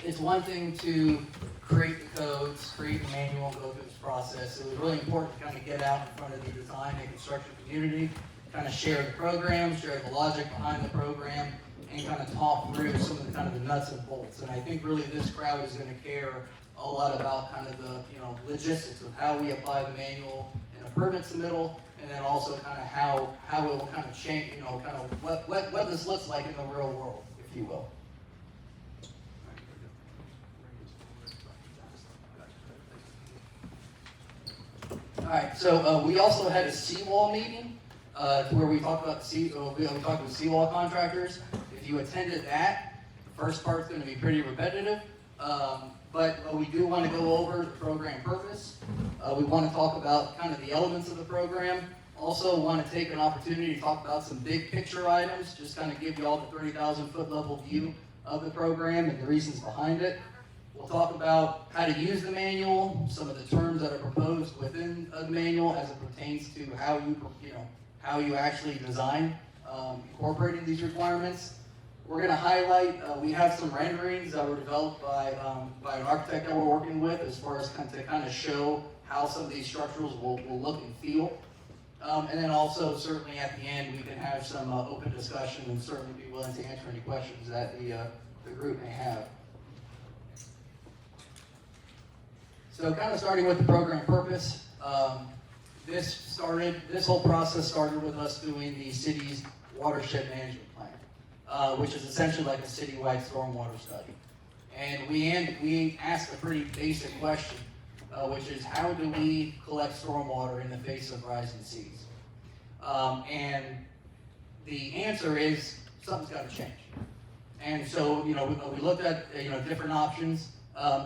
it's one thing to create the codes, create the manual, go through this process. It was really important to kind of get out in front of the design and construction community, kind of share the program, share the logic behind the program, and kind of talk through some of the kind of the nuts and bolts. And I think really this crowd is going to care a lot about kind of the logistics of how we apply the manual in a permit submittal, and then also kind of how it will kind of change, kind of what this looks like in the real world, if you will. All right, so we also had a seawall meeting where we talked about we talked with seawall contractors. If you attended that, the first part's going to be pretty repetitive, but we do want to go over the program purpose. We want to talk about kind of the elements of the program. Also want to take an opportunity to talk about some big picture items, just kind of give you all the 30,000 foot level view of the program and the reasons behind it. We'll talk about how to use the manual, some of the terms that are proposed within the manual as it pertains to how you actually design incorporating these requirements. We're going to highlight, we have some renderings that were developed by an architect that we're working with as far as to kind of show how some of these structures will look and feel. And then also, certainly at the end, we can have some open discussion and certainly be willing to answer any questions that the group may have. So kind of starting with the program purpose, this whole process started with us doing the city's watershed management plan, which is essentially like a citywide stormwater study. And we asked a pretty basic question, which is how do we collect stormwater in the face of rising seas? And the answer is something's got to change. And so, we looked at different options.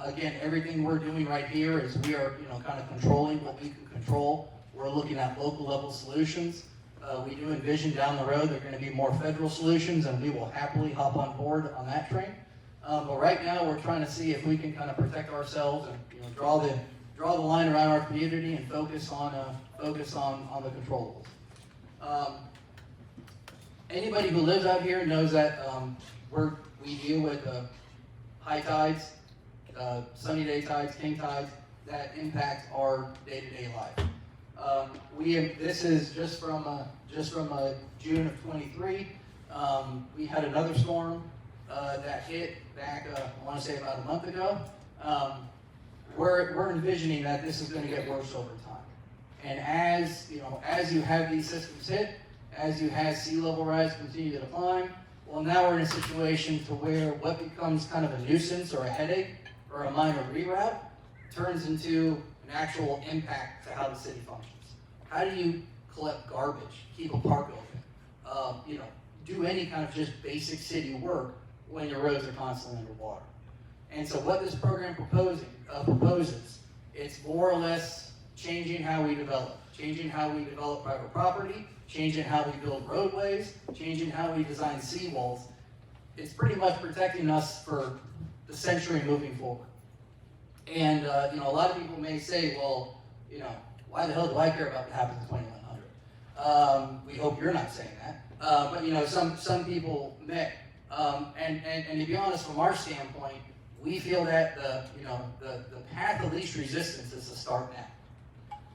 Again, everything we're doing right here is we are kind of controlling what we can control. We're looking at local level solutions. We do envision down the road there are going to be more federal solutions, and we will happily hop on board on that train. But right now we're trying to see if we can kind of protect ourselves and draw the line around our community and focus on the controllables. Anybody who lives out here knows that we deal with high tides, sunny day tides, king tides that impact our day-to-day life. This is just from June of 23. We had another storm that hit back, I want to say about a month ago. We're envisioning that this is going to get worse over time. And as you have these systems hit, as you have sea level rise continue to climb, well, now we're in a situation to where what becomes kind of a nuisance or a headache or a minor reroute turns into an actual impact to how the city functions. How do you collect garbage, keep a park open, do any kind of just basic city work when your roads are constantly underwater? And so what this program proposes, it's more or less changing how we develop private property, changing how we build roadways, changing how we design seawalls. It's pretty much protecting us for the century moving forward. And a lot of people may say, well, why the hell do I care about what happens in 2100? We hope you're not saying that. But some people may. And to be honest, from our standpoint, we feel that the path of least resistance is to start now.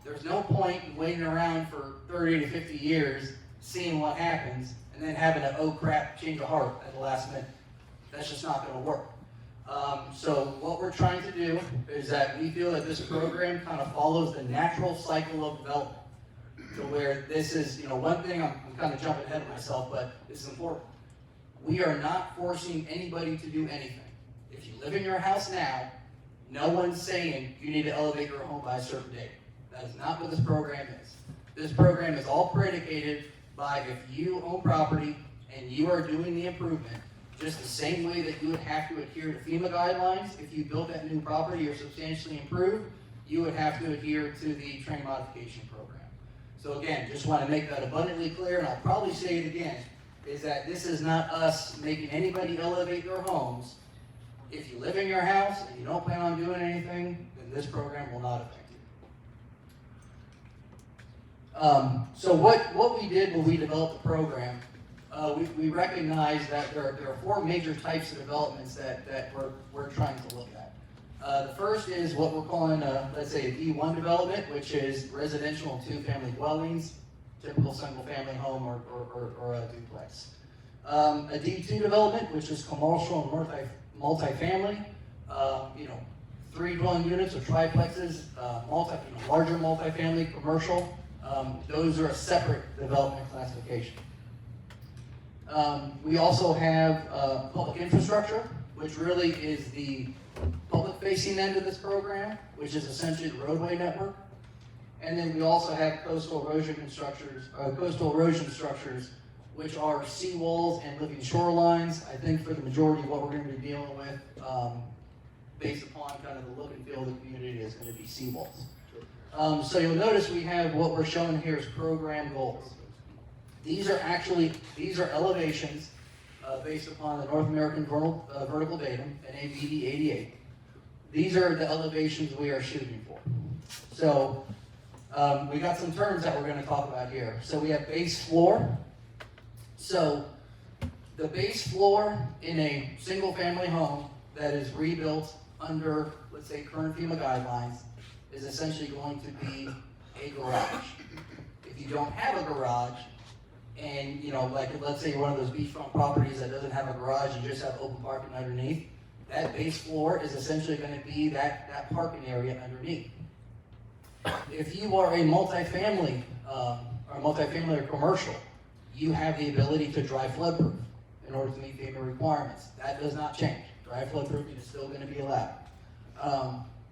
There's no point in waiting around for 30 to 50 years, seeing what happens, and then having a oh crap change of heart at the last minute. That's just not going to work. So what we're trying to do is that we feel that this program kind of follows the natural cycle of development. To where this is, one thing, I'm kind of jumping ahead of myself, but this is important. We are not forcing anybody to do anything. If you live in your house now, no one's saying you need to elevate your home by a certain date. That is not what this program is. This program is all predicated by if you own property and you are doing the improvement, just the same way that you would have to adhere to FEMA guidelines. If you built that new property or substantially improved, you would have to adhere to the train modification program. So again, just want to make that abundantly clear, and I'll probably say it again, is that this is not us making anybody elevate their homes. If you live in your house and you don't plan on doing anything, then this program will not affect you. So what we did when we developed the program, we recognized that there are four major types of developments that we're trying first is what we're calling, let's say, a D1 development, which is residential and two-family dwellings, typical single-family home or a duplex. A D2 development, which is commercial and multifamily, 3 dwelling units or triplexes, larger multifamily, commercial. Those are a separate development classification. We also have public infrastructure, which really is the public-facing end of this program, which is essentially the roadway network. And then we also have coastal erosion structures, which are seawalls and living shorelines. I think for the majority of what we're going to be dealing with, based upon kind of the look and feel of the community, is going to be seawalls. So you'll notice we have what we're showing here as program goals. These are elevations based upon the North American Vertical Datum, NAVD 88. These are the elevations we are shooting for. So we got some terms that we're going to talk about here. So we have base floor. So the base floor in a single family home that is rebuilt under, let's say, current FEMA guidelines is essentially going to be a garage. If you don't have a garage, and like let's say you're one of those beachfront properties that doesn't have a garage, you just have open parking underneath, that base floor is essentially going to be that parking area underneath. If you are a multifamily or commercial, you have the ability to dry floodproof in order to meet FEMA requirements. That does not change. Dry floodproofing is still going to be allowed.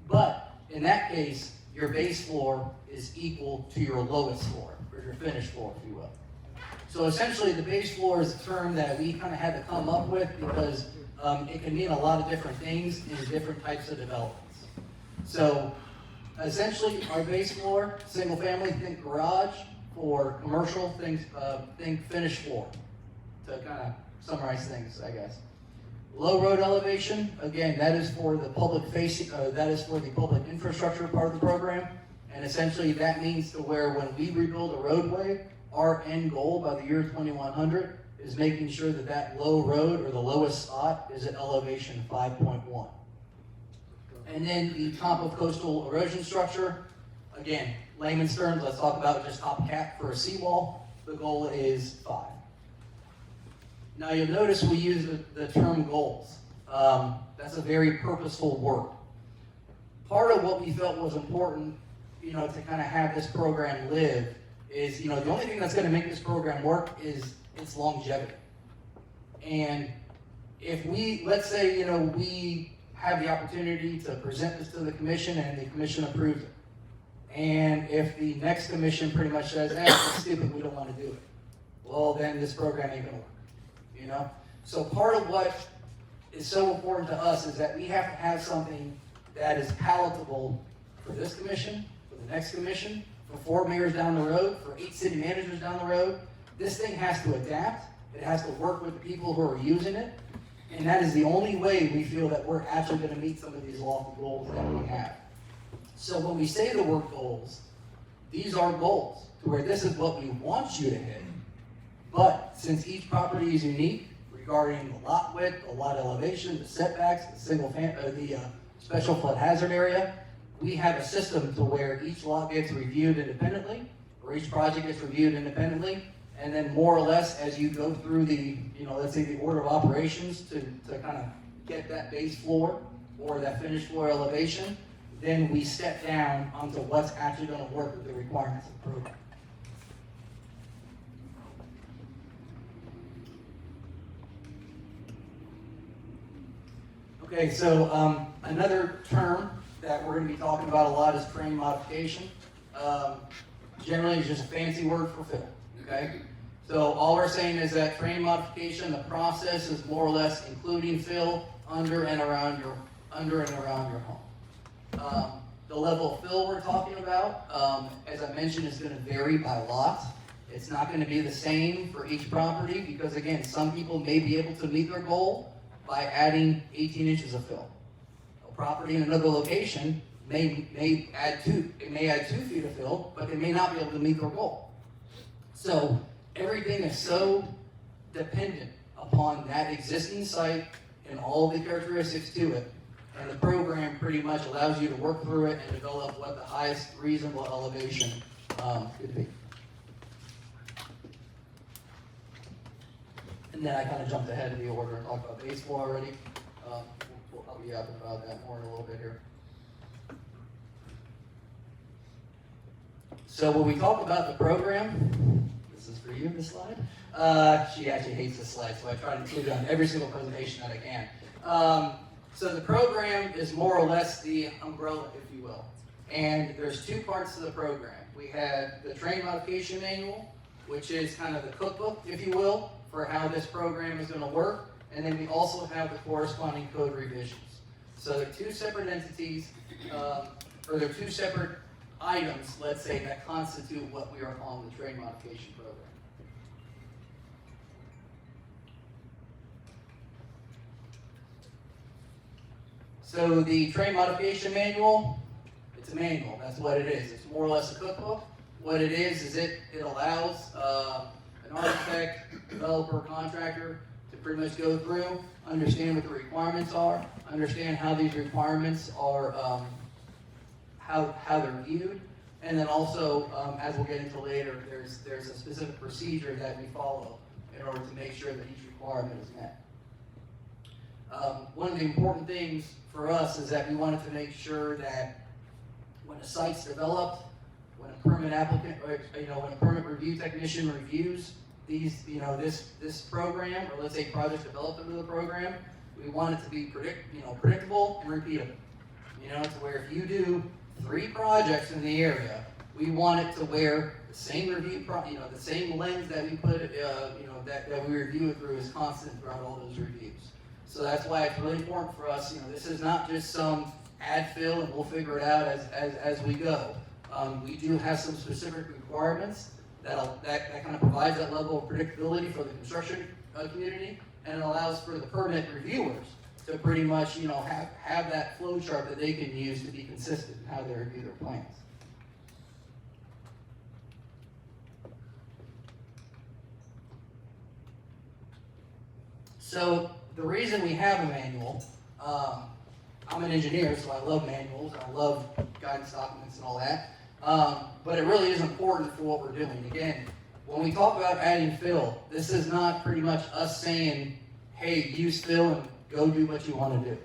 But in that case, your base floor is equal to your lowest floor, or your finished floor, if you will. So essentially, the base floor is a term that we kind of had to come up with because it can mean a lot of different things in different types of developments. So essentially, our base floor, single family, think garage. For commercial, think finished floor, to kind of summarize things, I guess. Low road elevation, again, that is for the public infrastructure part of the program, and essentially that means to where when we rebuild a roadway, our end goal by the year 2100 is making sure that low road or the lowest spot is at elevation 5.1. And then the top of coastal erosion structure, again, layman's terms, let's talk about just top cap for a seawall. The goal is 5. Now you'll notice we use the term goals. That's a very purposeful word. Part of what we felt was important, to kind of have this program live is, the only thing that's going to make this program work is its longevity. And if let's say, we have the opportunity to present this to the commission and the commission approves it. And if the next commission pretty much says, it's stupid, we don't want to do it, well, then this program ain't going to work, So part of what is so important to us is that we have to have something that is palatable for this commission, for the next commission, for 4 mayors down the road, for 8 city managers down the road. This thing has to adapt. It has to work with the people who are using it. And that is the only way we feel that we're actually going to meet some of these lofty goals that we have. So when we say the word goals, these are goals, to where this is what we want you to hit. But since each property is unique regarding the lot width, the lot elevation, the setbacks, the special flood hazard area, we have a system to where each lot gets reviewed independently, or each project gets reviewed independently, and then more or less as you go through the, let's say the order of operations to kind of get that base floor or that finished floor elevation, then we step down onto what's actually going to work with the requirements of the program. Okay, so another term that we're going to be talking about a lot is frame modification. Generally, it's just a fancy word for fill. Okay, so all we're saying is that frame modification, the process is more or less including fill under and around your home. The level of fill we're talking about, as I mentioned, is going to vary by lot. It's not going to be the same for each property because, again, some people may be able to meet their goal by adding 18 inches of fill. A property in another location may add 2 feet of fill, but they may not be able to meet their goal. So everything is so dependent upon that existing site and all the characteristics to it And the program pretty much allows you to work through it and develop what the highest reasonable elevation could be. And then I kind of jumped ahead of the order and talked about baseball already. I'll be yapping about that more in a little bit here. So when we talk about the program, this is for you, this slide. She actually hates this slide, so I try to include it on every single presentation that I can. So the program is more or less the umbrella, if you will. And there's two parts to the program. We have the train modification manual, which is kind of the cookbook, if you will, for how this program is going to work. And then we also have the corresponding code revisions. So they're two separate entities, or they're two separate items, let's say, that constitute what we are calling the train modification program. So the train modification manual, it's a manual, that's what it is. It's more or less a cookbook. What it is it allows an architect, developer, contractor to pretty much go through, understand what the requirements are, understand how these requirements are, how they're viewed, and then also, as we'll get into later, there's a specific procedure that we follow in order to make sure that each requirement is met. One of the important things for us is that we wanted to make sure that when a site's developed, when a permit applicant, or, when a permit review technician reviews these, this program, or let's say project developed under the program, we want it to be predictable and repeatable. To where if you do 3 projects in the area, we want it to wear the same review, the same lens that we put, that we review it through is constant throughout all those reviews. So that's why it's really important for us. This is not just some add fill and we'll figure it out as we go. We do have some specific requirements that kind of provides that level of predictability for the construction community, and it allows for the permit reviewers to pretty much have that flow chart that they can use to be consistent in how they review their plans. So the reason we have a manual, I'm an engineer, so I love manuals, and I love guidance documents and all that, but it really is important for what we're doing. Again, when we talk about adding fill, this is not pretty much us saying, hey, use fill and go do what you want to do.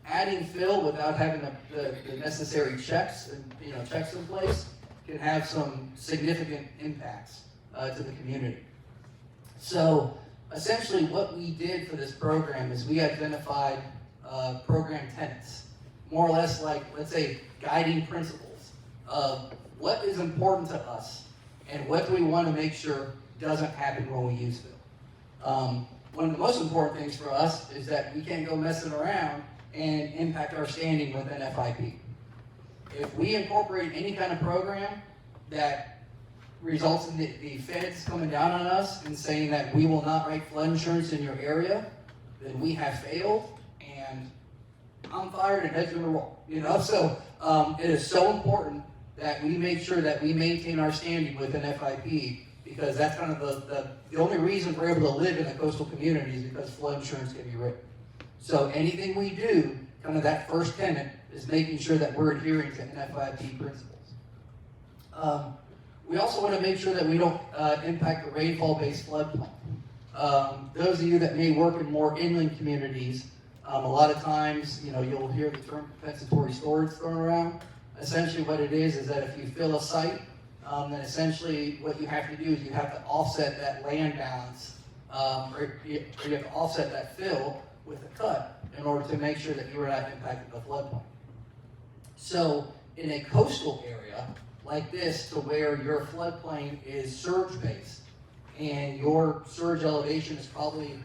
Adding fill without having the necessary checks and checks in place can have some significant impacts to the community. So essentially what we did for this program is we identified program tenets, more or less like, let's say, guiding principles of what is important to us and what do we want to make sure doesn't happen when we use fill. One of the most important things for us is that we can't go messing around and impact our standing with an FIP. If we incorporate any kind of program that results in the feds coming down on us and saying that we will not write flood insurance in your area, then we have failed, and I'm fired and head's gonna roll. So it is so important that we make sure that we maintain our standing with an FIP, because that's kind of the only reason we're able to live in a coastal community is because flood insurance can be written. So anything we do, kind of that first tenet, is making sure that we're adhering to NFIP principles. We also want to make sure that we don't impact the rainfall-based floodplain. Those of you that may work in more inland communities, a lot of times, you'll hear the term compensatory storage thrown around. Essentially what it is that if you fill a site, then essentially what you have to do is you have to offset that land balance, or you have to offset that fill with a cut in order to make sure that you are not impacting the floodplain. So in a coastal area like this, to where your floodplain is surge-based and your surge elevation is probably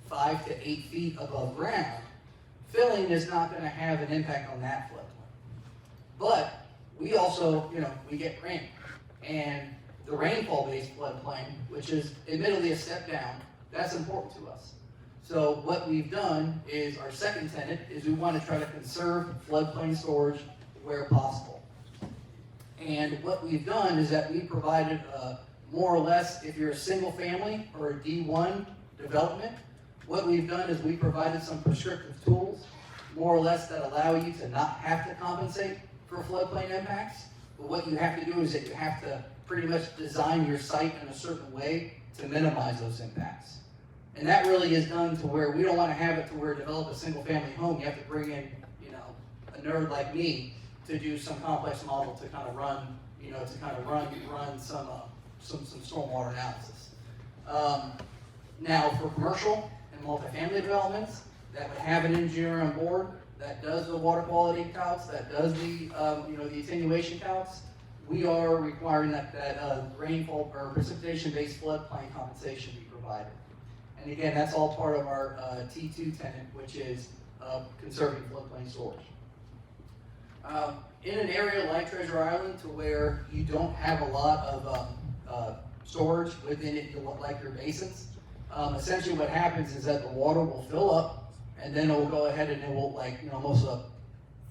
5 to 8 feet above ground, filling is not going to have an impact on that floodplain. But we also, we get rain, and the rainfall-based floodplain, which is admittedly a step down, that's important to us. So what we've done is, our second tenet is we want to try to conserve floodplain storage where possible. And what we've done is that we provided more or less, if you're a single family or a D1 development, what we've done is we provided some prescriptive tools more or less that allow you to not have to compensate for floodplain impacts. But what you have to do is that you have to pretty much design your site in a certain way to minimize those impacts. And that really is done to where we don't want to have it to where develop a single family home. You have to bring in, a nerd like me to do some complex model to kind of run, run some stormwater analysis. Now for commercial and multifamily developments that would have an engineer on board that does the water quality counts, that does the, the attenuation counts, we are requiring that rainfall or precipitation-based floodplain compensation be provided. And again, that's all part of our T2 tenant, which is conserving floodplain storage. In an area like Treasure Island, to where you don't have a lot of storage within it, like your basins, essentially what happens is that the water will fill up, and then it will go ahead and it will almost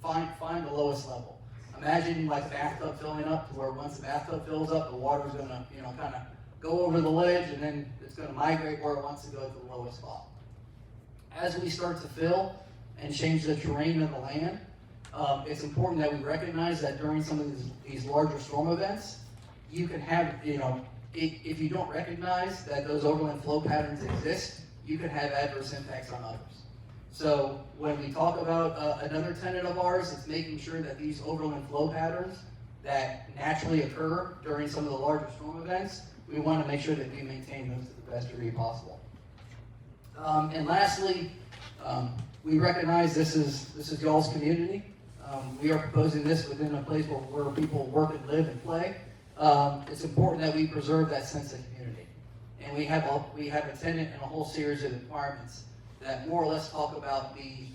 find the lowest level. Imagine like a bathtub filling up, to where once the bathtub fills up, the water is going to kind of go over the ledge, and then it's going to migrate where it wants to go to the lowest spot. As we start to fill and change the terrain of the land, it's important that we recognize that during some of these larger storm events, you can have, if you don't recognize that those overland flow patterns exist, you can have adverse impacts on others. So when we talk about another tenet of ours, it's making sure that these overland flow patterns that naturally occur during some of the larger storm events, we want to make sure that we maintain those to the best degree possible. And lastly, we recognize this is y'all's community. We are proposing this within a place where people work and live and play. It's important that we preserve that sense of community. And we have a tenet and a whole series of requirements that more or less talk about the,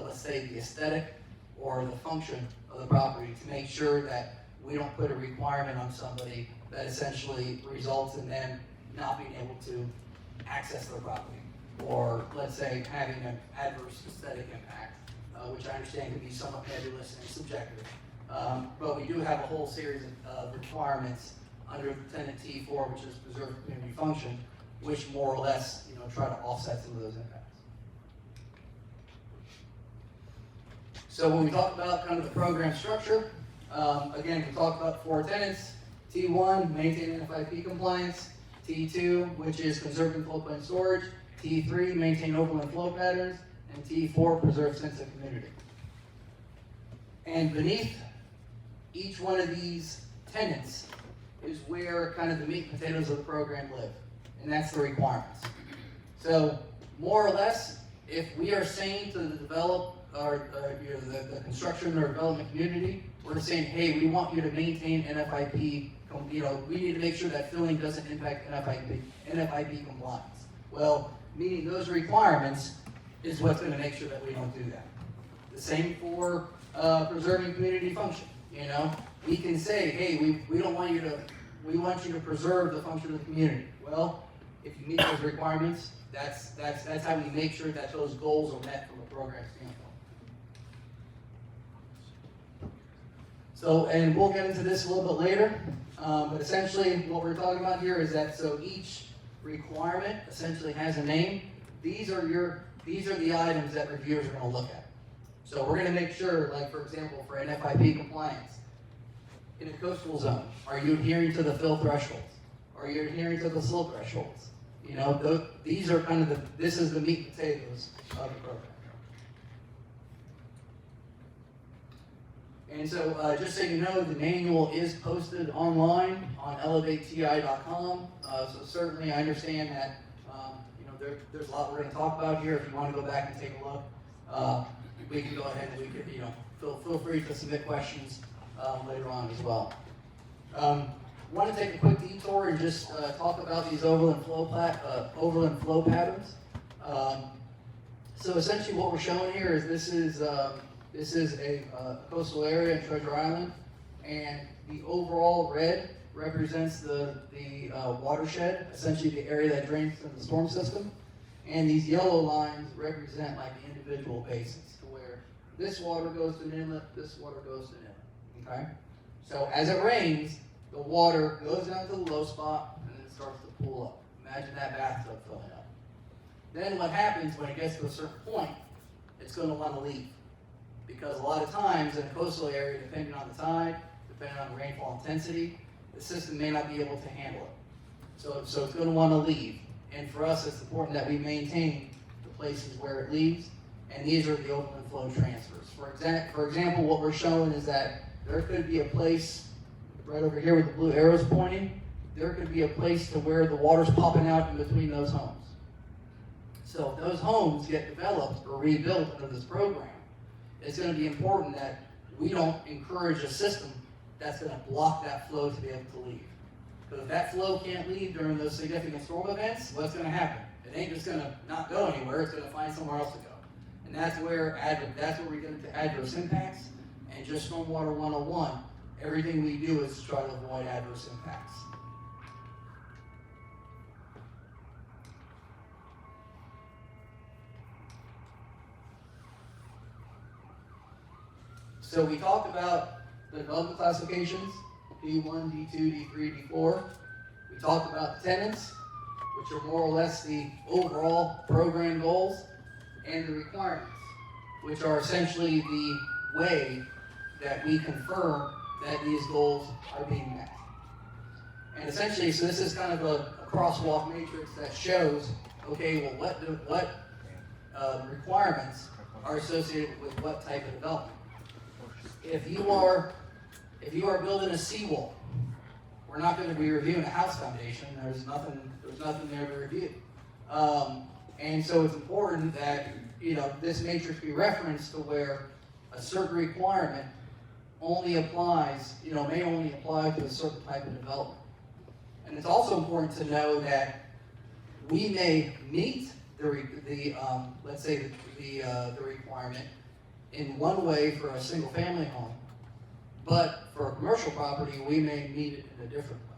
let's say, the aesthetic or the function of the property, to make sure that we don't put a requirement on somebody that essentially results in them not being able to access their property, or let's say having an adverse aesthetic impact, which I understand can be somewhat nebulous and subjective. But we do have a whole series of requirements under tenet T4, which is preserve community function, which more or less try to offset some of those impacts. So when we talk about kind of the program structure, again, we talked about 4 tenets. T1, maintain NFIP compliance. T2, which is conserving floodplain storage. T3, maintain overland flow patterns. And T4, preserve sense of community. And beneath each one of these tenets is where kind of the meat and potatoes of the program live. And that's the requirements. So more or less, if we are saying to the the construction or development community, we're saying, hey, we want you to maintain NFIP, we need to make sure that filling doesn't impact NFIP compliance. Well, meeting those requirements is what's going to make sure that we don't do that. The same for preserving community function. We can say, hey, we want you to preserve the function of the community. Well, if you meet those requirements, that's how we make sure that those goals are met from a program standpoint. So, and we'll get into this a little bit later, but essentially what we're talking about here is that so each requirement essentially has a name. These are the items that reviewers are going to look at. So we're going to make sure, like for example, for NFIP compliance, in a coastal zone, are you adhering to the fill thresholds? Are you adhering to the slope thresholds? These are kind of this is the meat and potatoes of the program. And so just so you know, the manual is posted online on elevateti.com. So certainly I understand that there's a lot we're going to talk about here. If you want to go back and take a look, we can go ahead and we could feel free to submit questions later on as well. Want to take a quick detour and just talk about these overland flow patterns. So essentially what we're showing here is this is a coastal area in Treasure Island, and the overall red represents the watershed, essentially the area that drains into the storm system, and these yellow lines represent like the individual basins, to where this water goes to an inlet, this water goes to an inlet. Okay, so as it rains, the water goes down to the low spot and then it starts to pool up. Imagine that bathtub filling up. Then what happens when it gets to a certain point, it's going to want to leave. because a lot of times in a coastal area, depending on the tide, depending on the rainfall intensity, the system may not be able to handle it. So it's going to want to leave. And for us, it's important that we maintain the places where it leaves, and these are the open flow transfers. For example, what we're showing is that there could be a place right over here with the blue arrows pointing. There could be a place to where the water's popping out in between those homes. So if those homes get developed or rebuilt under this program, it's going to be important that we don't encourage a system that's going to block that flow to be able to leave. Because if that flow can't leave during those significant storm events, what's going to happen? It ain't just going to not go anywhere, it's going to find somewhere else to go. And that's where we get into adverse impacts, and just Stormwater 101, everything we do is to try to avoid adverse impacts. So we talked about the development classifications, D1, D2, D3, D4. We talked about the tenants, which are more or less the overall program goals, and the requirements, which are essentially the way that we confirm that these goals are being met. And essentially, so this is kind of a crosswalk matrix that shows, okay, well, what requirements are associated with what type of development. If you are building a seawall, we're not going to be reviewing a house foundation. There's nothing there to review. And so it's important that this matrix be referenced to where a certain requirement only applies, may only apply to a certain type of development. And it's also important to know that we may meet the requirement in one way for a single family home, but for a commercial property, we may meet it in a different way.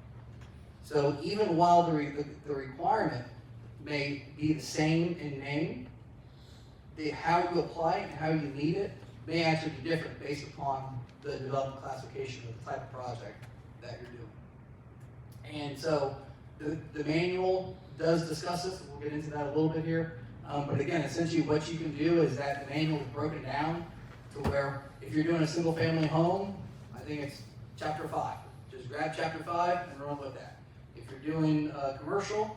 So even while the requirement may be the same in name, how you apply it and how you meet it may actually be different based upon the development classification of the type of project that you're doing. And so the manual does discuss this. We'll get into that a little bit here. But again, essentially what you can do is that the manual is broken down to where if you're doing a single family home, I think it's chapter 5. Just grab chapter 5 and run with that. If you're doing commercial,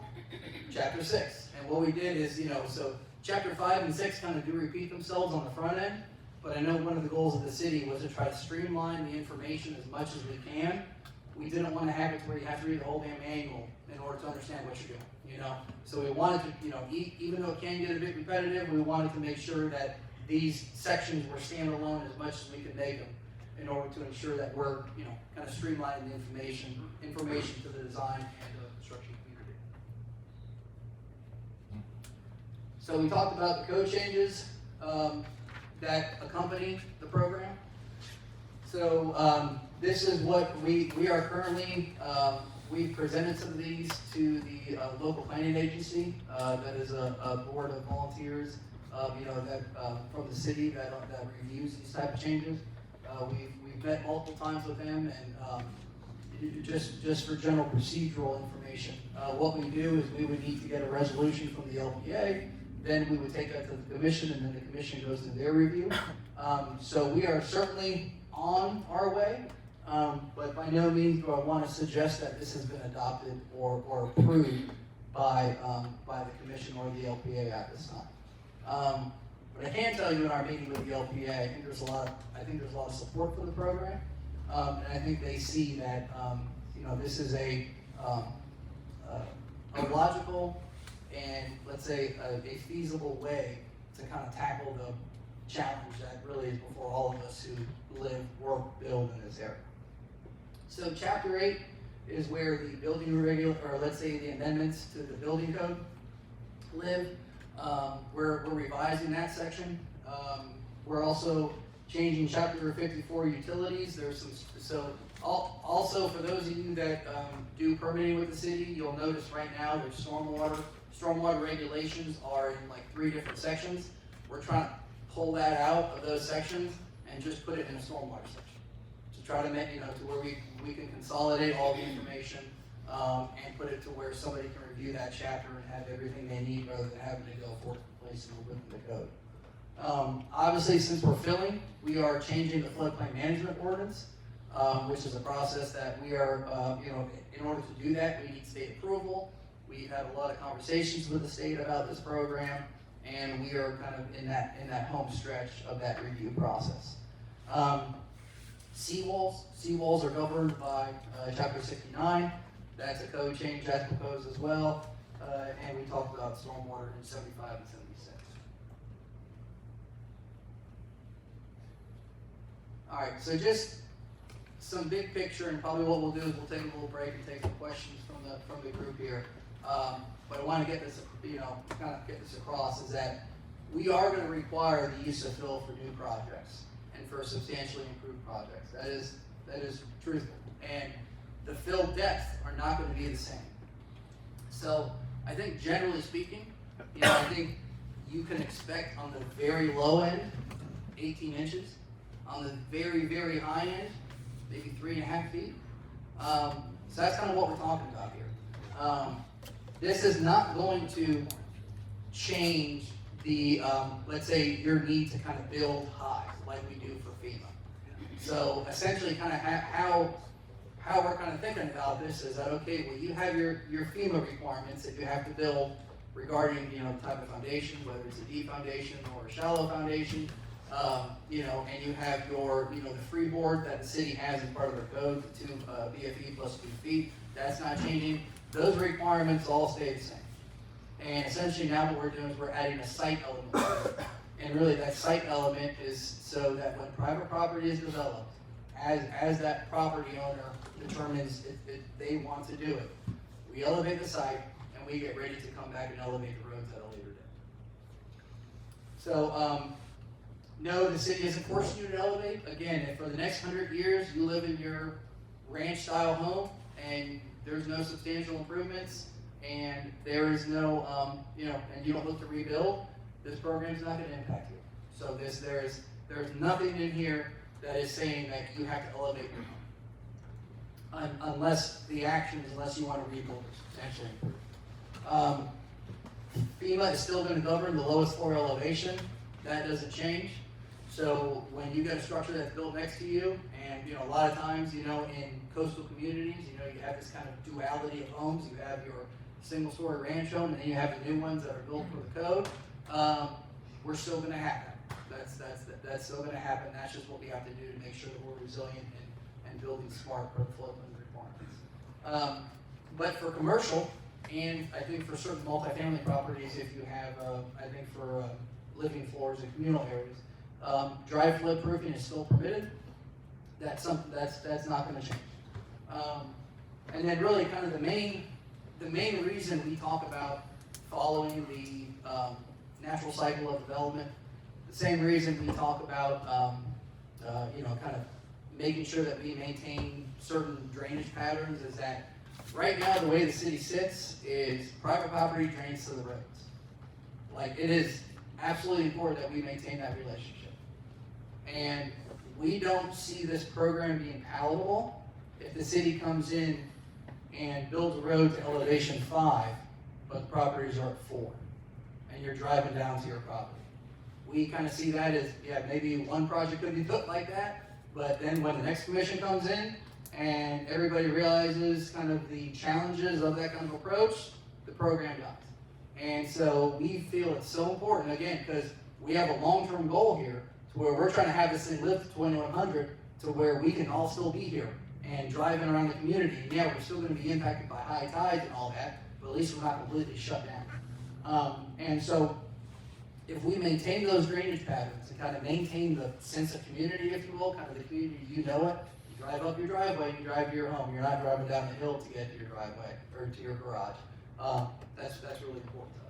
chapter 6. And what we did is, so chapter 5 and 6 kind of do repeat themselves on the front end, but I know one of the goals of the city was to try to streamline the information as much as we can. We didn't want to have it where you have to read the whole damn manual in order to understand what you're doing, So we wanted to, even though it can get a bit repetitive, we wanted to make sure that these sections were standalone as much as we could make them in order to ensure that we're, kind of streamlining the information to the design and the construction community. So we talked about the code changes that accompany the program. So this is what we are currently, we've presented some of these to the local planning agency. That is a board of volunteers, that from the city that reviews these type of changes. We've met multiple times with them, and just for general procedural information, what we do is we would need to get a resolution from the LPA, then we would take that to the commission, and then the commission goes to their review. So we are certainly on our way, but by no means do I want to suggest that this has been adopted or approved by the commission or the LPA at this time. But I can tell you in our meeting with the LPA, I think there's a lot of support for the program, and I think they see that this is a logical and, let's say, a feasible way to kind of tackle the challenge that really is before all of us who live, work, build in this area. So Chapter 8 is where the building let's say the amendments to the building code live. We're revising that section. We're also changing Chapter 54 utilities. There's also for those of you that do permitting with the city, you'll notice right now there's stormwater regulations are in like 3 different sections. We're trying to pull that out of those sections and just put it in a stormwater section to try to make, to where we can consolidate all the information and put it to where somebody can review that chapter and have everything they need rather than having to go 4 places within the code. Obviously, since we're filling, we are changing the floodplain management ordinance, which is a process that we are, in order to do that, we need state approval. We have a lot of conversations with the state about this program, and we are kind of in that home stretch of that review process. Seawalls are governed by Chapter 69. That's a code change that's proposed as well. And we talked about stormwater in 75 and 76. All right, so just some big picture, and probably what we'll do is we'll take a little break and take some questions from the group here. But I want to get this, kind of get this across, is that we are going to require the use of fill for new projects and for substantially improved projects. That is truthful. And the fill depths are not going to be the same. So I think generally speaking, I think you can expect on the very low end, 18 inches. On the very, very high end, maybe 3.5 feet. So that's kind of what we're talking about here. This is not going to change the, let's say, your need to kind of build high, like we do for FEMA. So essentially kind of how we're kind of thinking about this is that, okay, well, you have your FEMA requirements that you have to build regarding, the type of foundation, whether it's a deep foundation or a shallow foundation, and you have your, the freeboard that the city has in part of their code, 2 BFE plus 2 feet. That's not changing. Those requirements all stay the same. And essentially now what we're doing is we're adding a site element to it. And really that site element is so that when private property is developed, as that property owner determines if they want to do it, we elevate the site and we get ready to come back and elevate the roads at a later date. So, no, the city isn't forcing you to elevate. Again, if for the next 100 years you live in your ranch-style home and there's no substantial improvements and there is no, and you don't look to rebuild, this program is not going to impact you. So there's nothing in here that is saying that you have to elevate your home, unless the action is unless you want to rebuild or substantially improve. FEMA is still going to govern the lowest floor elevation. That doesn't change. So when you get a structure that's built next to you, and a lot of times, in coastal communities, you have this kind of duality of homes. You have your single-story ranch home, and then you have the new ones that are built for the code. We're still going to have that. That's still going to happen. That's just what we have to do to make sure that we're resilient and building smart for the floodplain requirements. But for commercial, and I think for certain multifamily properties, if you have, I think for living floors and communal areas, dry flood proofing is still permitted. That's something that's not going to change. And then really kind of the main reason we talk about following the natural cycle of development, the same reason we talk about kind of making sure that we maintain certain drainage patterns is that right now the way the city sits is private property drains to the roads. Like, it is absolutely important that we maintain that relationship. And we don't see this program being palatable if the city comes in and builds a road to elevation 5, but the properties are at 4, and you're driving down to your property. We kind of see that as, maybe one project could be built like that, but then when the next commission comes in and everybody realizes kind of the challenges of that kind of approach, the program dies. And so we feel it's so important, again, because we have a long-term goal here to where we're trying to have this thing live to 2100 to where we can all still be here and driving around the community. And we're still going to be impacted by high tides and all that, but at least we're not completely shut down. And so if we maintain those drainage patterns and kind of maintain the sense of community, if you will, kind of the community, you know it, you drive up your driveway, you drive to your home. You're not driving down the hill to get to your driveway or to your garage. That's really important to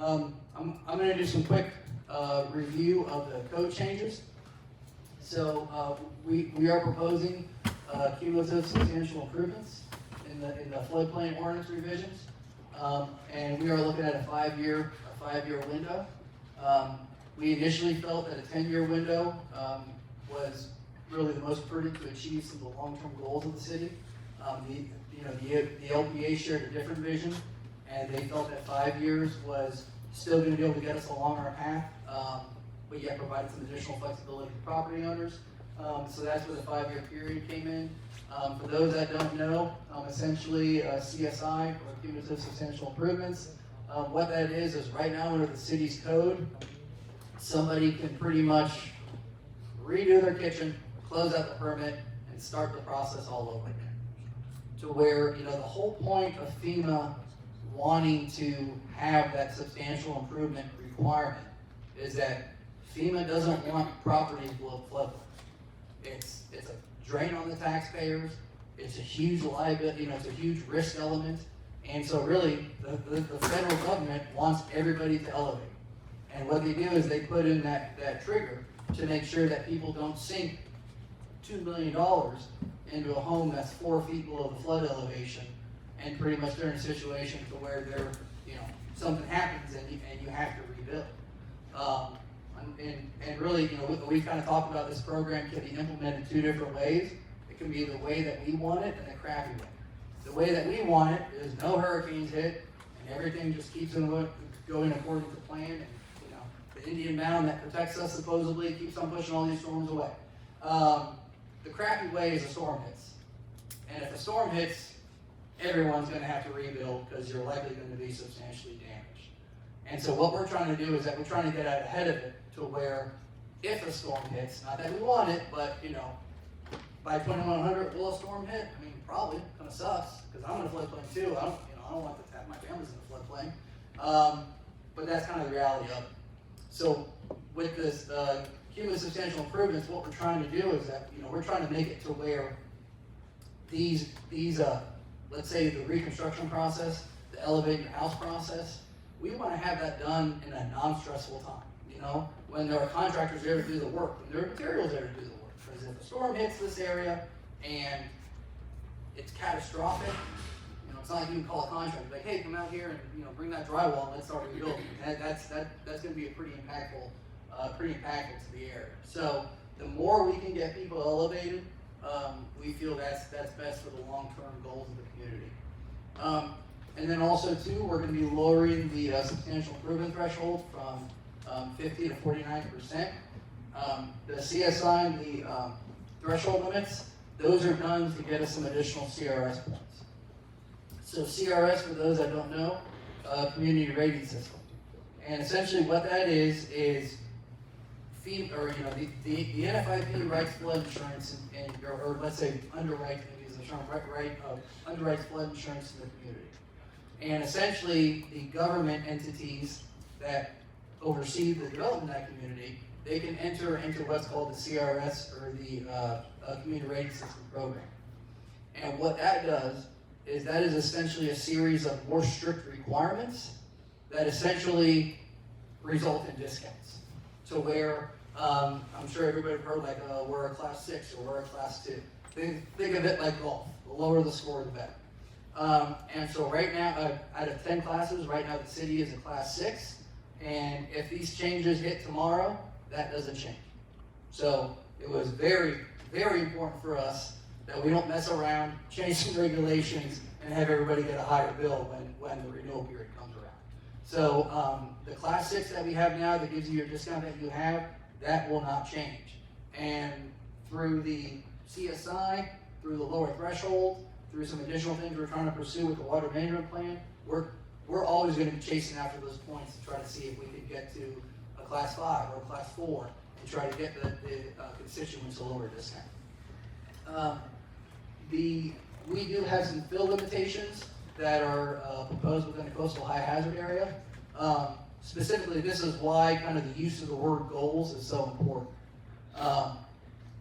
us. I'm going to do some quick review of the code changes. So we are proposing cumulative substantial improvements in the floodplain ordinance revisions, and we are looking at a 5-year window. We initially felt that a 10-year window was really the most prudent to achieve some of the long-term goals of the city. the LPA shared a different vision, and they felt that 5 years was still going to be able to get us along our path, but yet provide some additional flexibility to property owners. So that's where the 5-year period came in. For those that don't know, essentially CSI, or cumulative substantial improvements, what that is right now under the city's code, somebody can pretty much redo their kitchen, close out the permit, and start the process all over again. To where, the whole point of FEMA wanting to have that substantial improvement requirement is that FEMA doesn't want properties below floodplain. It's a drain on the taxpayers, it's a huge liability, it's a huge risk element, and so really, the federal government wants everybody to elevate. And what they do is they put in that trigger to make sure that people don't sink $2 million into a home that's 4 feet below the flood elevation, and pretty much they're in a situation to where they're, something happens and you have to rebuild. And really, we kind of talked about this program can be implemented 2 different ways. It can be the way that we want it and the crappy way. The way that we want it is no hurricanes hit and everything just keeps on going according to plan. And, the Indian mound that protects us supposedly keeps on pushing all these storms away. The crappy way is a storm hits. And if a storm hits, everyone's going to have to rebuild because you're likely going to be substantially damaged. And so what we're trying to do is that we're trying to get out ahead of it to where if a storm hits, not that we want it, but by 2100 will a storm hit? I mean, probably. Kind of sucks because I'm in a floodplain too. I don't want to have my family's in a floodplain. But that's kind of the reality of it. So with this cumulative substantial improvements, what we're trying to do is that we're trying to make it to where these let's say the reconstruction process, the elevate your house process, we want to have that done in a non-stressful time. When there are contractors there to do the work, when there are materials there to do the work. Because if a storm hits this area and it's catastrophic, it's not like you can call a contractor like, hey, come out here and bring that drywall and let's start rebuilding. That's going to be a pretty impactful to the area. So the more we can get people elevated, we feel that's best for the long-term goals of the community. And then also too, we're going to be lowering the substantial improvement threshold from 50 to 49%. The CSI and the threshold limits, those are done to get us some additional CRS points. So CRS, for those that don't know, community rating system. And essentially what that is the NFIP writes flood insurance or let's say underwrites, maybe is the term, underwrites flood insurance in the community. And essentially the government entities that oversee the development of that community, they can enter into what's called the CRS or the community rating system program. And what that does is that is essentially a series of more strict requirements that essentially result in discounts. To where, I'm sure everybody heard like, we're a class 6 or we're a class 2. Think of it like golf. The lower the score, the better. And so right now, out of 10 classes, right now the city is a class 6. And if these changes hit tomorrow, that doesn't change. So it was very, very important for us that we don't mess around, change some regulations, and have everybody get a higher bill when the renewal period comes around. So the class 6 that we have now that gives you your discount that you have, that will not change. And through the CSI, through the lower threshold, through some additional things we're trying to pursue with the water management plan, we're always going to be chasing after those points to try to see if we can get to a class 5 or a class 4 and try to get the constituents a lower discount. We do have some fill limitations that are proposed within the coastal high hazard area. Specifically, this is why kind of the use of the word goals is so important.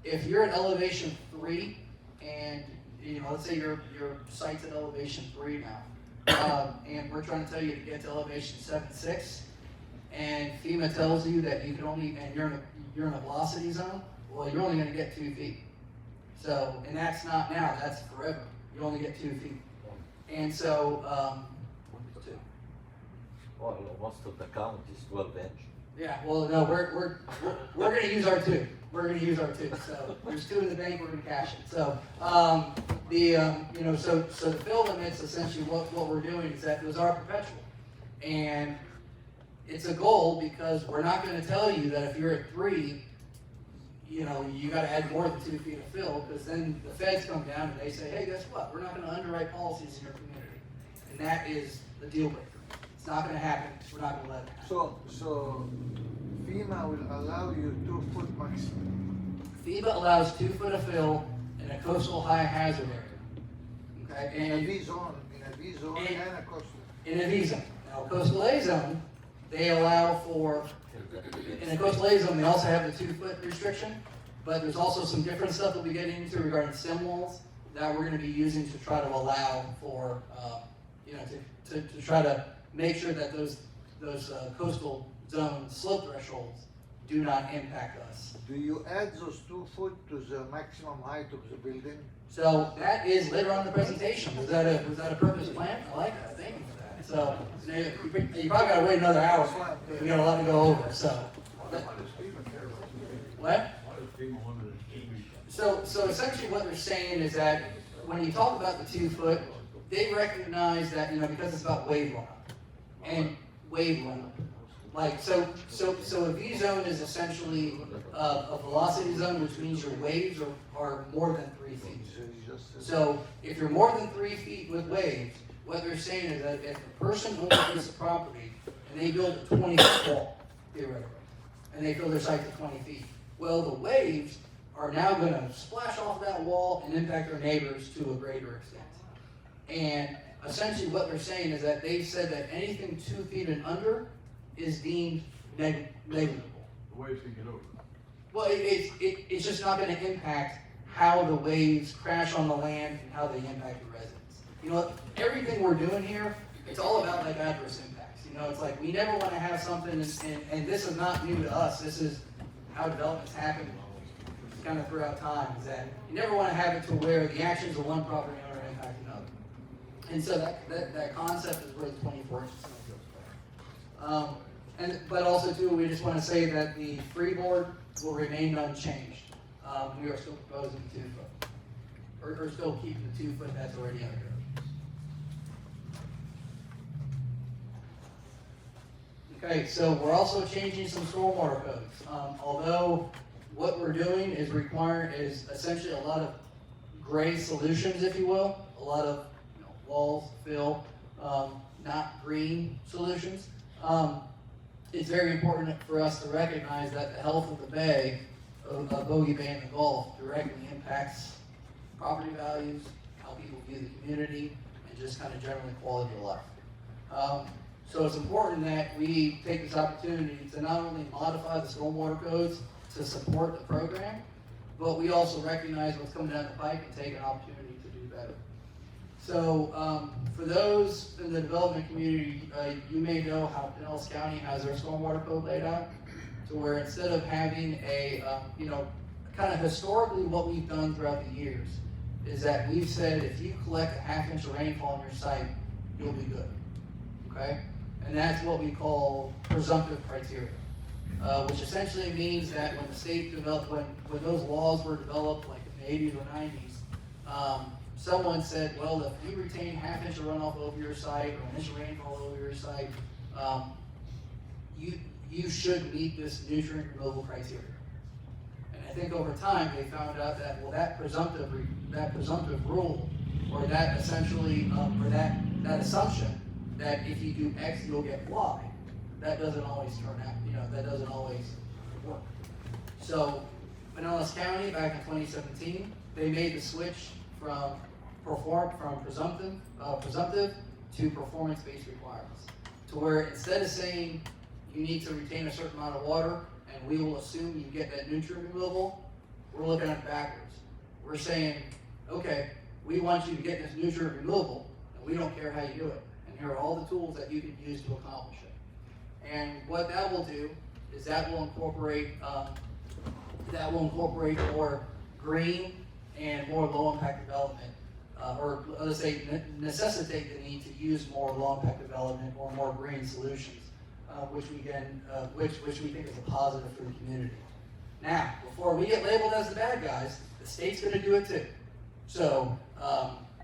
If you're at elevation 3 and let's say your site's at elevation 3 now, and we're trying to tell you to get to elevation 7.6, and FEMA tells you that you can only, and you're in a velocity zone, well, you're only going to get 2 feet. So, and that's not now, that's forever. You only get 2 feet. And so, 2. Well, most of the count is 12 inch. Yeah, well, no, we're going to use our 2. We're going to use our 2. So there's 2 in the bank, we're going to cash it. So So the fill limits, essentially what we're doing is that those are perpetual. And it's a goal because we're not gonna tell you that if you're at 3, you gotta add more than 2 feet of fill, because then the feds come down and they say, hey, guess what? We're not gonna underwrite policies in your community. And that is the deal breaker. It's not gonna happen. We're not gonna let it happen. So FEMA will allow you 2 foot maximum. FEMA allows 2 foot of fill in a coastal high hazard area. Okay, In a and V zone, and a coastal. in a V zone. Now, coastal A zone, they allow for, in a coastal A zone, they also have the 2 foot restriction, but there's also some different stuff that we get into regarding stem walls that we're gonna be using to try to allow for, to try to make sure that those coastal zone slope thresholds do not impact us. Do you add those 2 foot to the maximum height of the building? So that is later on in the presentation. Was that a purpose plan? I like that. Thank you for that. So you probably gotta wait another hour. We got a lot to go over. So what? So essentially what they're saying is that when you talk about the 2 foot, they recognize that because it's about wave runoff and wave runoff. Like so a V zone is essentially a velocity zone, which means your waves are more than 3 feet. So if you're more than 3 feet with waves, what they're saying is that if a person owns a piece of property and they build a 20-foot wall, theoretically, and they fill their site to 20 feet, well, the waves are now going to splash off that wall and impact their neighbors to a greater extent. And essentially what they're saying is that they've said that anything 2 feet and under is deemed negligible. The waves can get over. Well, it's just not going to impact how the waves crash on the land and how they impact the residents. Everything we're doing here, it's all about like adverse impacts. It's like we never want to have something, and this is not new to us. This is how developments happen kind of throughout time, is that you never want to have it to where the actions of one property owner impact another. And so that concept is where the 24 inches goes. But also too, we just want to say that the freeboard will remain unchanged. We are still proposing 2 foot, or still keeping the 2 foot that's already under code. Okay, so we're also changing some stormwater codes. Although what we're doing is essentially a lot of gray solutions, if you will, a lot of walls, fill, not green solutions. It's very important for us to recognize that the health of the bay, of Bogey Bay and the Gulf, directly impacts property values, how people view the community, and just kind of generally quality of life. So it's important that we take this opportunity to not only modify the stormwater codes to support the program, but we also recognize what's coming down the pike and take an opportunity to do better. So for those in the development community, you may know how Pinellas County has their stormwater code laid out, to where instead of having a, kind of historically what we've done throughout the years is that we've said if you collect a half-inch of rainfall on your site, you'll be good, okay? And that's what we call presumptive criteria, which essentially means that when the state developed, when those laws were developed, like in the 80s or 90s, someone said, well, if you retain half-inch of runoff over your site or an inch of rainfall over your site, you should meet this nutrient removal criteria. And I think over time they found out that, well, that presumptive rule, or that essentially, or that assumption that if you do X, you'll get Y, that doesn't always turn out, that doesn't always work. So Pinellas County, back in 2017, they made the switch from presumptive to performance-based requirements, to where instead of saying you need to retain a certain amount of water and we will assume you get that nutrient removal, we're looking at it backwards. We're saying, okay, we want you to get this nutrient removal and we don't care how you do it. And here are all the tools that you can use to accomplish it. And what that will do is that will incorporate more green and more low-impact development, or let's say necessitate the need to use more low-impact development or more green solutions, which we think is a positive for the community. Now, before we get labeled as the bad guys, the state's going to do it too. So,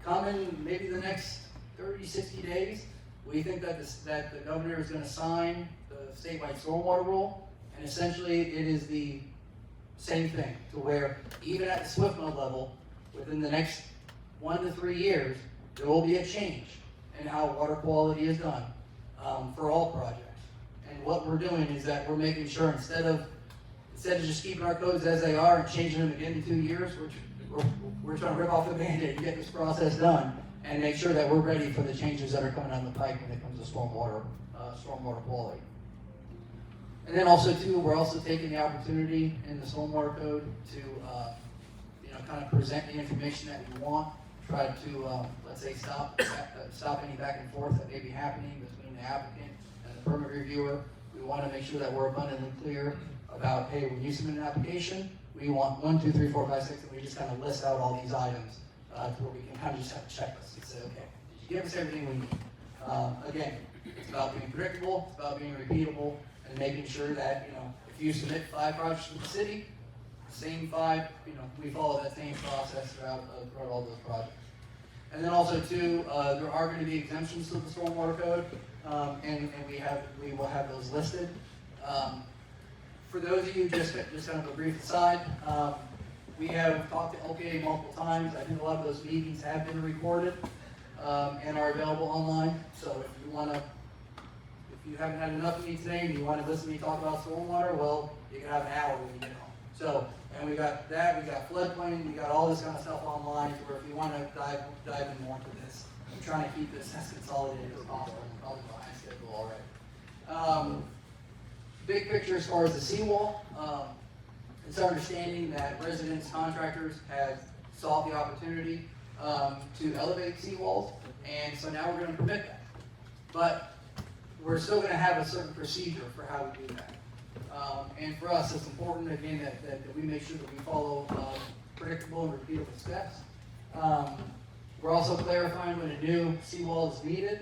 come in maybe the next 30, 60 days, we think that that the governor is gonna sign the statewide stormwater rule, and essentially it is the same thing, to where even at the SWIFT node level, within the next 1 to 3 years, there will be a change in how water quality is done, for all projects. And what we're doing is that we're making sure instead of just keeping our codes as they are and changing them again in 2 years, we're trying to rip off the Band-Aid and get this process done and make sure that we're ready for the changes that are coming down the pike when it comes to stormwater quality. And then also too, we're also taking the opportunity in the stormwater code to, kind of present the information that we want, try to, let's say, stop any back and forth that may be happening between the applicant and the permit reviewer. We want to make sure that we're abundantly clear about, hey, when you submit an application, we want 1, 2, 3, 4, 5, 6, and we just kind of list out all these items to where we can kind of just have a checklist and say, okay, did you give us everything we need? Again, it's about being predictable, it's about being repeatable, and making sure that, if you submit 5 projects to the city, same 5, we follow that same process throughout all those projects. And then also too, there are going to be exemptions to the stormwater code, and we will have those listed. For those of you, just kind of a brief aside, we have talked to LPA multiple times. I think a lot of those meetings have been recorded and are available online. So if you haven't had enough of me today and you want to listen to me talk about stormwater, well, you can have an hour when you get home. So, and we got that, we got floodplain, we got all this kind of stuff online, where if you want to dive in more into this, I'm trying to keep this as consolidated as possible. I'm probably behind schedule already. Big picture as far as the seawall, it's our understanding that residents, contractors have sought the opportunity to elevate seawalls, and so now we're going to permit that. But we're still going to have a certain procedure for how we do that. And for us, it's important, again, that we make sure that we follow predictable and repeatable steps. We're also clarifying when a new seawall is needed.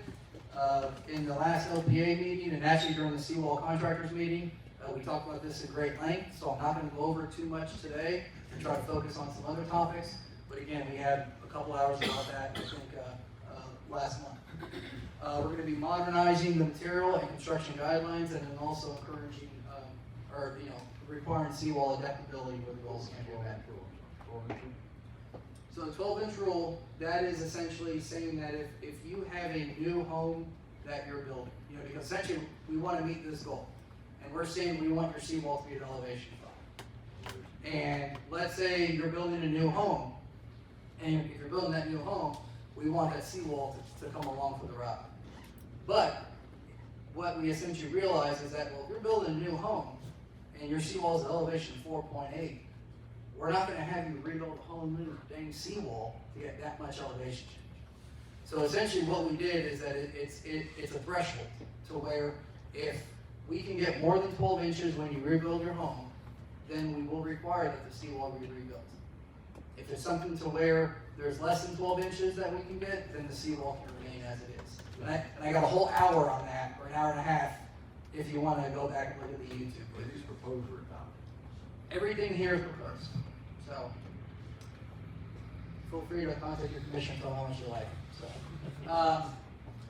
In the last LPA meeting, and actually during the seawall contractors meeting, we talked about this at great length, so I'm not going to go over too much today and try to focus on some other topics. But again, we had a couple hours about that, I think, last month. We're going to be modernizing the material and construction guidelines, and then also encouraging, requiring seawall adaptability where the goals can go back. So the 12-inch rule, that is essentially saying that if you have a new home that you're building, because essentially we want to meet this goal, and we're saying we want your seawall to be at elevation 5. And let's say you're building a new home, and if you're building that new home, we want that seawall to come along for the ride. But what we essentially realize is that, well, if you're building a new home and your seawall is at elevation 4.8, we're not going to have you rebuild a whole new dang seawall to get that much elevation change. So essentially what we did is that it's a threshold to where if we can get more than 12 inches when you rebuild your home, then we will require that the seawall be rebuilt. If it's something to where there's less than 12 inches that we can get, then the seawall can remain as it is. And I got a whole hour on that, or an hour and a half, if you want to go back and look at the YouTube. Are these proposed or adopted? Everything here is proposed. So feel free to contact your commission for how much you like. So, all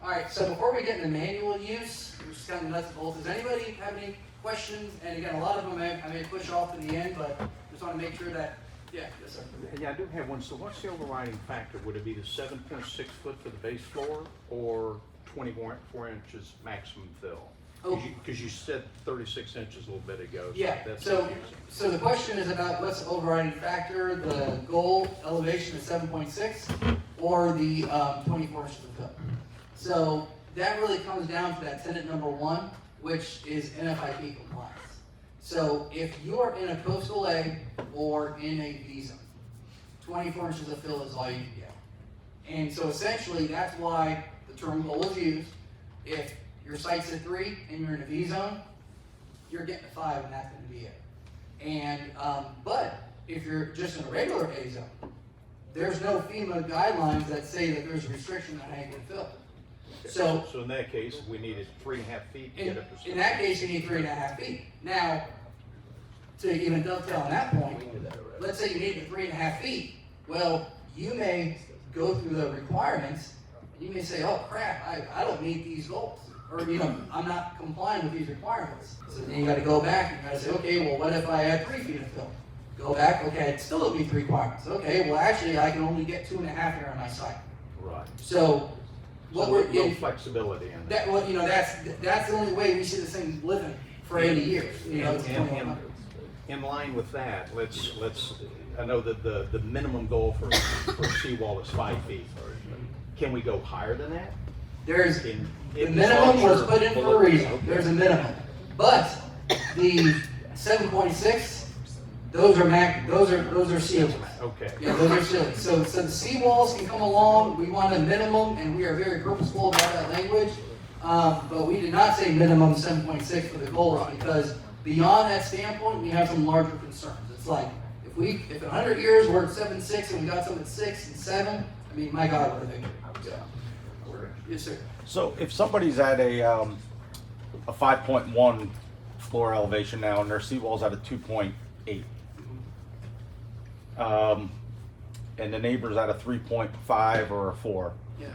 right. So before we get into manual use, which is kind of nuts and bolts, does anybody have any questions? And again, a lot of them I may push off to the end, but just want to make sure that. Yeah, yes, sir. Yeah, I do have one. So what's the overriding factor? Would it be the 7.6 foot for the base floor or 24 inches maximum fill? Because you said 36 inches a little bit ago. Yeah, That's so confusing. the question is about what's the overriding factor, the goal elevation of 7.6 or the 24 inches of fill. So that really comes down to that tenet number 1, which is NFIP compliance. So if you're in a coastal A or in a V zone, 24 inches of fill is all you can get. And so essentially that's why the term goal is used. If your site's at 3 and you're in a V zone, you're getting a 5 and that's going to be it. And, but if you're just in a regular A zone, there's no FEMA guidelines that say that there's a restriction on how you can fill. So in that case, we needed 3.5 feet to get up to. In that case, you need 3.5 feet. Now, to even dovetail on that point, let's say you need the 3.5 feet. Well, you may go through the requirements, and you may say, oh crap, I don't meet these goals. Or, I'm not complying with these requirements. So then you gotta go back and you gotta say, okay, well, what if I add 3 feet of fill? Go back, okay, I still don't meet the requirements. Okay, well, actually, I can only get 2.5 here on my site. Right. So, what So we're no in, flexibility in that. that, well, that's the only way we see this thing living for 80 years. It's 2100. In line with that, let's, I know that the minimum goal for a seawall is 5 feet. Can we go higher than that? There's, the In minimum was structure put in for a below- reason. okay. There's a minimum. But the 7.6, those are sealed. Okay. Yeah, those are sealed. So the seawalls can come along. We want a minimum, and we are very purposeful about that language. But we did not say minimum 7.6 for the goals, because beyond that standpoint, we have some larger concerns. It's like, if in 100 years we're at 7.6 and we got some at 6 and 7, I mean, my God, what a victory. Yes, sir. So if somebody's at a 5.1 floor elevation now and their seawall's at a 2.8, and the neighbor's at a 3.5 or a 4, Yeah.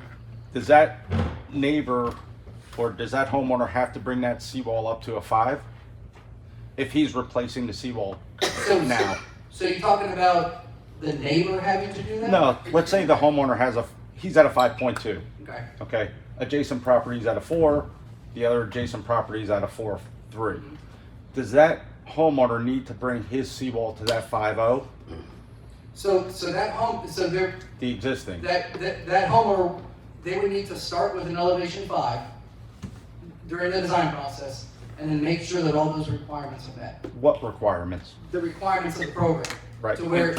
does that neighbor or does that homeowner have to bring that seawall up to a 5 if he's replacing the seawall now? So you're talking about the neighbor having to do that? No, let's say the homeowner he's at a 5.2. Okay. Okay, adjacent property's at a 4, the other adjacent property's at a 4.3. Does that homeowner need to bring his seawall to that 5.0, So they're, the existing? that homeowner, they would need to start with an elevation 5 during the design process, and then make sure that all those requirements are met. What requirements? The requirements of the program. Right. To where,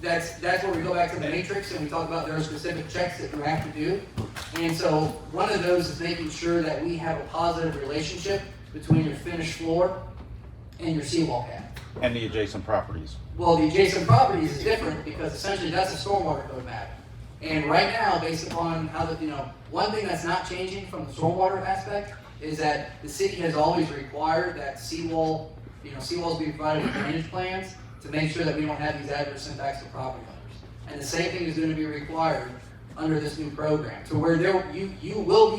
that's where we go back to the matrix and we talk about there are specific checks that you have to do. And so one of those is making sure that we have a positive relationship between your finished floor and your seawall cap. And the adjacent properties? Well, the adjacent properties is different because essentially that's a stormwater code matter. And right now, based upon how one thing that's not changing from the stormwater aspect is that the city has always required that seawalls be provided with drainage plans to make sure that we don't have these adverse impacts to property owners. And the same thing is going to be required under this new program, to where there will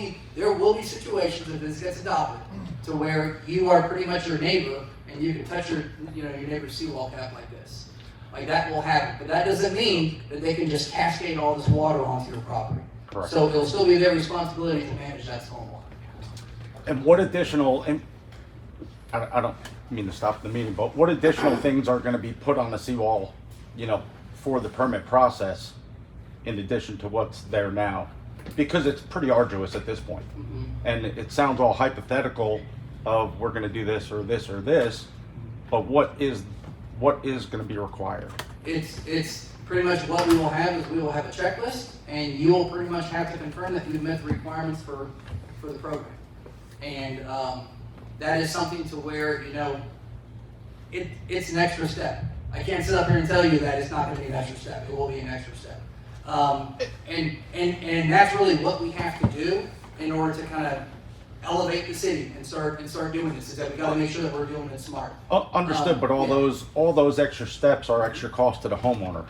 be situations if this gets adopted, to where you are pretty much your neighbor and you can touch your neighbor's seawall cap like this. Like that will happen, but that doesn't mean that they can just cascade all this water onto your property. Correct. So it'll still be their responsibility to manage that stormwater. And what additional, and I don't mean to stop the meeting, but what additional things are gonna be put on the seawall, for the permit process in addition to what's there now? Because it's pretty arduous at this point. And it sounds all hypothetical of we're gonna do this or this or this, but what is gonna be required? It's pretty much what we will have is we will have a checklist, and you will pretty much have to confirm that you've met the requirements for the program. And that is something to where, it's an extra step. I can't sit up here and tell you that it's not gonna be an extra step. It will be an extra step. And that's really what we have to do in order to kind of elevate the city and start doing this, is that we gotta make sure that we're doing it smart. Understood, but all those extra steps are extra cost to the homeowner.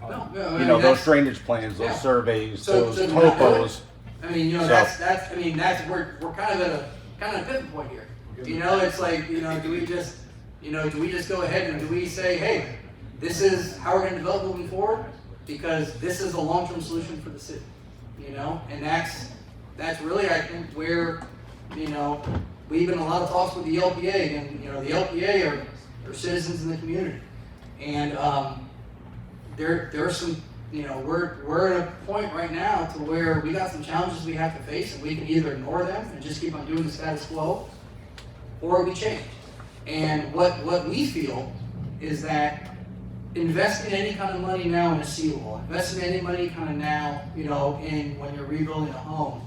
No, Those that's- drainage plans, those Yeah. surveys, So those do not do it. topos. I mean, So- that's we're kind of at a pivot point here. It's like, do we just go ahead and do we say, hey, this is how we're gonna develop moving forward? Because this is a long-term solution for the city, and that's really, I think, where, we've been in a lot of talks with the LPA, and, the LPA are citizens in the community. And, there's some, we're at a point right now to where we got some challenges we have to face, and we can either ignore them and just keep on doing the status quo, or we change. And what we feel is that investing any kind of money now in a seawall, investing any money kind of now, in when you're rebuilding a home,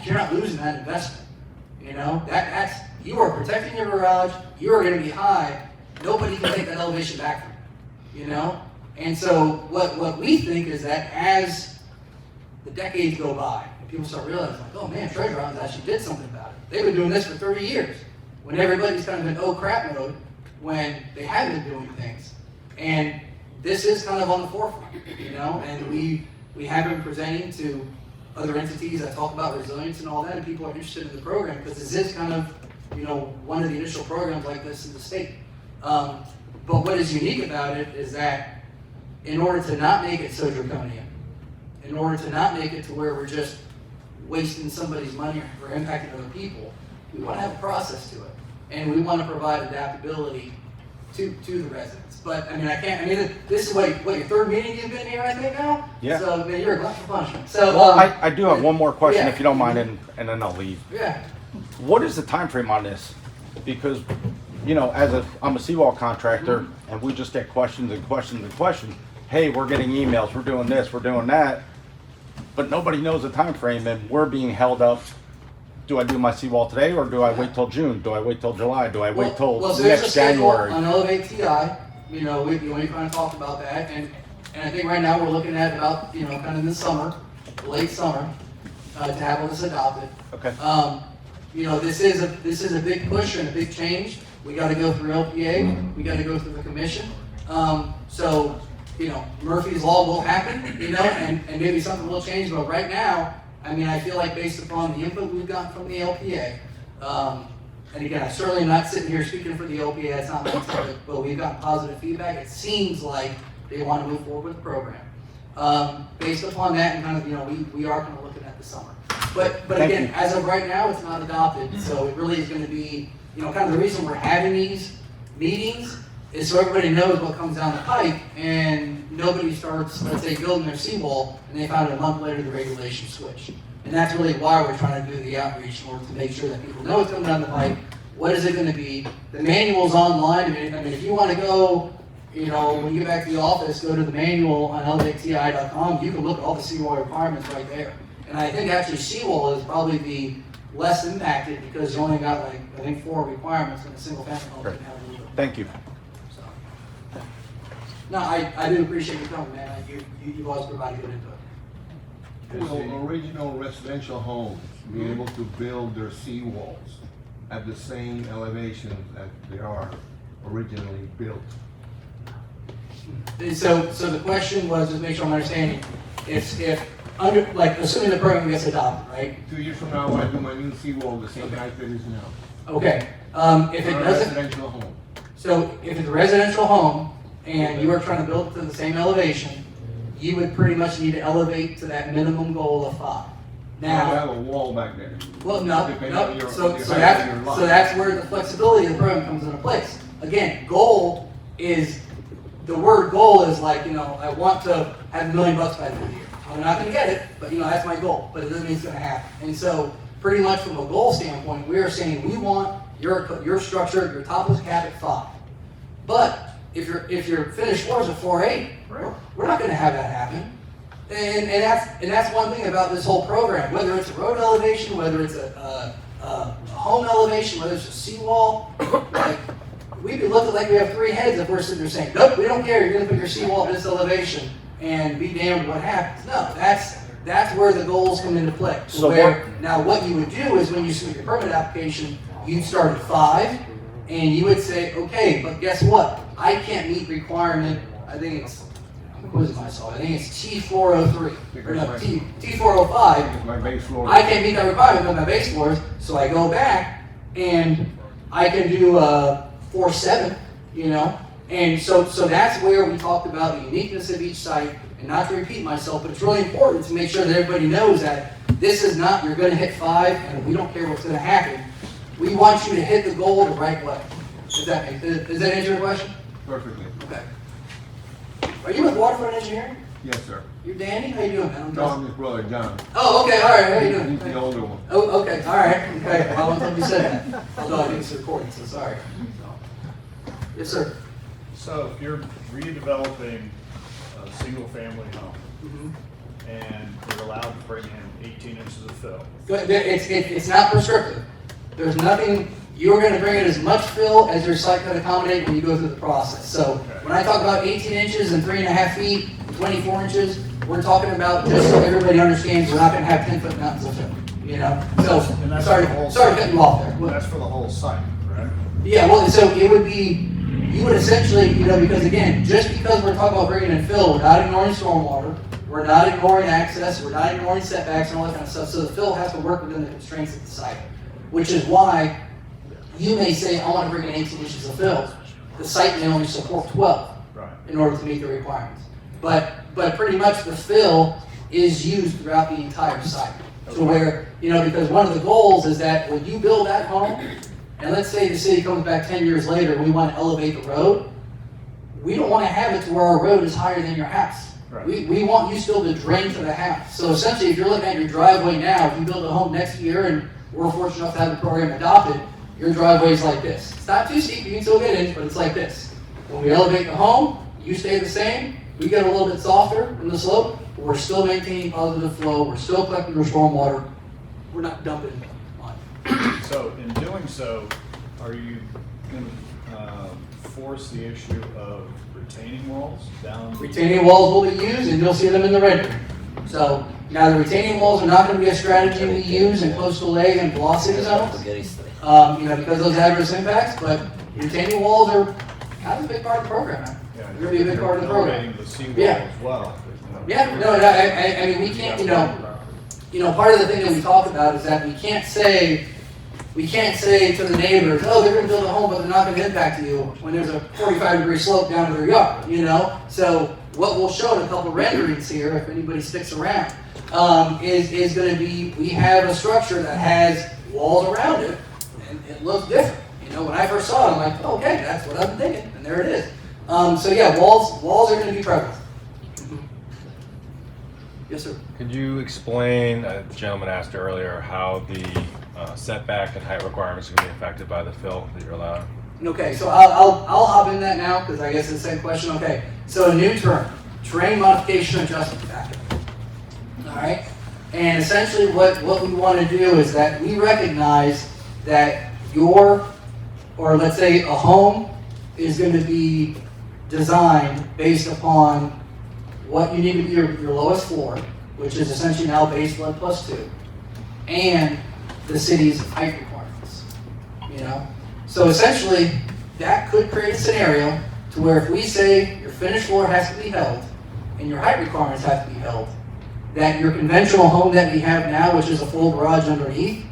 you're not losing that investment. That's you are protecting your garage. You are going to be high. Nobody can take that elevation back from you. And so what we think is that as the decades go by, and people start realizing, like, oh man, Treasure Island actually did something about it. They've been doing this for 30 years. When everybody's kind of in oh crap mode, when they have been doing things. And this is kind of on the forefront, you know, and we have been presenting to other entities that talk about resilience and all that, and people are interested in the program because this is kind of, you know, one of the initial programs like this in the state. But what is unique about it is that in order to not make it so draconian, in order to not make it to where we're just wasting somebody's money or impacting other people, we want to have a process to it. And we want to provide adaptability to the residents. But, I mean, this is what your third meeting you've been here, I think, now? Yeah. So, man, you're a glutton for punishment. So, Well, I do have one more question, yeah. if you don't mind, and then I'll leave. yeah. What is the time frame on this? Because, you know, I'm a seawall contractor, and we just get questions and questions and questions. Hey, we're getting emails, we're doing this, we're doing that, but nobody knows the time frame, and we're being held up. Do I do my seawall today, or do I wait till June? Do I wait till July? Do I wait till so there's a next schedule January? on Elevate T.I. You know, we kind of talked about that, and I think right now we're looking at about, you know, kind of in the summer, late summer, to have all this adopted. Okay. You know, this is a big push and a big change. We got to go through LPA. We got to go through the commission. So, you know, Murphy's Law will happen, you know, and maybe something will change. But right now, I mean, I feel like based upon the input we've gotten from the LPA, and again, I certainly am not sitting here speaking for the LPA. That's not my intent, but we've gotten positive feedback. It seems like they want to move forward with the program. Based upon that, and kind of, you know, we are kind of looking at the summer. But Thank again, you. as of right now, it's not adopted. So it really is going to be, you know, kind of the reason we're having these meetings is so everybody knows what comes down the pipe, and nobody starts, let's say, building their seawall, and they found a month later the regulations switch. And that's really why we're trying to do the outreach, in order to make sure that people know what's coming down the pipe. What is it going to be? The manual's online. I mean, if you want to go, you know, when you get back to the office, go to the manual on elevateti.com. You can look at all the seawall requirements right there. And I think actually seawall is probably the less impacted because you only got like, I think 4 requirements in a single family home. Great. Can have a little. Thank you. So, no, I do appreciate you coming, man. You've always provided good input. Will original residential homes be able to build their seawalls at the same elevation that they are originally built? And so the question was, just make sure I'm understanding, if under, like, assuming the program gets adopted, right? 2 years from now, I do my new seawall the same height it is now. Okay, if it For a doesn't, residential home. so if it's a residential home and you are trying to build it to the same elevation, you would pretty much need to elevate to that minimum goal of 5. I Now, have a wall back there. well, no, Depending on no, your- so the height of your lot. that's where the flexibility of the program comes into place. Again, goal is, the word goal is like, you know, I want to have $1 million by the end of the year. I'm not gonna get it, but you know, that's my goal, but it doesn't mean it's gonna happen. And so, pretty much from a goal standpoint, we are saying we want your structure, your topless cap at 5. But if your finished floor is a 4.8, we're not gonna have that happen. And that's one thing about this whole program, whether it's a road elevation, whether it's a home elevation, whether it's a seawall, like, we'd be looking like we have 3 heads if we're sitting there saying, nope, we don't care, you're gonna put your seawall at this elevation and be damned what happens. No, that's where the goals come into play. So Now what you would do is when you submit your permit application, you'd start at 5, and you would say, okay, but guess what? I can't meet requirement, I think it's, I'm quizzing myself, I think it's T403, or no, T405. It's my base floor. I can't meet that requirement with my base floors, so I go back and I can do 4.7, you know? And so that's where we talked about the uniqueness of each site, and not to repeat myself, but it's really important to make sure that everybody knows that this is not, you're gonna hit 5, and we don't care what's gonna happen. We want you to hit the goal the right way. Does that answer your question? Perfectly. Okay. Are you with Waterfront Engineering? Yes, sir. You're Danny? How you doing, man? I'm No, Justin. I'm his brother, John. Oh, okay, all right, how you doing? He's the older one. Oh, okay, all right, okay, well, I won't tell you said that. Although I think it's recording, so sorry. So, yes, sir. So if you're redeveloping a single-family home Mhm. and you're allowed to bring in 18 inches of fill, It's not prescriptive. There's nothing, you're gonna bring in as much fill as your site can accommodate when you go through the process. So when I talk about 18 inches and 3.5 feet, 24 inches, we're talking about, just so everybody understands, we're not gonna have 10-foot mountains of fill, you know? So, And that's sorry the whole to site. cut you off there. that's for the whole site, correct? Yeah, well, so it would be, you would essentially, because again, just because we're talking about bringing in fill, we're not ignoring stormwater, we're not ignoring access, we're not ignoring setbacks and all that kind of stuff. So the fill has to work within the constraints of the site, which is why you may say, I want to bring in 18 inches of fill. The site may only support 12 Right. in order to meet the requirements. But pretty much the fill is used throughout the entire site. To where, because one of the goals is that when you build that home, and let's say the city comes back 10 years later and we want to elevate the road, we don't want to have it to where our road is higher than your house. Right. We want you still to drain to the house. So essentially, if you're looking at your driveway now, if you build a home next year and we're fortunate enough to have the program adopted, your driveway is like this. It's not too steep, you can still get in, but it's like this. When we elevate the home, you stay the same, we get a little bit softer in the slope, but we're still maintaining positive flow, we're still collecting your stormwater, we're not dumping on it. So in doing so, are you going to force the issue of retaining walls down? Retaining walls will be used, and you'll see them in the rendering. So, now the retaining walls are not going to be a strategy we use in coastal A and velocity zones, because of those adverse impacts, but retaining walls are kind of a big part of the program now. Yeah, They're going to be a big part of the program. elevating the seawall Yeah. as well. Yeah, no, I mean, we can't, part of the thing that we talk about is that we can't say to the neighbors, oh, they're gonna build a home, but they're not gonna impact you when there's a 45-degree slope down to their yard, So what we'll show in a couple renderings here, if anybody sticks around, is gonna be, we have a structure that has walls around it, and it looks different. When I first saw it, I'm like, oh, okay, that's what I've been thinking, and there it is. So yeah, walls are gonna be prevalent. Yes, sir. Could you explain, the gentleman asked earlier, how the setback and height requirements are going to be affected by the fill that you're allowing? Okay, so I'll hop in that now because I guess it's the same question. Okay, so a new term, terrain modification adjustment factor. All right, and essentially what we want to do is that we recognize that let's say a home is going to be designed based upon what you need to be your lowest floor, which is essentially now base flood plus 2, and the city's height requirements. So essentially that could create a scenario to where if we say your finished floor has to be held and your height requirements have to be held, that your conventional home that we have now, which is a full garage underneath,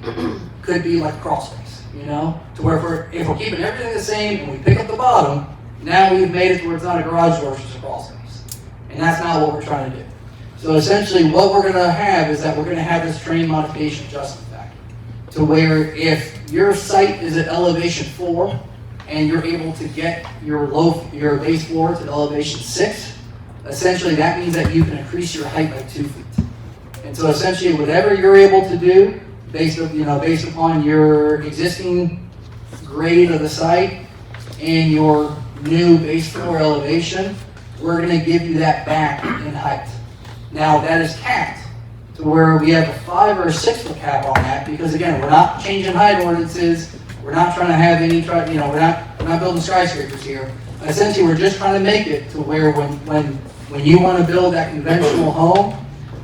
could be like a crawl space, to where if we're keeping everything the same and we pick up the bottom, now we've made it to where it's not a garage door, it's just a crawl space. And that's not what we're trying to do. So essentially what we're gonna have is that we're gonna have this terrain modification adjustment factor, to where if your site is at elevation 4 and you're able to get your base floor to elevation 6, essentially that means that you can increase your height by 2 feet. And so essentially whatever you're able to do based upon your existing grade of the site and your new base floor elevation, we're going to give you that back in height. Now that is capped to where we have a 5 or 6 foot cap on that, because again, we're not changing height ordinances. We're not trying to have we're not building skyscrapers here. Essentially, we're just trying to make it to where when you want to build that conventional home,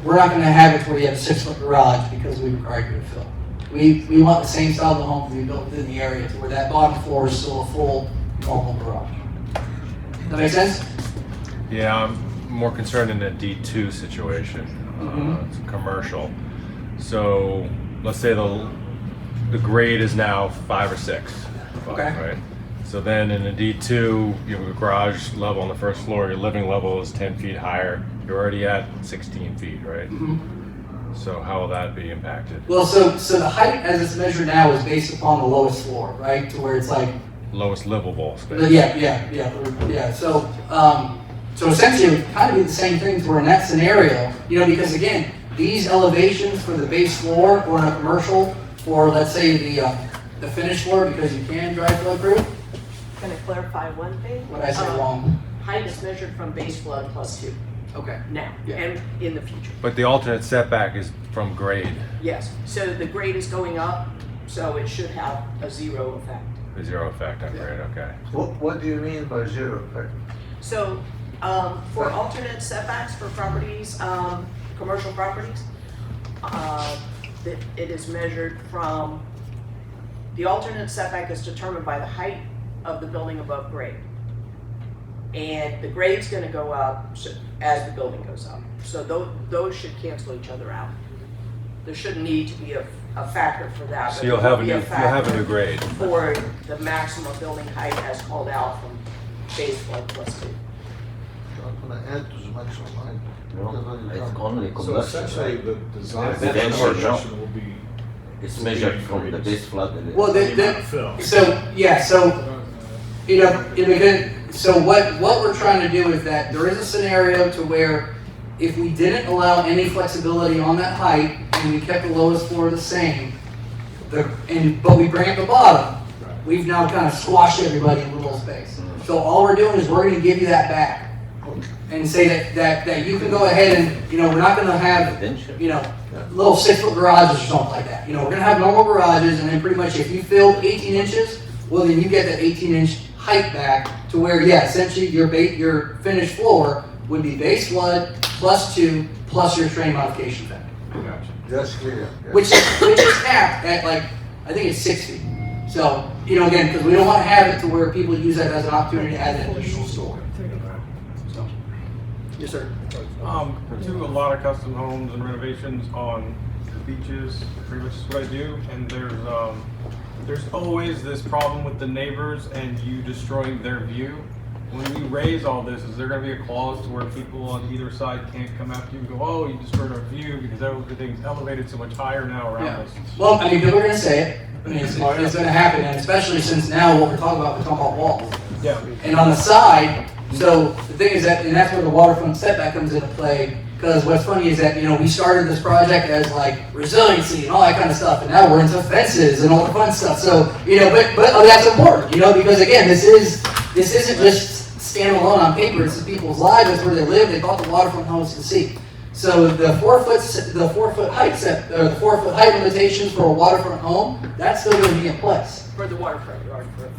we're not going to have it where you have a 6 foot garage because we require you to fill. We want the same style of home to be built within the area to where that bottom floor is still a full normal garage. That make sense? Yeah, I'm more concerned in a D2 situation. It's commercial. So let's say the grade is now 5 or 6. Okay. Right? So then in a D2, you have a garage level on the first floor, your living level is 10 feet higher. You're already at 16 feet, right? So how will that be impacted? Well, so the height as it's measured now is based upon the lowest floor, right? To where it's like Lowest livable space. Yeah. So essentially, it would kind of be the same thing for in that scenario, because again, these elevations for the base floor or in a commercial for, let's say, the finished floor, because you can dry flood proof. Going to clarify one thing. What I said wrong? Height is measured from base flood plus 2 Okay. now Yeah. and in the future. But the alternate setback is from grade, Yes. So the grade is going up, so it should have a 0 effect. the 0 effect on grade, okay. What do you mean by 0 effect? So for alternate setbacks for properties, commercial properties, it is measured from, the alternate setback is determined by the height of the building above grade. and the grade's gonna go up as the building goes up. So those should cancel each other out. There shouldn't need to be a factor for that. So but you'll there will have a be new, you'll have a new grade. For the maximum building height as called out from base flood plus 2. No, it's only So combustion, essentially, right? the design Residential, portion will be. It's measured from the base flood. Well, the amount of fill. So what we're trying to do is that there is a scenario to where if we didn't allow any flexibility on that height and we kept the lowest floor the same, but we bring up the bottom, we've now kind of squashed everybody in a little space. So all we're doing is we're going to give you that back and say that you can go ahead and, we're not going to have, Residential. little 6-foot garages or something like that. We're going to have normal garages, and then pretty much if you filled 18 inches, well, then you get that 18-inch height back to where, essentially your finished floor would be base flood plus 2 plus your terrain modification factor, That's clear. which is capped at I think it's 6 feet. So, again, because we don't want to have it to where people use that as an opportunity to add an additional story. So, yes, sir. Do a lot of custom homes and renovations on the beaches, pretty much is what I do, and there's always this problem with the neighbors and you destroying their view. When we raise all this, is there going to be a clause to where people on either side can't come after you and go, oh, you destroyed our view because everything's elevated so much higher now around us? Well, people are going to say it. It's going to happen, and especially since now what we're talking about walls. Yeah. And on the side, so the thing is that, and that's where the waterfront setback comes into play, because what's funny is that, we started this project as resiliency and all that kind of stuff, and now we're into fences and all the fun stuff. So, but that's important, because again, this isn't just standalone on paper, it's the people's lives, it's where they live, they bought the waterfront homes to see. So the 4 foot height the 4 foot height limitations for a waterfront home, that's still going to be in place. For the waterfront.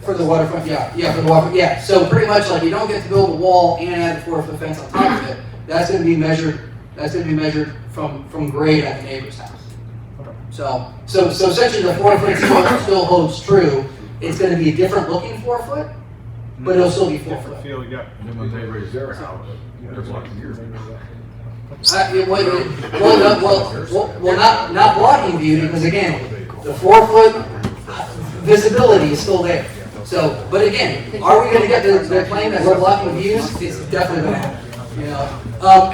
For the waterfont, for the waterfront, So pretty much you don't get to build a wall and add a 4 foot fence on top of it. That's going to be measured. That's going to be measured from grade at the neighbor's house. So essentially the 4 foot still holds true. It's going to be a different looking 4 foot, but it'll still be 4 foot. Different feel, yeah. And then when they raise their house, they're blocking your view. Not blocking view, because again, the 4 foot visibility is still there. So, but again, are we going to get the claim that we're blocking views? It's definitely going to happen.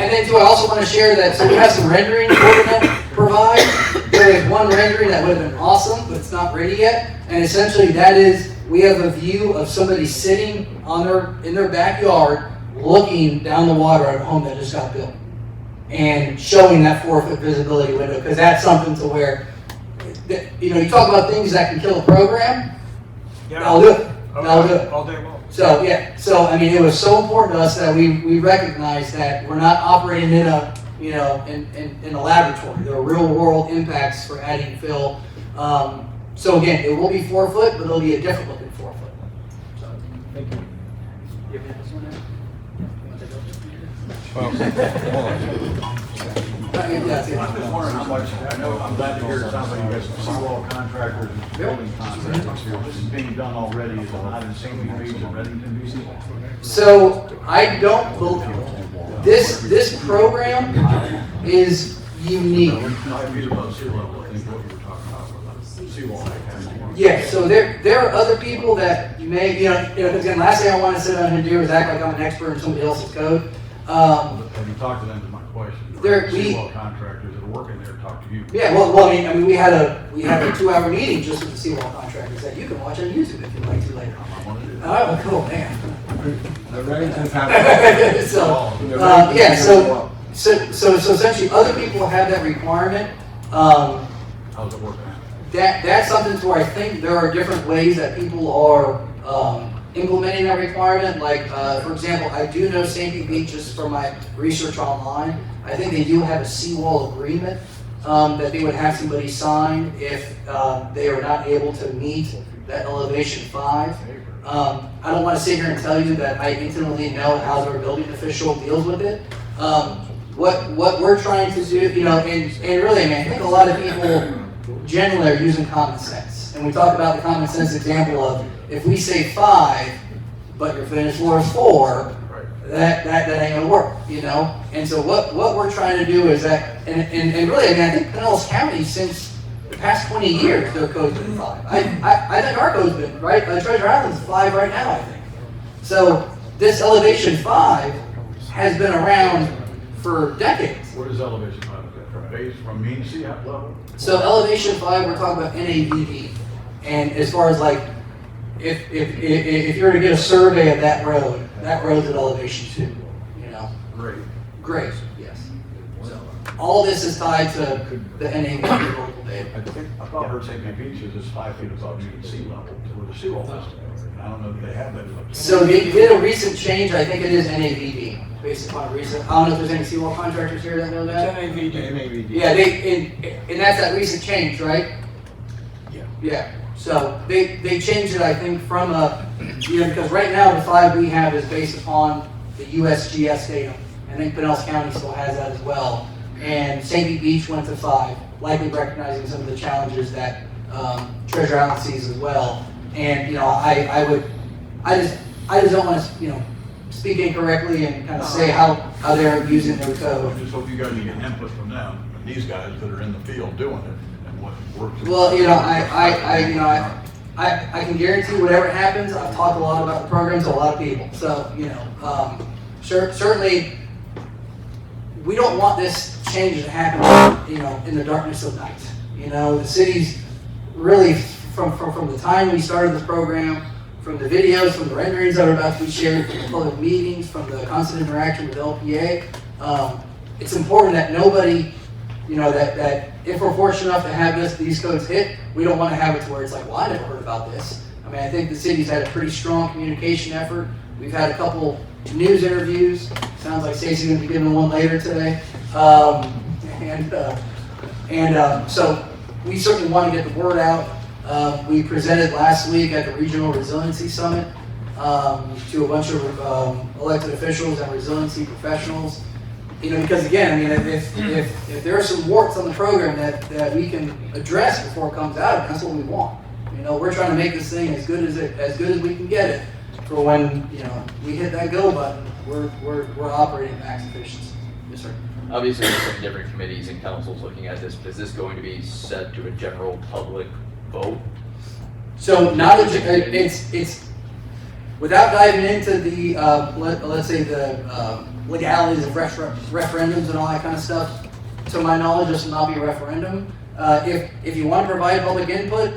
And then too, I also want to share that, so we have some rendering we're going to provide. There is one rendering that would have been awesome, but it's not ready yet. And essentially that is, we have a view of somebody sitting in their backyard, looking down the water at a home that just got built, and showing that 4 foot visibility window, because that's something to where, you talk about things that can kill a program. Yeah. I'll do it. I'll do it. All day long. So it was so important to us that we recognized that we're not operating in a in a laboratory. There are real world impacts for adding fill. So again, it will be 4 foot, but it'll be a different looking 4 foot. So, Thank you. you have this one now? Well, hold on. Yeah, I'm just wondering how much, I'm glad to hear it sounds like you got some seawall contractors and building contractors here. This is being done already, is it not in St. Louis and Reddington, BC? So I don't believe this program is unique. 5 feet above sea level, I think what you were talking about with seawall. Yeah, so there are other people that you may, because again, last thing I want to sit down here and do is act like I'm an expert in somebody else's code. Have you talked to them, to my question? Seawall contractors that are working there talk to you. Yeah, well, I mean, we had a 2-hour meeting just with the seawall contractors that you can watch on YouTube if you'd like to later. I want to do that. Oh, cool, man. The Reddington's have. So essentially, other people have that requirement. How's it working? That's something to where I think there are different ways that people are implementing that requirement. Like, for example, I do know St. Pete Beach, just from my research online, I think they do have a seawall agreement that they would have somebody sign if they are not able to meet that elevation 5. I don't want to sit here and tell you that I intimately know how their building official deals with it. What we're trying to do, and really, I think a lot of people generally are using common sense. And we talk about the common sense example of if we say 5, but your finished floor is 4, that ain't gonna work, you know? And so what we're trying to do is that, and really, I mean, I think Pinellas County, since the past 20 years, their code's been 5. I think our code's been, right, Treasure Island's 5 right now, I think. So this Elevation 5 has been around for decades. What is elevation five? From base, from mean sea level? So Elevation 5, we're talking about NAVD. And as far as like, if you were to get a survey of that road's at elevation 2, you know? Great, yes. So all this is tied to the NAVD local data. I thought I heard St. Pete Beaches is 5 feet above mean sea level, where the seawall is. I don't know if they have that. So they did a recent change, I think it is NAVD, based upon a recent, I don't know if there's any seawall contractors here that know that? NAVD. Yeah, and that's that recent change, right? Yeah, so they changed it, I think, from because right now the 5 we have is based upon the USGS data. I think Pinellas County still has that as well. And St. Pete Beach went to 5, likely recognizing some of the challenges that Treasure Island sees as well. And, you know, I just don't want to, you know, speak incorrectly and kind of say how they're using their code. I just hope you guys can get input from them, and these guys that are in the field doing it, and what works. Well, you know, I can guarantee whatever happens, I've talked a lot about the program to a lot of people. So, you know, certainly we don't want this change to happen, you know, in the darkness of night. You know, the city's really, from the time we started the program, from the videos, from the renderings that are about to be shared, from the public meetings, from the constant interaction with LPA, it's important that nobody, you know, that if we're fortunate enough to have these codes hit, we don't want to have it to where it's like, well, I never heard about this. I mean, I think the city's had a pretty strong communication effort. We've had a couple news interviews. Sounds like Stacey's going to be giving one later today. So we certainly want to get the word out. We presented last week at the Regional Resiliency Summit to a bunch of elected officials and resiliency professionals. You know, because again, I mean, if there are some warts on the program that we can address before it comes out, that's what we want. You know, we're trying to make this thing as good as we can get it for when, you know, we hit that go button. We're operating at max efficiency. Yes, sir. Obviously, there's some different committees and councils looking at this. Is this going to be set to a general public vote? So not it's without diving into the let's say the legalities of referendums and all that kind of stuff. To my knowledge, this will not be a referendum. If you want to provide public input,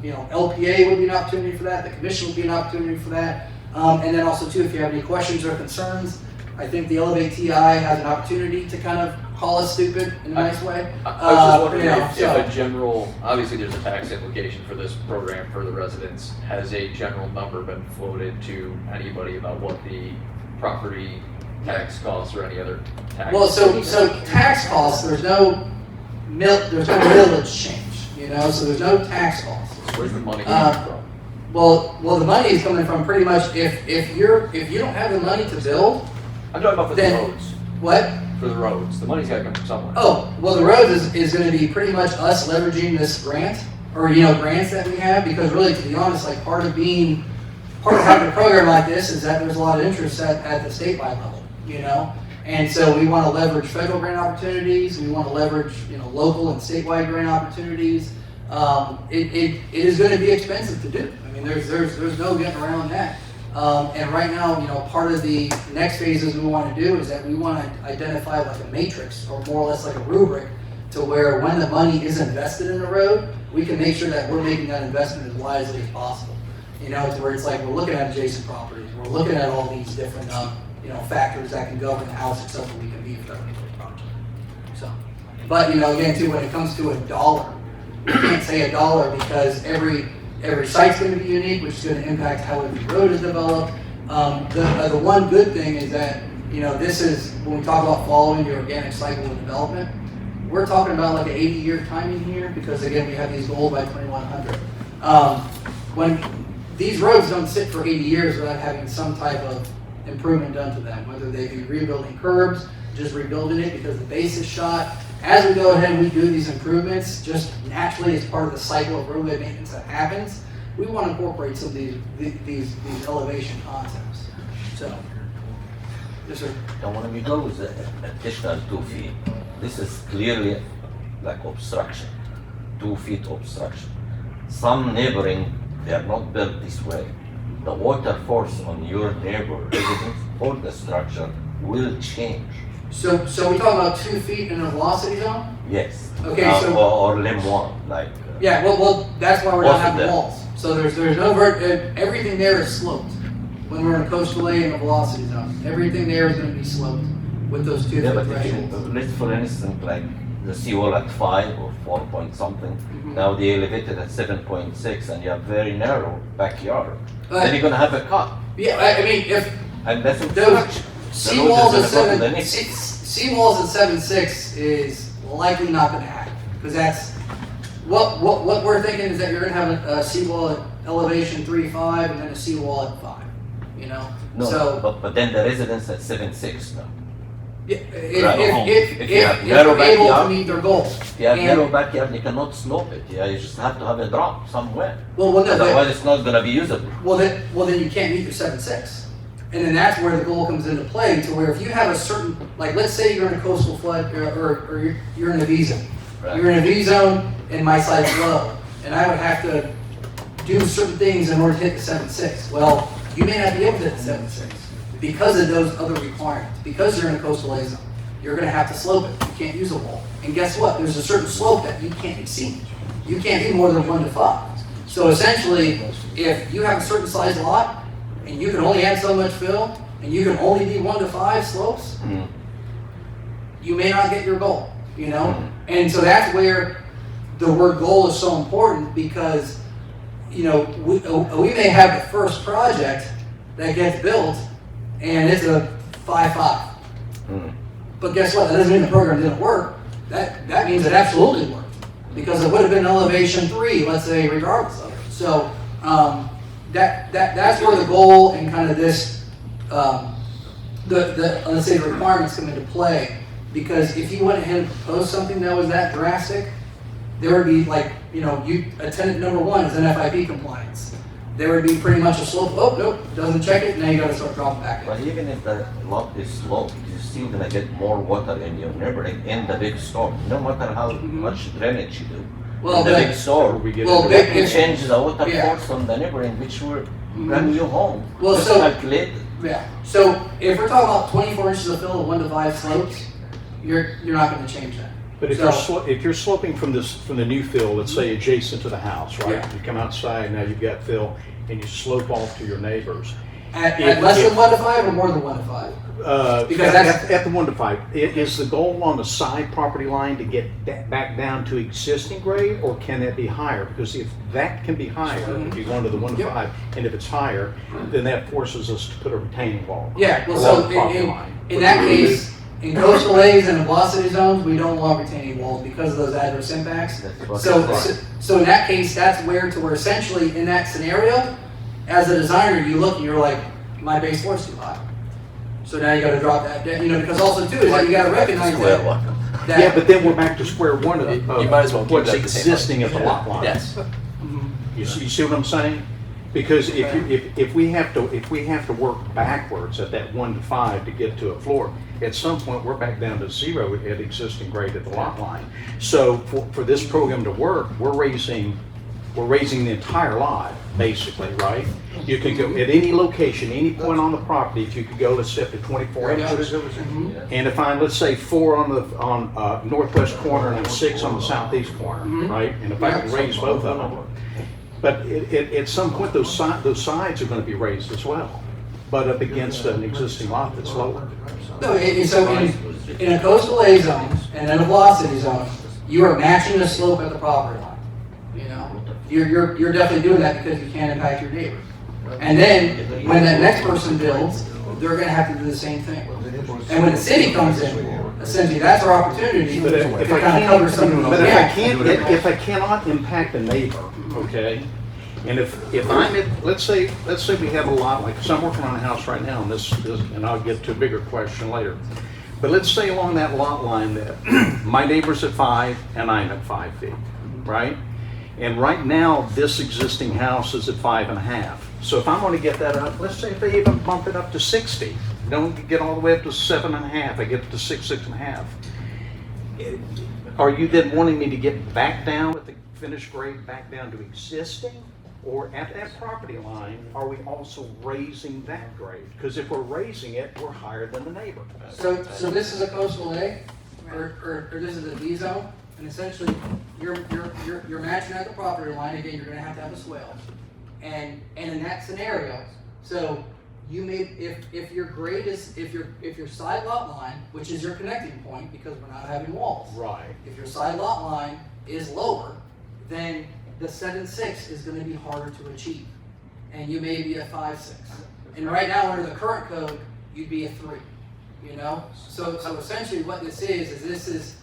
you know, LPA would be an opportunity for that. The commission would be an opportunity for that. And then also too, if you have any questions or concerns, I think the Elevate T.I has an opportunity to kind of call us stupid in a nice way. I was just wondering you know, if a general, obviously there's a tax implication for this program for the residents. Has a general number been floated to anybody about what the property tax costs or any other tax? Well, so tax costs, there's no millage change, you know, so there's no tax costs. Where's the money coming from? Well, the money is coming from pretty much if you don't have the money to build. I'm talking about for the then, roads. What? For the roads. The money's got to come from somewhere. Oh, well, the roads is going to be pretty much us leveraging this grant, or, you know, grants that we have, because really, to be honest, like part of having a program like this is that there's a lot of interest at the statewide level, you know? And so we want to leverage federal grant opportunities, we want to leverage, you know, local and statewide grant opportunities. It is going to be expensive to do. I mean, there's no getting around that. And right now, you know, part of the next phases we want to do is that we want to identify like a matrix, or more or less like a rubric, to where when the money is invested in the road, we can make sure that we're making that investment as wisely as possible. You know, to where it's like we're looking at adjacent properties, we're looking at all these different, you know, factors that can govern how successful we can be for that particular project. So, but you know, again, too, when it comes to a dollar, we can't say a dollar because every site's going to be unique, which is going to impact how every road is developed. The one good thing is that, you know, this is, when we talk about following the organic cycle of development, we're talking about like an 80-year timing here, because again, we have these goals by 2100. When these roads don't sit for 80 years without having some type of improvement done to them, whether they be rebuilding curbs, just rebuilding it because the base is shot. As we go ahead and we do these improvements, just naturally as part of the cycle of roadway maintenance that happens, we want to incorporate some of these elevation concepts. So, Yes, sir. And when we go with the additional 2 feet, this is clearly like obstruction, 2 feet obstruction. Some neighboring, they are not built this way. The water force on your neighbor residence or the structure will change. So we talking about 2 feet in a velocity zone? Yes. Okay, so- or limb one, like. Yeah, well, that's why we're Both not of having them. walls. So there's no everything there is sloped. When we're in a coastal A and a velocity zone, everything there is gonna be sloped with those 2 Yeah, foot but if you, thresholds. let's for instance, like the seawall at 5 or 4 point something, now they elevated at 7.6 and you have very narrow backyard, then you're gonna have a cut. Yeah, I mean, if And that's those obstruction. The road seawalls is at gonna go to the seven, next. seawalls at 7.6 is likely not gonna happen. Cause that's, what we're thinking is that you're gonna have a seawall at elevation 3.5 and then a seawall at 5, you know? No, So, but then the residence at 7.6 now. yeah, Right. if If you have they're narrow able to backyard, meet their goal. If you have And- narrow backyard, you cannot slope it, yeah, you just have to have a drop somewhere. Well, no, but- Otherwise, it's not gonna be usable. Well, then you can't meet your 7.6. And then that's where the goal comes into play, to where if you have a certain, like, let's say you're in a coastal flood, or you're in a V zone. Right. You're in a V zone and my site's low, and I would have to do certain things in order to hit the 7.6. Well, you may not be able to hit the 7.6 because of those other requirements, because you're in a coastal A zone. You're gonna have to slope it, you can't use a wall. And guess what? There's a certain slope that you can't exceed. You can't be more than 1 to 5. So essentially, if you have a certain size lot, and you can only add so much fill, and you can only be 1 to 5 slopes, you may not get your goal, you know? And so that's where the word goal is so important, because, you know, we may have the first project that gets built, and it's a 5.5. But guess what? That doesn't mean the program didn't work. That means it absolutely worked, because it would have been elevation 3, let's say, regardless of it. So that's where the goal and kind of this, let's say, the requirements come into play. Because if you went ahead and proposed something that was that drastic, there would be, like, you know, tenant number 1 is an FIP compliance. There would be pretty much a slope. Oh, nope, doesn't check it. Now you got to start dropping back in. But even if the lot is sloped, you're still gonna get more water in your neighborhood in the big storm, no matter how much drainage you do. Well, In the but- big storm, We get Well, into big- that. you change the water Yeah. force from the neighboring, which were brand new home. Well, Just so- calculate. Yeah. So if we're talking about 24 inches of fill at 1 to 5 slopes, you're not going to change that. But if if you're sloping from the new fill, let's say adjacent to the house, right? Yeah. You come outside, now you've got fill, and you slope off to your neighbors. At If- less if- than 1 to 5 or more than 1 to 5? Because that's- At the 1 to 5, is the goal on the side property line to get back down to existing grade, or can that be higher? Because if that can be higher, if you go into the 1 to Yep. 5, and if it's higher, then that forces us to put a retaining wall. Yeah, well, along so the property in line. that case, in coastal A's and velocity zones, we don't allow retaining walls because of those adverse impacts. That's what So, it's like. so in that case, that's where essentially in that scenario, as a designer, you look and you're like, my base floor's too high. So now you gotta drop that down, you know, because also too, is that you gotta recognize Square that. one. Yeah, but then we're back to square one of You might as well keep what's that the same existing at the lot line. Yes. You see what I'm saying? Because if we have to work backwards at that 1 to 5 to get to a floor, at some point, we're back down to 0 at existing grade at the lot line. So for this program to work, we're raising the entire lot, basically, right? You can go at any location, any point on the property, if you could go, let's say up to 24 inches. And if I'm, let's say, 4 on northwest corner and 6 on the southeast corner, right? And if I can raise both of them. But at some point, those sides are gonna be raised as well, but up against an existing lot that's lower. No, so in a coastal A zone and in a velocity zone, you are matching the slope at the property line. You know, you're definitely doing that because you can't impact your neighbor. And then when that next person builds, they're gonna have to do the same thing. And when the city comes in, essentially that's our opportunity But to if I kind of cover some of can't, those but gaps. if I cannot impact a neighbor, okay? And if I'm let's say we have a lot, like, so I'm working on a house right now, and and I'll get to a bigger question later. But let's say along that lot line that my neighbor's at 5 and I'm at 5 feet, right? And right now, this existing house is at 5.5. So if I'm gonna get that up, let's say if they even bump it up to 60, don't get all the way up to 7.5, I get up to 6.5. Are you then wanting me to get back down at the finished grade, back down to existing? Or at that property line, are we also raising that grade? Because if we're raising it, we're higher than the neighbor. So this is a coastal A, or this is a B zone, and essentially, you're matching at the property line, again, you're gonna have to have a swale. And in that scenario, so you may, if your grade is, if your side lot line, which is your connecting point, because we're not having walls. Right. If your side lot line is lower, then the 7.6 is gonna be harder to achieve. And you may be a 5.6. And right now, under the current code, you'd be a 3, you know? So essentially what this is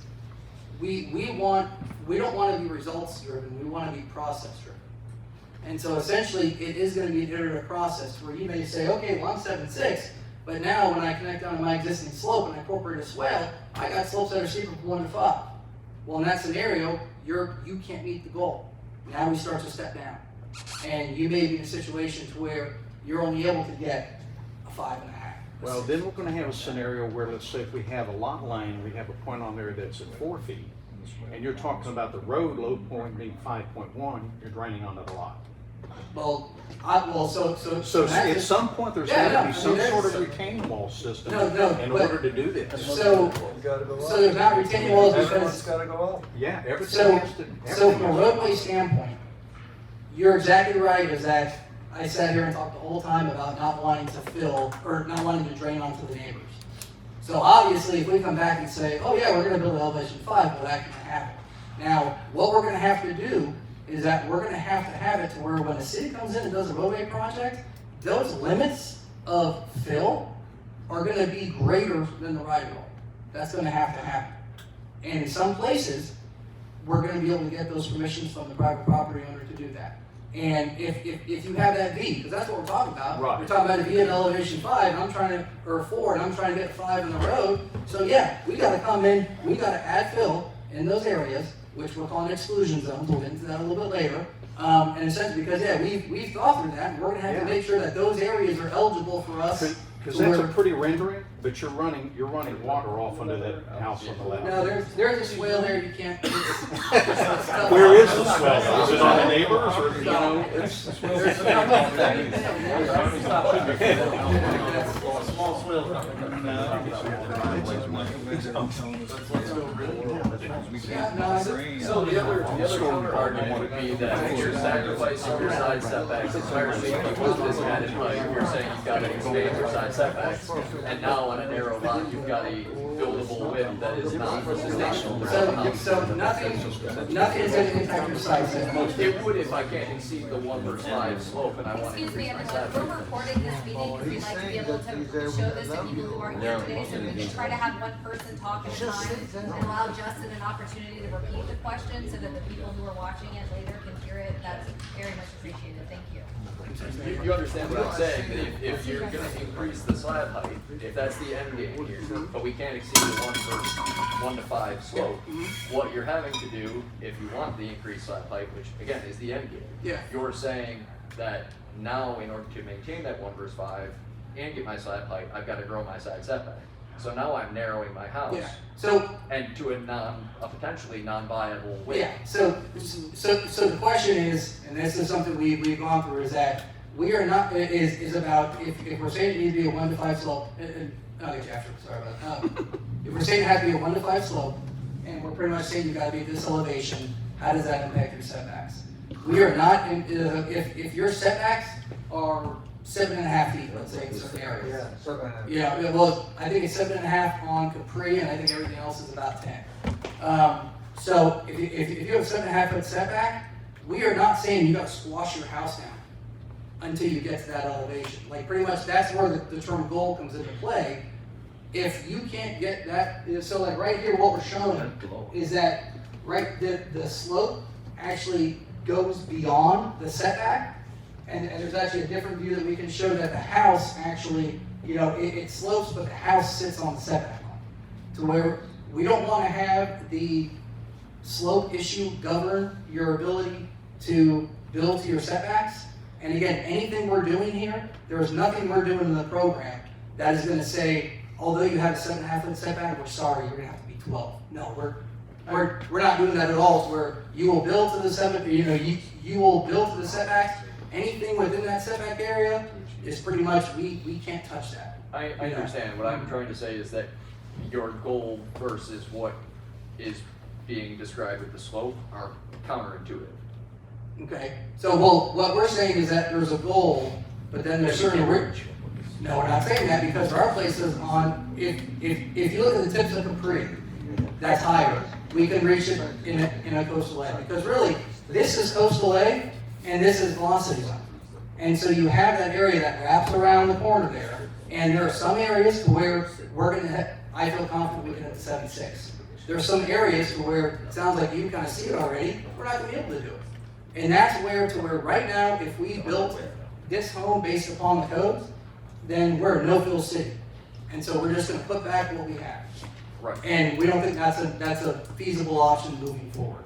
we don't wanna be results driven, we wanna be process driven. And so essentially, it is gonna be an iterative process where you may say, okay, well, I'm 7.6, but now when I connect onto my existing slope and I incorporate a swale, I got slopes that are steeper from 1 to 5. Well, in that scenario, you can't meet the goal. Now we start to step down. And you may be in a situation to where you're only able to get a 5.5. Well, then we're gonna have a scenario where, let's say if we have a lot line, we have a point on there that's at 4 feet, and you're talking about the road low point being 5.1, you're draining onto the lot. Well, So at some point, there's Yeah, gotta no, be I some mean, sort of there's- retaining wall system No, in but- order to do this. so there's not retaining walls Everyone's because, gotta go up. Yeah, everything so has to. from a roadway standpoint, you're exactly right, is that I sat here and talked the whole time about not wanting to fill, or not wanting to drain onto the neighbors. So obviously, if we come back and say, oh yeah, we're gonna build elevation 5, well, that can happen. Now, what we're gonna have to do is that we're gonna have it to where when the city comes in and does a roadway project, those limits of fill are gonna be greater than the right of way. That's gonna have to happen. And in some places, we're gonna be able to get those permissions from the private property owner to do that. And if you have that V, because that's what we're talking about. Right. We're talking about if you have elevation 5, and I'm trying to, or 4, and I'm trying to get 5 in the road. So yeah, we gotta come in, we gotta add fill in those areas, which we're calling exclusion zones, we'll get into that a little bit later. And essentially, because yeah, we've thought through that, and we're gonna have to make sure that those areas are eligible for us. Because that's a pretty rendering, but you're running water off under that house on the left. No, there's a swale there, you can't. Where is the swell? Is it on the neighbors or, you know, it's? Small swale. Yeah, no, So the other counter argument would be that you're sacrificing your side setbacks entirely. If you want this added height, you're saying you've got to expand your side setbacks. And now on a narrow lot, you've got a buildable width that is not sustainable. So nothing is gonna impact your side setback. It would if I can't exceed the 1/5 slope and I want to Excuse me, increase my everyone, we're setback. recording this meeting because we'd like to be able to show this to people who aren't here today, so we can try to have one person talk at a time and allow Justin an opportunity to repeat the question so that the people who are watching it later can hear it. That's very much appreciated, thank you. You understand what I'm saying, that if you're gonna increase the slab height, if that's the end game here, but we can't exceed the 1 to 5 slope, what you're having to do, if you want the increased slab height, which again is the end game. Yeah. You're saying that now in order to maintain that 1/5 and get my slab height, I've gotta grow my side setback. So now I'm narrowing my house. Yeah, so, And to a potentially non-viable width. yeah, so the question is, and this is something we've gone through, is that we are not, is about, if we're saying it needs to be a 1 to 5 slope, I'll get you after, sorry about that. If we're saying it has to be a 1 to 5 slope, and we're pretty much saying you gotta be at this elevation, how does that impact your setbacks? We are not, if your setbacks are 7.5 feet, let's say, in certain areas. Yeah, well, I think it's 7.5 on Capri, and I think everything else is about 10. So if you have a 7.5 foot setback, we are not saying you gotta squash your house down until you get to that elevation. Like, pretty much, that's where the term goal comes into play. If you can't get that, so like right here, what we're showing is that, right, the slope actually goes beyond the setback. And there's actually a different view that we can show that the house actually, you know, it slopes, but the house sits on the setback line. To where we don't want to have the slope issue govern your ability to build to your setbacks. And again, anything we're doing here, there is nothing we're doing in the program that is gonna say, although you have a 7.5 foot setback, we're sorry, you're gonna have to be 12. No, we're not doing that at all. It's where you will build to the you will build to the setbacks. Anything within that setback area is pretty much, we can't touch that. I understand. What I'm trying to say is that your goal versus what is being described with the slope are counterintuitive. Okay, so well, what we're saying is that there's a goal, but then there's certain no, we're not saying that, because there are places on, if you look at the tips of Capri, that's higher. We can reach it in a coastal A, because really, this is coastal A, and this is velocity zone. And so you have that area that wraps around the corner there, and there are some areas to where we're gonna hit, I feel confident we can hit the 76. There are some areas to where it sounds like you kind of see it already, we're not gonna be able to do it. And that's where right now, if we built this home based upon the codes, then we're a no-fill city. And so we're just gonna put back what we have. Right. And we don't think that's a feasible option moving forward.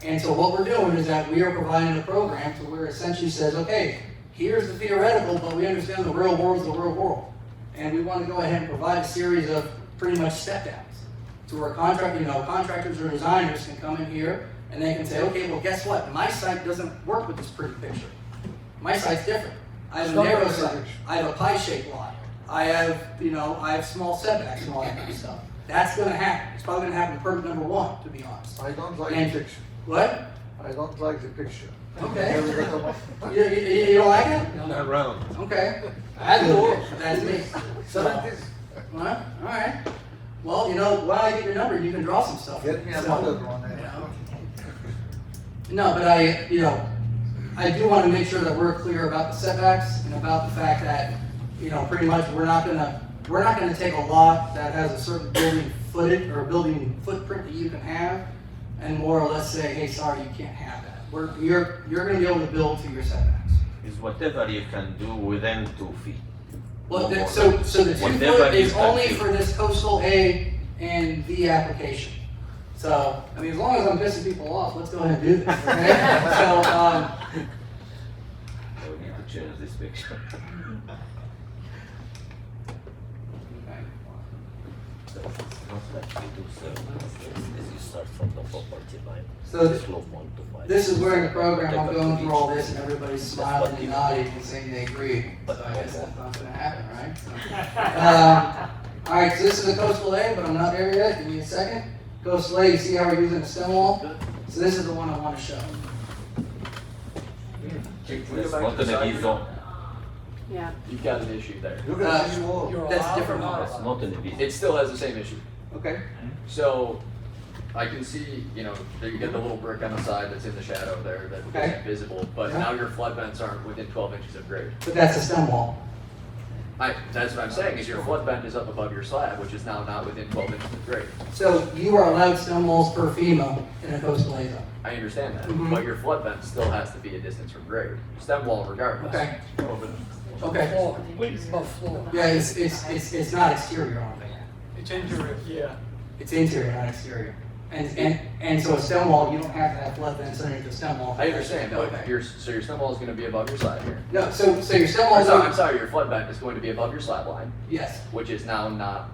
And so what we're doing is that we are providing a program to where it essentially says, okay, here's the theoretical, but we understand the real world is the real world. And we want to go ahead and provide a series of pretty much step downs to where contractors or designers can come in here and they can say, okay, well, guess what? My site doesn't work with this pretty picture. My site's different. I have a narrow site. I have a pie-shaped lot. I have small setbacks and all that kind of stuff. That's going to happen. It's probably going to happen in permit number 1, to be honest. I don't like And- the picture. What? I don't like the picture. Okay. You don't like it? Not round. Okay. That's me. So that is, What? All right. Well, when I get your number, you can draw some stuff. get me So, another one. No, but I do want to make sure that we're clear about the setbacks and about the fact that, pretty much we're not gonna take a lot that has a certain building footage or building footprint that you can have and more or less say, hey, sorry, you can't have that. You're gonna be able to build to your setbacks. Is whatever you can do within 2 feet. Well, No more. so the 2 Whatever foot you is can only do. for this coastal A and B application. So, as long as I'm pissing people off, let's go ahead and do this, okay? We need to change this picture. Not like you do services, as you start from the property line. So Slope 1 to 5. this is where in the program I'm going through all this and everybody's That's smiling what and you nodding do. and saying they agree. So But I guess no that's not gonna happen, right? So, all right, so this is a coastal A, but I'm not there yet. Give me a second. Coastal A, you see how we're using a stem wall? So this is the one I want to show. It's not gonna be zone, Yeah. You've got an issue there. Look at this wall. That's different. it's not an easy. It still has the same issue. Okay. So I can see, that you get the little brick on the side that's in the shadow there that Okay. isn't visible, but Yeah. now your flood vents aren't within 12 inches of grade. But that's a stem wall. That's what I'm saying, is your flood vent is up above your slab, which is now not within 12 inches of grade. So you are allowed stem walls per FEMA in a coastal A zone. I understand that, Mhm. but your flood vent still has to be a distance from grade. Stem wall regardless. Okay. Okay. Yeah, it's not exterior on it. It's interior, yeah. It's interior, not exterior. And so a stem wall, you don't have to have flood vents underneath the stem wall. I understand, but Okay. your stem wall is gonna be above your slab here. No, so your stem wall I'm is sorry, I'm sorry, your flood vent is going to be above your slab line, Yes. which is now not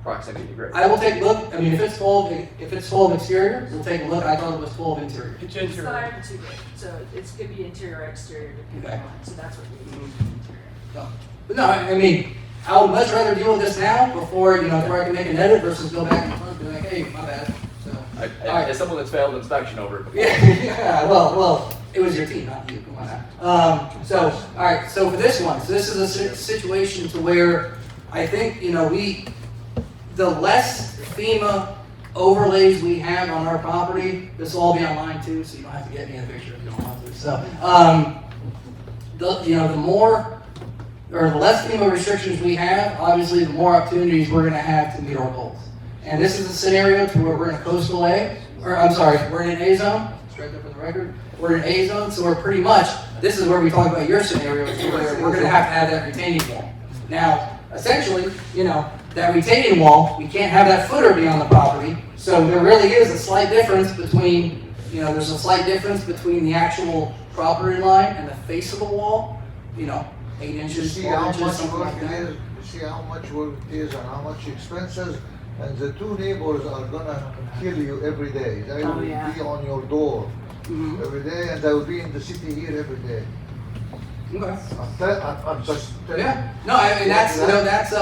proximity to grade. I will take a look. I mean, if it's 12 exterior, we'll take a look. I thought it was 12 interior. It's It's interior. not even too big, so it's gonna be interior, exterior, depending Okay. on, so that's what we need. So, but no, I mean, I would much rather deal with this now before, before I can make an edit versus go back and forth and be like, hey, my bad. So, all right. As someone that's failed inspection over it before. Yeah, well, it was your team, not you. Come on now. So, all right. So for this one, so this is a situation to where I think the less FEMA overlays we have on our property, this will all be online too, so you don't have to get me a picture if you don't want to. So, the more or the less FEMA restrictions we have, obviously, the more opportunities we're going to have to meet our goals. And this is a scenario to where we're in a coastal A, or I'm sorry, we're in an A zone, straight there for the record. We're in an A zone, so we're pretty much, this is where we talk about your scenario, to where we're going to have that retaining wall. Now, essentially, that retaining wall, we can't have that footer be on the property, so there really is a slight difference between, there's a slight difference between the actual property line and the face of the wall, 8 You inches, see 4 how inches, much something work like it that. is? You see how much work it is and how much expenses, and the two neighbors are gonna kill you every day. They will be on your door every day, and they will be in the city here every day. Okay. I'm just telling you. Yeah, no, I mean, that's, you know, that's,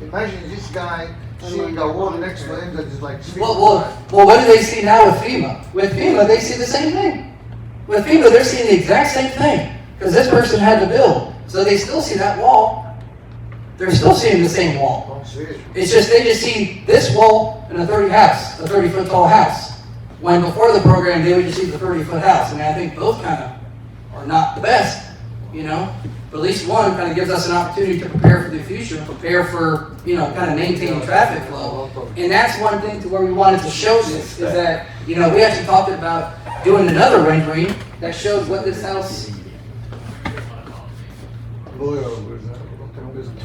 Imagine this guy seeing a wall next to him that is like 6 feet well, high. what do they see now with FEMA? With FEMA, they see the same thing. With FEMA, they're seeing the exact same thing, because this person had to build, so they still see that wall. They're still seeing the same wall. Don't see it. It's just, they just see this wall in a 30-foot tall house. When before the program, they would just see the 30-foot house. I mean, I think both kind of are not the best, you know? But at least one kind of gives us an opportunity to prepare for the future, prepare for, you know, kind of maintaining traffic flow. And that's one thing to where we wanted to show this, is that, you know, we actually talked about doing another rendering that shows what this house. Lawyer with business.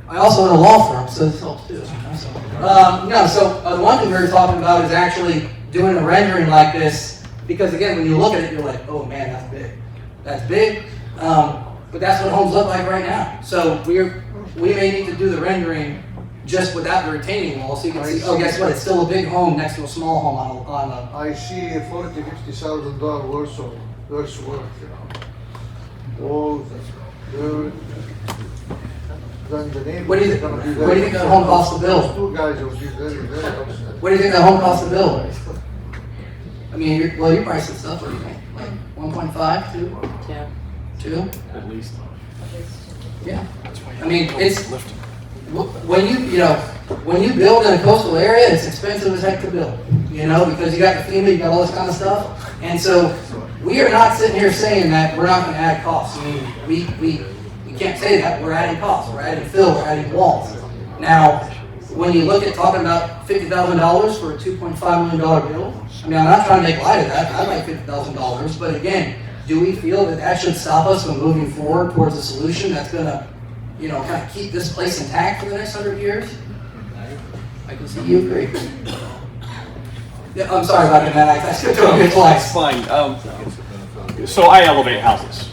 I also own a law firm, so this helps too. No, so the one thing we were talking about is actually doing a rendering like this, because again, when you look at it, you're like, oh man, that's big. That's big, but that's what homes look like right now. So we may need to do the rendering just without the retaining wall, so you can see, oh, guess what, it's still a big home next to a small home on a. I see $40,000-$50,000 worth of work, you know. Walls, dirt. Then the neighbors What do you are gonna be what do you think that home costs to build? Those two guys will be very, very upset. What do you think that home costs to build? I mean, your price and stuff, what do you think? Like 1.5, 2? Yeah. 2? At least. Yeah. I mean, it's, when you build in a coastal area, it's expensive as heck to build, you know, because you got the FEMA, you got all this kind of stuff. And so we are not sitting here saying that we're not gonna add costs. I mean, we can't say that. We're adding costs, we're adding fill, we're adding walls. Now, when you look at talking about $50,000 for a $2.5 million bill, I mean, I'm not trying to make light of that. I like $50,000, but again, do we feel that that should stop us from moving forward towards a solution that's gonna, you know, kind of keep this place intact for the next 100 years? I can see you agree. Yeah, I'm sorry about that. I skipped over it twice. Fine. So I elevate houses.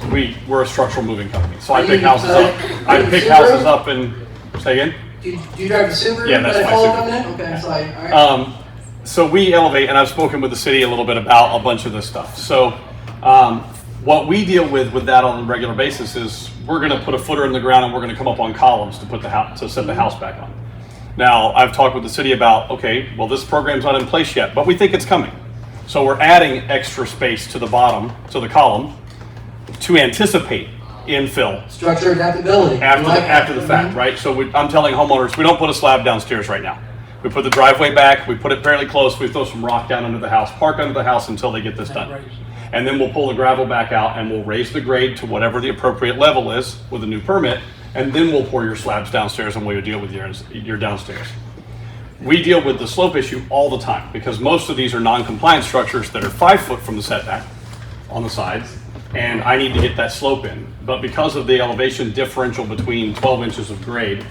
We're a structural moving company. So I pick houses up. I pick houses up and say again. Do you drive the Subaru? Yeah, that's my Subaru. Okay, sorry. All right. So we elevate, and I've spoken with the city a little bit about a bunch of this stuff. So what we deal with that on a regular basis is we're going to put a footer in the ground and we're going to come up on columns to put the house to set the house back on. Now I've talked with the city about, okay, well this program's not in place yet, but we think it's coming. So we're adding extra space to the bottom, to the column, to anticipate infill. Structure adaptability. After the fact, right? So I'm telling homeowners, we don't put a slab downstairs right now. We put the driveway back, we put it fairly close, we throw some rock down under the house, park under the house until they get this done. And then we'll pull the gravel back out and we'll raise the grade to whatever the appropriate level is with a new permit, and then we'll pour your slabs downstairs and we'll deal with your downstairs. We deal with the slope issue all the time because most of these are non-compliant structures that are 5 foot from the setback on the sides, and I need to get that slope in. But because of the elevation differential between 12 inches of grade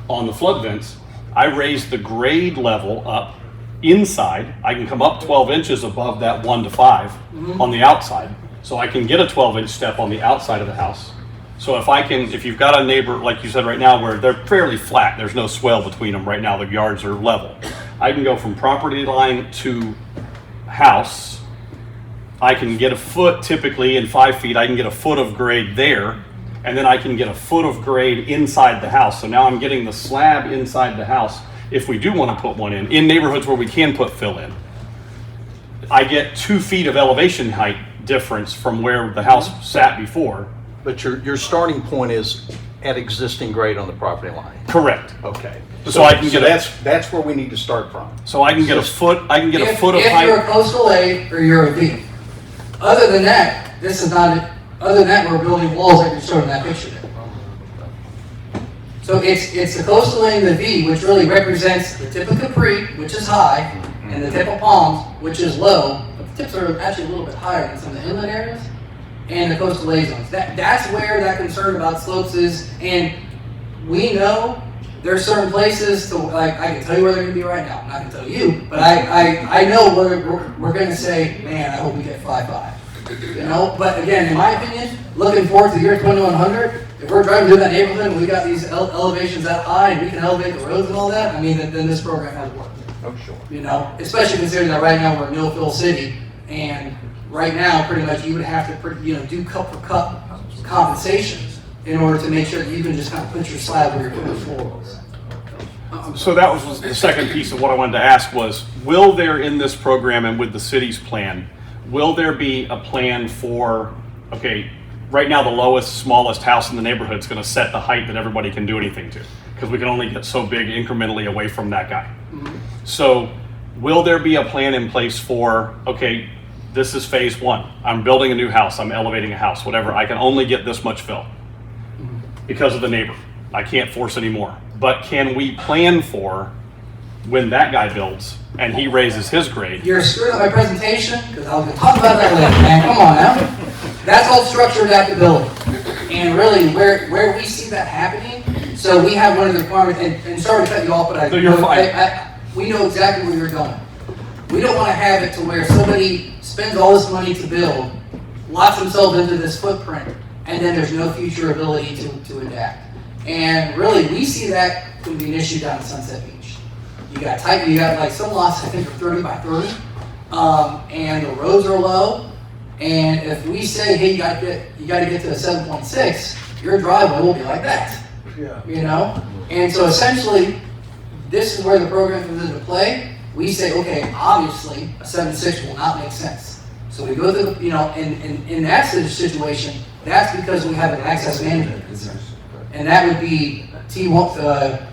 on the flood vents, I raise the grade level up inside. I can come up 12 inches above that 1 to 5 on the outside, so I can get a 12-inch step on the outside of the house. So if you've got a neighbor, like you said right now, where they're fairly flat, there's no swell between them right now, the yards are level. I can go from property line to house. I can get a foot typically in 5 feet, I can get a foot of grade there, and then I can get a foot of grade inside the house. So now I'm getting the slab inside the house if we do want to put one in neighborhoods where we can put fill in. I get 2 feet of elevation height difference from where the house sat before. But your starting point is at existing grade on the property line. Correct. Okay. So I can get that's where we need to start from. So I can get a foot. I can get a foot of height. If you're a coastal A or you're a B. Other than that, this is not it. Other than that, we're building walls like you're showing in that picture. So it's the coastal A and the V, which really represents the tip of Capri, which is high, and the tip of Palms, which is low. But the tips are actually a little bit higher than some of the inland areas. And the coastal A zones. That's where that concern about slopes is, and we know there's certain places to, like, I can tell you where they're gonna be right now. I'm not gonna tell you, but I know where we're gonna say, man, I hope we get 5.5. You know, but again, in my opinion, looking forward to the year 2100, if we're driving through that neighborhood and we got these elevations that high and we can elevate the roads and all that, I mean, then this program has worked. Oh, sure. You know, especially considering that right now we're in Millville City, and right now, pretty much, you would have to, do cup for cup compensation in order to make sure that you can just kind of put your slab where your floor is. So that was the second piece of what I wanted to ask was, will there in this program and with the city's plan, will there be a plan for, okay, right now the lowest, smallest house in the neighborhood is going to set the height that everybody can do anything to, because we can only get so big incrementally away from that guy. So will there be a plan in place for, okay, this is phase one. I'm building a new house. I'm elevating a house, whatever. I can only get this much fill because of the neighbor. I can't force any more. But can we plan for when that guy builds and he raises his grade? You're screwing up my presentation, because I'll talk about that later, man. Come on now. That's called structural adaptability. And really, where we see that happening, so we have one of the requirements, and sorry to cut you off, but No, you're fine. we know exactly where you're going. We don't want to have it to where somebody spends all this money to build, locks themselves into this footprint, and then there's no future ability to adapt. And really, we see that could be an issue down in Sunset Beach. You got like some lots, I think, are 30 by 30, and the roads are low. And if we say, hey, you got to get to a 7.6, your driveway will be like that. Yeah. You know? And so essentially, this is where the program comes into play. We say, okay, obviously, a 7.6 will not make sense. So we go through, in that situation, that's because we have an access management concern. And that would be T1,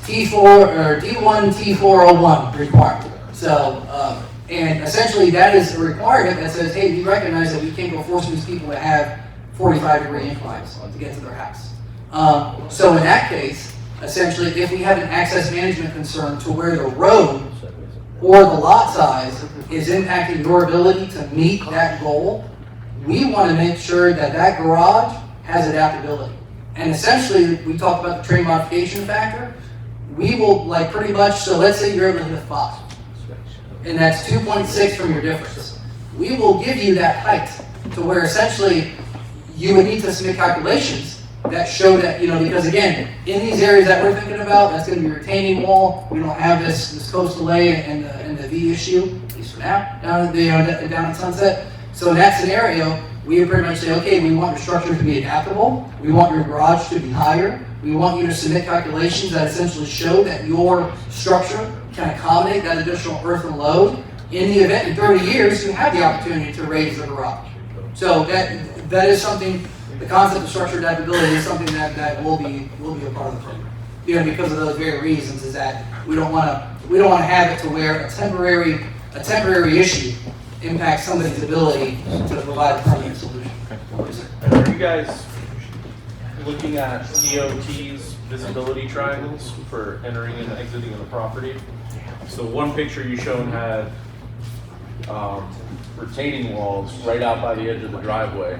T4 or D1, T401 requirement. So, and essentially that is a requirement that says, hey, we recognize that we can't go force these people to have 45-degree inclines to get to their house. So in that case, essentially, if we have an access management concern to where the road or the lot size is impacting your ability to meet that goal, we want to make sure that that garage has adaptability. And essentially, we talked about the terrain modification factor. We will, like, pretty much, so let's say you're able to hit a 5, and that's 2.6 from your difference. We will give you that height to where essentially you would need to submit calculations that show that, because again, in these areas that we're thinking about, that's going to be a retaining wall. We don't have this coastal lay and the V issue, at least for now, down in Sunset. So in that scenario, we would pretty much say, okay, we want your structure to be adaptable. We want your garage to be higher. We want you to submit calculations that essentially show that your structure can accommodate that additional earth and load. In the event in 30 years, you have the opportunity to raise the garage. So that is something. The concept of structural adaptability is something that will be a part of the program. Because of those very reasons, is that we don't want to have it to where a temporary issue impacts somebody's ability to provide a permanent solution. Are you guys looking at DOT's visibility triangles for entering and exiting of the property? So one picture you shown had retaining walls right out by the edge of the driveway.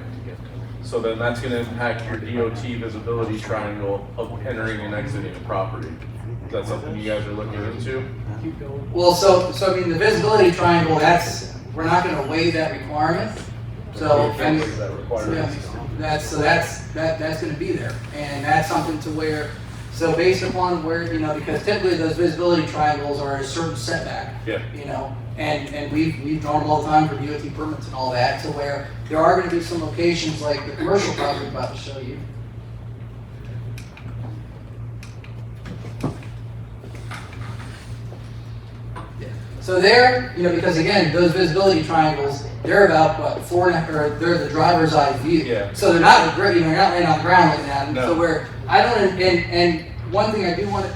So then that's going to impact your DOT visibility triangle of entering and exiting the property. Is that something you guys are looking into? Well, so I mean, the visibility triangle, we're not going to waive that requirement. So that's going to be there, and that's something to where. So based upon where, because typically those visibility triangles are a certain setback. Yeah. And we've drawn them all the time for DOT permits and all that, to where there are going to be some locations like the commercial property I'm about to show you. Yeah. So there, because again, those visibility triangles, they're about they're the driver's eye view. Yeah. So they're not you're not laying on the ground looking at them. No. So where I don't, and one thing I do want to.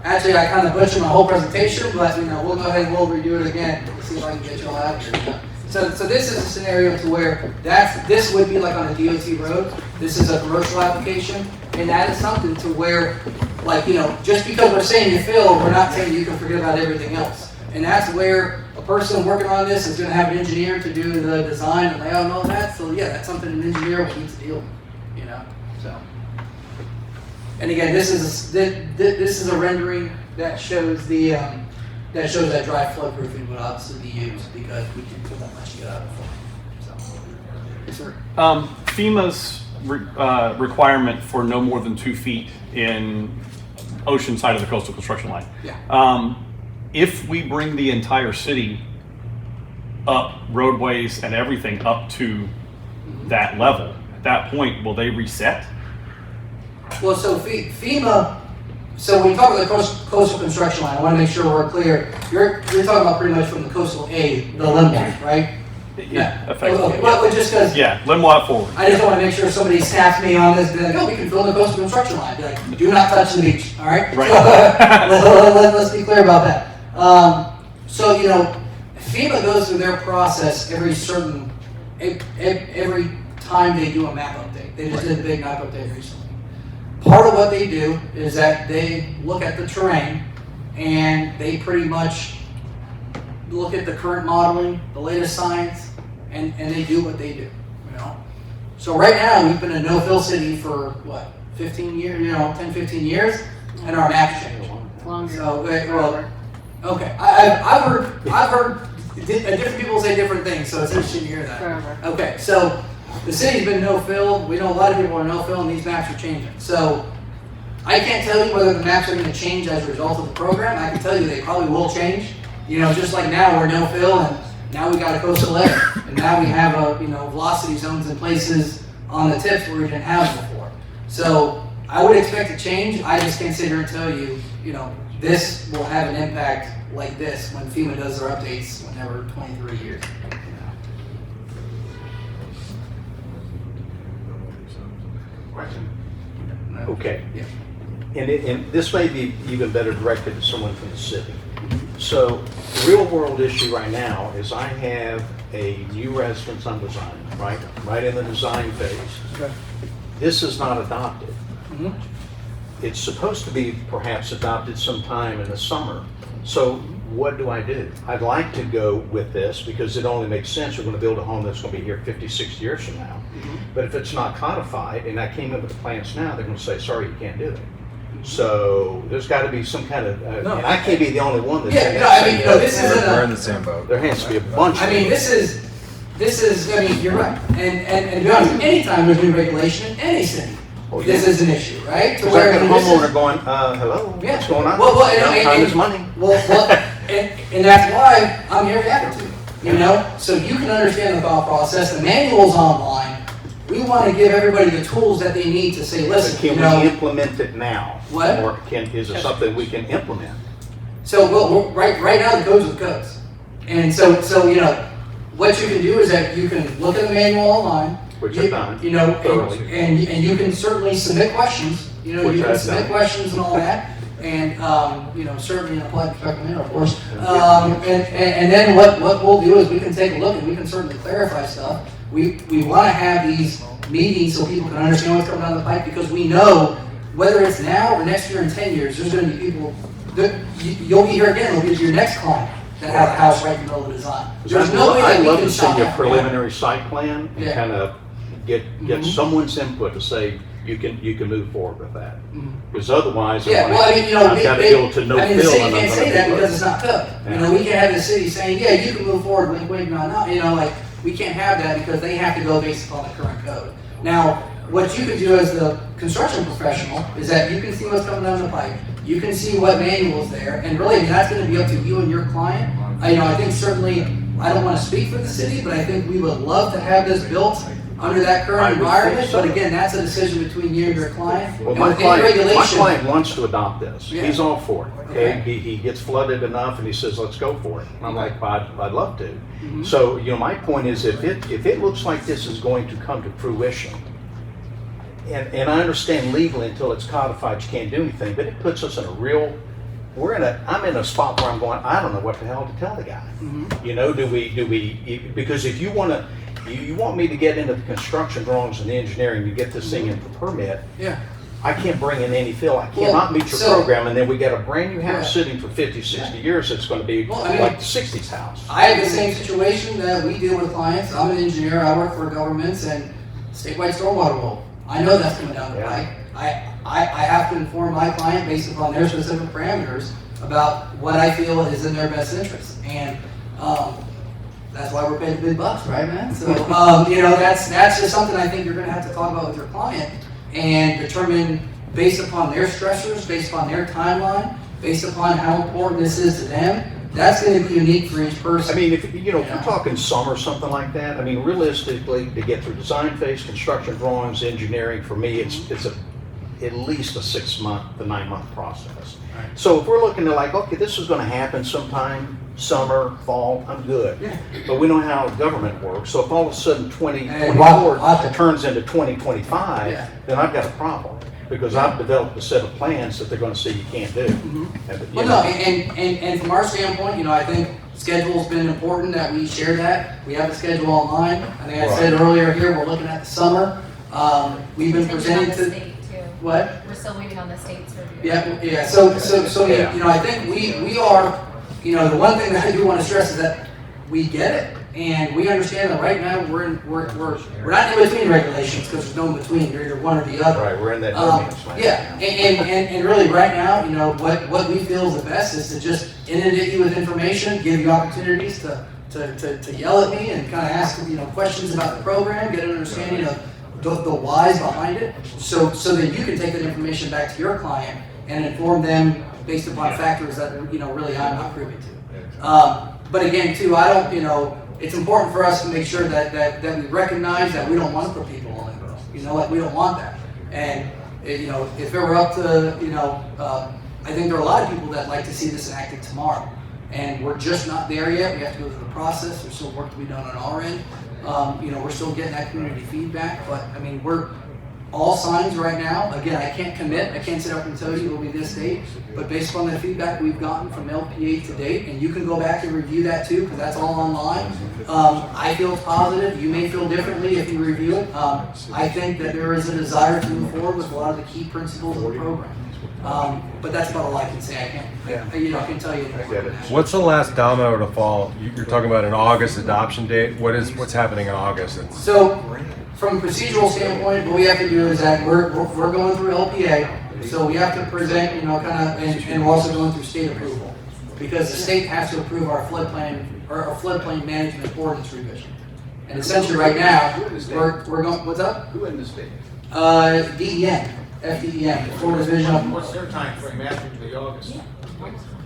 Actually, I kind of butchered my whole presentation, but we'll go ahead and we'll redo it again to see if I can get you all out of here. So this is a scenario to where this would be like on a DOT road. This is a commercial application, and that is something to where, just because we're saying you fill, we're not saying you can forget about everything else. And that's where a person working on this is going to have an engineer to do the design and layout and all that. So yeah, that's something an engineer will need to deal with. So. And again, this is a rendering that shows that dry flood proofing would obviously be used because we can put that much get out of it. So, yes, sir. FEMA's requirement for no more than 2 feet in ocean side of the coastal construction line. Yeah. If we bring the entire city up, roadways and everything up to that level, at that point, will they reset? Well, so FEMA, so when you talk about the coastal construction line, I want to make sure we're clear. You're talking about pretty much from the coastal A, the limb line, right? Yeah, effectively. Well, just because. Yeah, limb lot forward. I just want to make sure somebody snaps me on this, be like, oh, we can fill the coastal construction line. Be like, do not touch the beach, all right? Right. Let's be clear about that. So, you know, FEMA goes through their process every time they do a map update. They just did a big map update recently. Part of what they do is that they look at the terrain and they pretty much look at the current modeling, the latest science, and they do what they do, you know? So right now, we've been a no-fill city for, what, 15 years, you know, 10, 15 years, and our maps changed. Longer. So, well, okay, I've heard different people say different things, so it's interesting to hear that. Forever. Okay, so the city's been no-fill. We know a lot of people are no-fill, and these maps are changing. So I can't tell you whether the maps are going to change as a result of the program. I can tell you they probably will change. You know, just like now we're no-fill, and now we got a coastal edge, and now we have velocity zones in places on the tips where we didn't have before. So I would expect to change. I just can't sit here and tell you, you know, this will have an impact like this when FEMA does their updates whenever 23 years. Question? Okay. Yeah. And this may be even better directed to someone from the city. So the real world issue right now is I have a new residence I'm designing, right in the design phase. Okay. This is not adopted. Mhm. It's supposed to be perhaps adopted sometime in the summer. So what do? I'd like to go with this because it only makes sense. We're going to build a home that's going to be here 50, 60 years from now. But if it's not codified, and I came in with the plans now, they're going to say, sorry, you can't do it. So there's got to be some kind of, and I can't be the only one that's Yeah, no, I mean, you know, this isn't We're in the same boat. there has to be a bunch. I mean, this is, I mean, you're right. And to be honest, anytime there's new regulation in any city, this is an issue, right? To It's like a I mean, this is- homeowner going, hello, Yeah. what's going on? Well, and- Time and- is money. Well, and that's why I'm here to advocate, you know? So you can understand the thought process, the manual's online. We want to give everybody the tools that they need to say, listen, Can you know. we implement it now? What? Or is it something we can implement? So, well, right now the codes are the codes. And so, you know, what you can do is that you can look at the manual online. Which you, I've done, you know, thoroughly. and you can certainly submit questions. You know, Which you can I've submit done. questions and all that. And, you know, certainly in a polite respectful manner, of course. And then what we'll do is we can take a look and we can certainly clarify stuff. We want to have these meetings so people can understand what's coming down the pipe because we know whether it's now or next year in 10 years, there's going to be people, you'll be here again, it'll be your next client that have a house right in the middle of the design. There's no way that I'd we love can to stop see a that. preliminary site plan and Yeah. kind of get Mhm. someone's input to say you can move forward with that. Mhm. Because otherwise, Yeah, well, I mean, you know, I've got to go to no I mean, the fill city and I'm can't gonna say that be because it's not code. Yeah. You know, we can't have the city saying, yeah, you can move forward, wink, wink, nod, nod. You know, like, we can't have that because they have to go based upon the current code. Now, what you can do as the construction professional is that you can see what's coming down the pipe. You can see what manual's there, and really, I mean, that's gonna be up to you and your client. You know, I think certainly, I don't wanna speak for the city, but I think we would love to have this built under that I current would think environment, so. but again, that's a decision between you and your client. Well, And my with any regulation- client wants to adopt this. Yeah. He's all for it. Okay, Okay. he gets flooded enough, and he says, "Let's go for it." And I'm like, "I'd love to." Mhm. So, you know, my point is, if it looks like this is going to come to fruition, and I understand legally until it's codified, you can't do anything, but it puts us in a real. I'm in a spot where I'm going, I don't know what the hell to tell the guy. Mhm. You know, do we? Because if you want to. You want me to get into the construction drawings and the engineering to get this thing in for permit, Yeah. I can't bring in any fill. I Well, cannot meet your so- program, and then we got a brand new house Yeah. sitting for 50, 60 years that's going to be Well, I mean- like the 60s house. I have the same situation that we deal with clients. I'm an engineer, I work for governments and statewide stormwater rule. I know that's coming down the Yeah. pike. I have to inform my client based upon their specific parameters about what I feel is in their best interest. And That's why we're paying the big bucks, right, man? So, you know, that's just something I think you're gonna have to talk about with your client and determine based upon their stressors, based upon their timeline, based upon how important this is to them. That's gonna be unique for each person. I mean, if we're talking summer, something like that, I mean, realistically, to get through design phase, construction drawings, engineering, for me, it's at least a 6 month to 9 month process. Right. So if we're looking to like, okay, this is gonna happen sometime, summer, fall, I'm good. Yeah. But we know how government works, so if all of a sudden And 2024 turns into 2025, Yeah. then I've got a problem. Because I've developed a set of plans that they're gonna say you can't do. Well, no, and from our standpoint, you know, I think schedule's been important that we share that. We have the schedule online. I think I said earlier here, we're looking at the summer. We've been presenting to. What? We're still waiting on the state's review. Yeah. So, you know, I think we are, you know, the one thing that I do want to stress is that we get it. And we understand that right now we're not in between regulations because there's no in between. You're either one or the other. Right, we're in that no man's land. Yeah, and really right now, you know, what we feel is the best is to just inundate you with information, give you opportunities to yell at me and kind of ask, you know, questions about the program, get an understanding of the whys behind it, so that you can take that information back to your client and inform them based upon factors that, you know, really I'm not privy to. But again, too, I don't, you know, it's important for us to make sure that we recognize that we don't want to put people on limbo. You know, like we don't want that. And you know, if it were up to, you know, I think there are a lot of people that like to see this enacted tomorrow, and we're just not there yet. We have to go through the process. There's still work to be done on our end. You know, we're still getting that community feedback, but I mean, we're all signs right now. Again, I can't commit. I can't sit up and tell you it'll be this date, but based on the feedback we've gotten from LPA to date, and you can go back and review that too, because that's all online. I feel positive. You may feel differently if you review it. I think that there is a desire to move forward with a lot of the key principles of the program. But that's about all I can say. I can't, you know, I can tell you more than that. What's the last domino to fall? You're talking about an August adoption date. What's happening in August? So, from a procedural standpoint, what we have to do is that we're going through LPA, so we have to present, you know, kind of, and we're also going through state approval, because the state has to approve our floodplain or our floodplain management ordinance revision. And essentially, right now, we're going. What's up? Who in the state? DEM, FDEM, Florida Division of. What's their time frame after the August?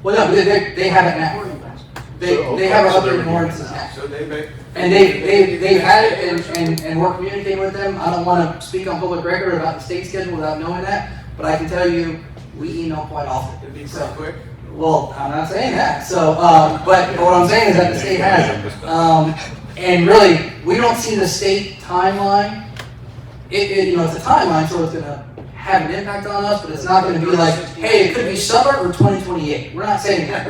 Well, no, they have it now. They have our updated ordinances now. So they make. And they've had it, and we're communicating with them. I don't want to speak on public record about the state schedule without knowing that, but I can tell you, we email quite often. It'd be so quick. Well, I'm not saying that. So, but what I'm saying is that the state has it. And really, we don't see the state timeline. You know, it's a timeline, so it's going to have an impact on us, but it's not going to be like, hey, it could be summer or 2028. We're not saying that.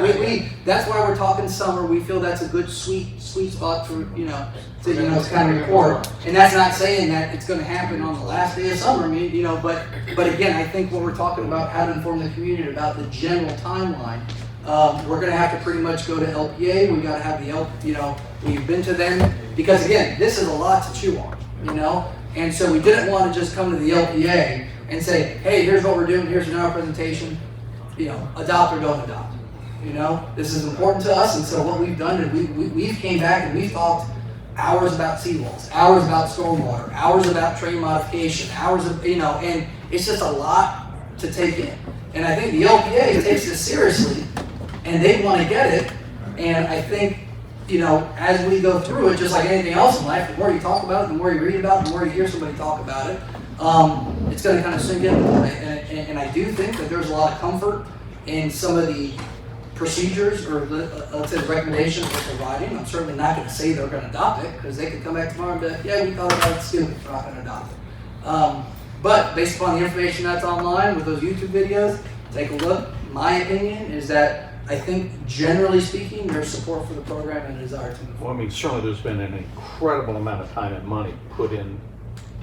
That's why we're talking summer. We feel that's a good sweet spot for, you know, to kind of record. And that's not saying that it's going to happen on the last day of summer. I mean, you know, but again, I think when we're talking about how to inform the community about the general timeline, we're going to have to pretty much go to LPA. We got to have the you know, we've been to them, because again, this is a lot to chew on, you know, and so we didn't want to just come to the LPA and say, hey, here's what we're doing, here's our presentation, you know, adopt or don't adopt. You know, this is important to us, and so what we've done is we've came back and we've talked hours about seawalls, hours about stormwater, hours about train modification, hours of, you know, and it's just a lot to take in. And I think the LPA takes this seriously, and they want to get it, and I think, you know, as we go through it, just like anything else in life, the more you talk about it, the more you read about it, the more you hear somebody talk about it, it's going to kind of sink in. And I do think that there's a lot of comfort in some of the procedures, or let's say the recommendations we're providing. I'm certainly not going to say they're going to adopt it, because they could come back tomorrow and be like, yeah, we thought about it stupid, we're not going to adopt it. But based upon the information that's online with those YouTube videos, take a look. My opinion is that I think, generally speaking, there's support for the program and a desire to move forward. Well, I mean, certainly there's been an incredible amount of time and money put in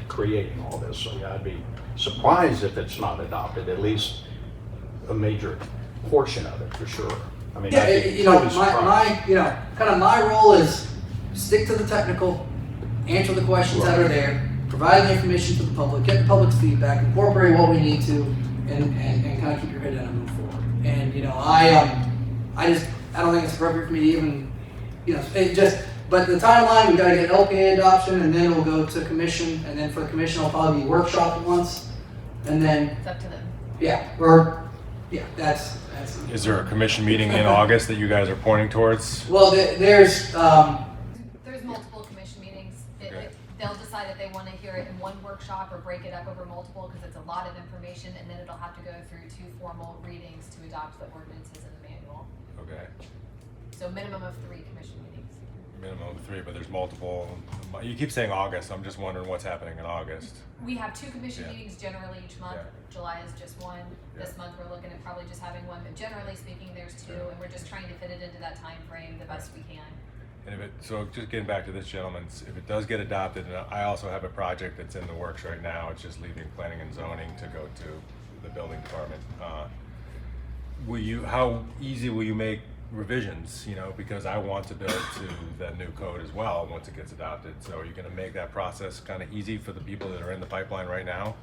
creating all this, so yeah, I'd be surprised if it's not adopted, at least a major portion of it, for sure. I mean, yeah, I'd be you know, totally surprised. you know, kind of my role is stick to the technical, answer the questions that are there, provide the information to the public, get the public's feedback, incorporate what we need to, and kind of keep your head down and move forward. And you know, I don't think it's appropriate for me to even, you know, it just but the timeline, we gotta get LPA adoption, and then we'll go to commission, and then for the commission, it'll probably be workshopped once, and then, It's up to them. that's. Is there a commission meeting in August that you guys are pointing towards? Well, there's, There's multiple commission meetings. They'll decide if they want to hear it in one workshop or break it up over multiple, because it's a lot of information, and then it'll have to go through 2 formal readings to adopt the ordinances in the manual. Okay, So minimum of 3 commission meetings. minimum of 3, but there's multiple. You keep saying August, I'm just wondering what's happening in August. We have 2 commission Yeah. meetings generally each month. Yeah. July is just 1. This month we're looking at probably just having 1, but generally speaking, there's 2, and we're just trying to fit it into that time frame the best we can. And so just getting back to this gentleman's, if it does get adopted, and I also have a project that's in the works right now, it's just leaving planning and zoning to go to the building department. How easy will you make revisions, because I want to build to the new code as well once it gets adopted. So are you gonna make that process kind of easy for the people that are in the pipeline right now?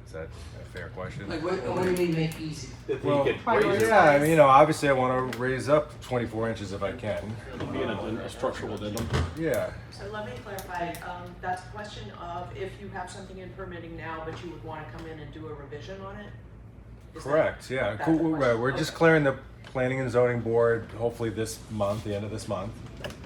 Is that a fair question? like, what do you mean make easy? Well, yeah, I mean, obviously I want to raise up 24 inches if I can. Being a structural addendum. Yeah. So let me clarify, that's a question of if you have something in permitting now, but you would wanna come in and do a revision on it? Is that- Correct, yeah. that's Cool, the right. question? We're just Okay. clearing the planning and zoning board, hopefully this month, the end of this month,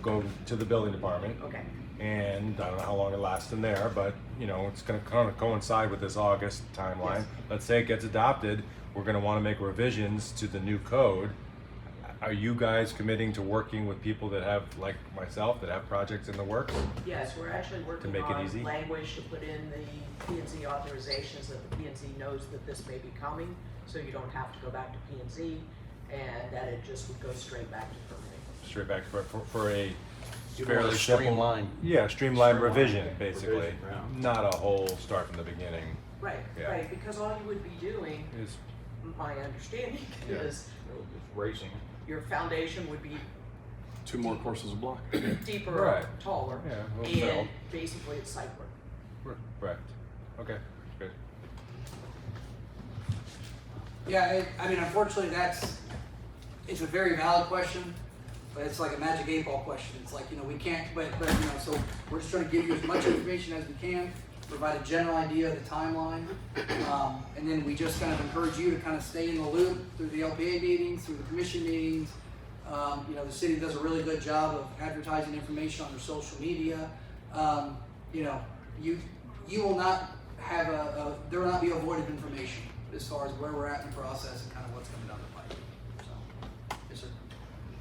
go to the building department. Okay, And I don't know how long it lasts in there, but it's gonna kind of coincide with this August timeline. Yes. Let's say it gets adopted, we're gonna wanna make revisions to the new code. Are you guys committing to working with people that have, like myself, that have projects in the works? yes, we're actually working make it on easy? language to put in the P&Z authorizations that the P&Z knows that this may be coming, so you don't have to go back to P&Z, and that it just would go straight back to permitting. Straight back for a You want fairly a simple. streamlined. Yeah, streamlined revision, Streamlined basically. revision, yeah. Not a whole start from the beginning. Right, Yeah. right, because all you would be doing, Is my understanding Yeah. is, Racing. your foundation would be 2 more courses of block. deeper, Right. taller, Yeah, a little fill. and basically it's site work. Correct. Okay, good. Yeah, I mean, unfortunately, it's a very valid question, but it's like a magic 8-ball question. It's like, we can't, but so we're just trying to give you as much information as we can, provide a general idea of the timeline, and then we just kind of encourage you to kind of stay in the loop through the LPA meetings, through the commission meetings. The city does a really good job of advertising information on their social media. You will not have there will not be avoided information as far as where we're at in the process and kind of what's coming down the pipe. So, yes, sir.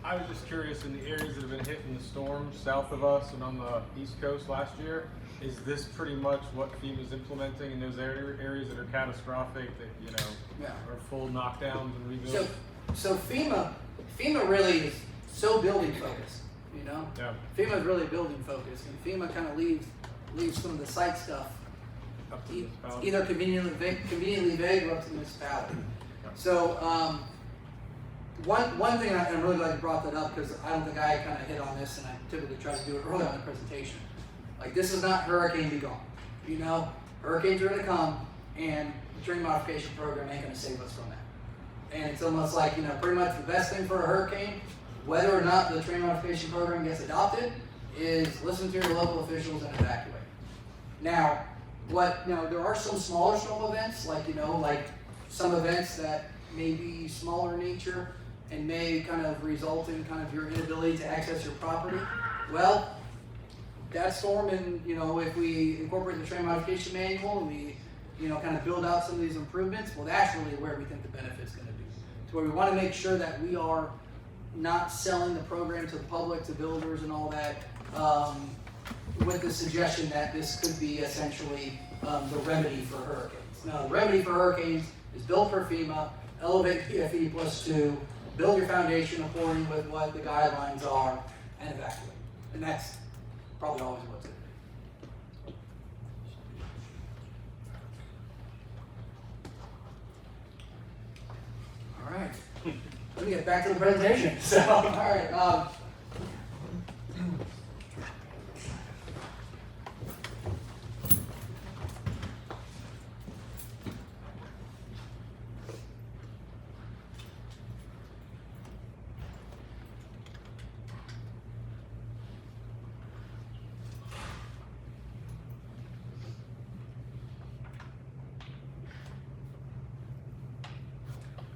I was just curious, in the areas that have been hit in the storms south of us and on the East Coast last year, is this pretty much what FEMA's implementing in those areas that are catastrophic, that, Yeah. are full knockdowns and rebuilds? So FEMA really is so building focused, Yeah. FEMA is really building focused, and FEMA kind of leaves some of the site stuff Up to the municipality. either conveniently vague or up to the municipality. So, one thing, and I'm really glad you brought that up, because I don't think I kind of hit on this, and I typically try to do it early on the presentation. Like, this is not hurricane be gone. Hurricanes are gonna come, and the terrain modification program ain't gonna save us from that. And it's almost like, pretty much the best thing for a hurricane, whether or not the terrain modification program gets adopted, is listen to your local officials and evacuate. Now, there are some smaller storm events, like some events that may be smaller in nature and may kind of result in kind of your inability to access your property. Well, that storm, and if we incorporate the terrain modification manual and we kind of build out some of these improvements, well, that's really where we think the benefit's going to be. To where we want to make sure that we are not selling the program to the public, to builders and all that, with the suggestion that this could be essentially the remedy for hurricanes. Now, the remedy for hurricanes is built per FEMA, Elevate PFE +2, build your foundation according with what the guidelines are, and evacuate. And that's probably always what's it. All right, let me get back to the presentation. So, all right.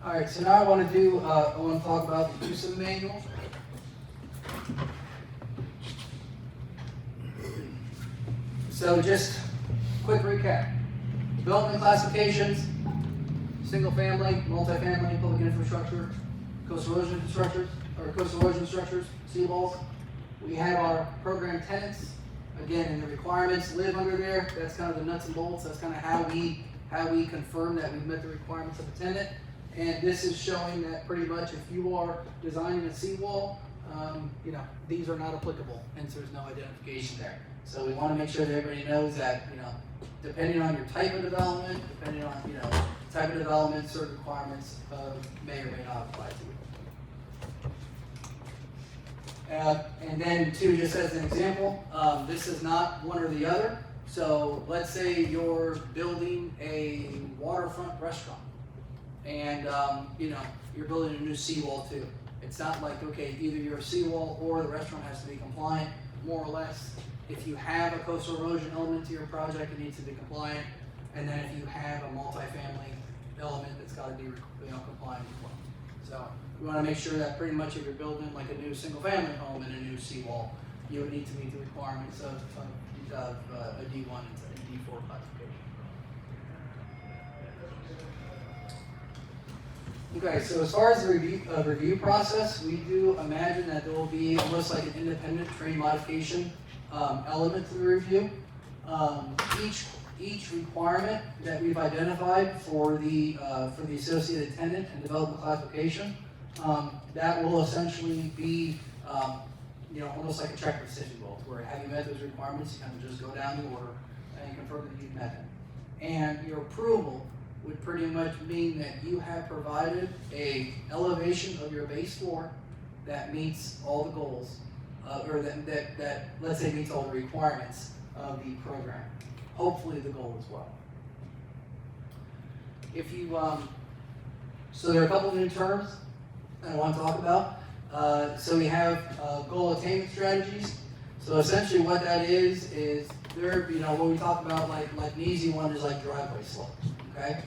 All right, so now I want to talk about the use of the manual. So just quick recap. Development classifications, single family, multifamily, public infrastructure, coastal erosion structures, seawalls. We have our program tenants, again, and the requirements live under there. That's kind of the nuts and bolts. That's kind of how we confirm that we've met the requirements of a tenant. And this is showing that pretty much if you are designing a seawall, these are not applicable, hence there's no identification there. So we want to make sure that everybody knows that, depending on your type of development, depending on, type of development, certain requirements may or may not apply to you. And then two, just as an example, this is not one or the other. So let's say you're building a waterfront restaurant and, you're building a new seawall too. It's not like, okay, either your seawall or the restaurant has to be compliant, more or less. If you have a coastal erosion element to your project, it needs to be compliant. And then if you have a multifamily element, it's got to be compliant as well. So we want to make sure that pretty much if you're building like a new single family home and a new seawall, you would need to meet the requirements of a D1 and a D4 classification. Okay, so as far as the review process, we do imagine that there will be almost like an independent terrain modification element to the review. Each requirement that we've identified for the associated tenant and development classification, that will essentially be almost like a checklist decision goal, where have you met those requirements, you kind of just go down the order and confirm that you've met them. And your approval would pretty much mean that you have provided a elevation of your base floor that meets all the goals, or that let's say meets all the requirements of the program. Hopefully the goal as well. If you, so there are a couple of new terms that I want to talk about. So we have goal attainment strategies. So essentially what that is there, what we talk about like an easy one is like driveway slope, okay?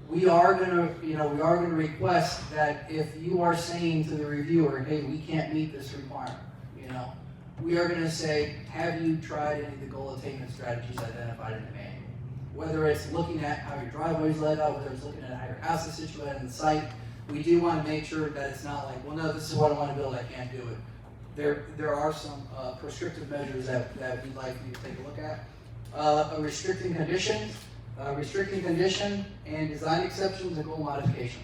We are gonna request that if you are saying to the reviewer, hey, we can't meet this requirement, we are gonna say, have you tried any of the goal attainment strategies identified in the manual? Whether it's looking at how your driveway is laid out, whether it's looking at how your house is situated on the site, we do want to make sure that it's not like, well, no, this is what I want to build, I can't do it. There are some prescriptive measures that we'd like you to take a look at. A restricting condition and design exceptions and goal modification.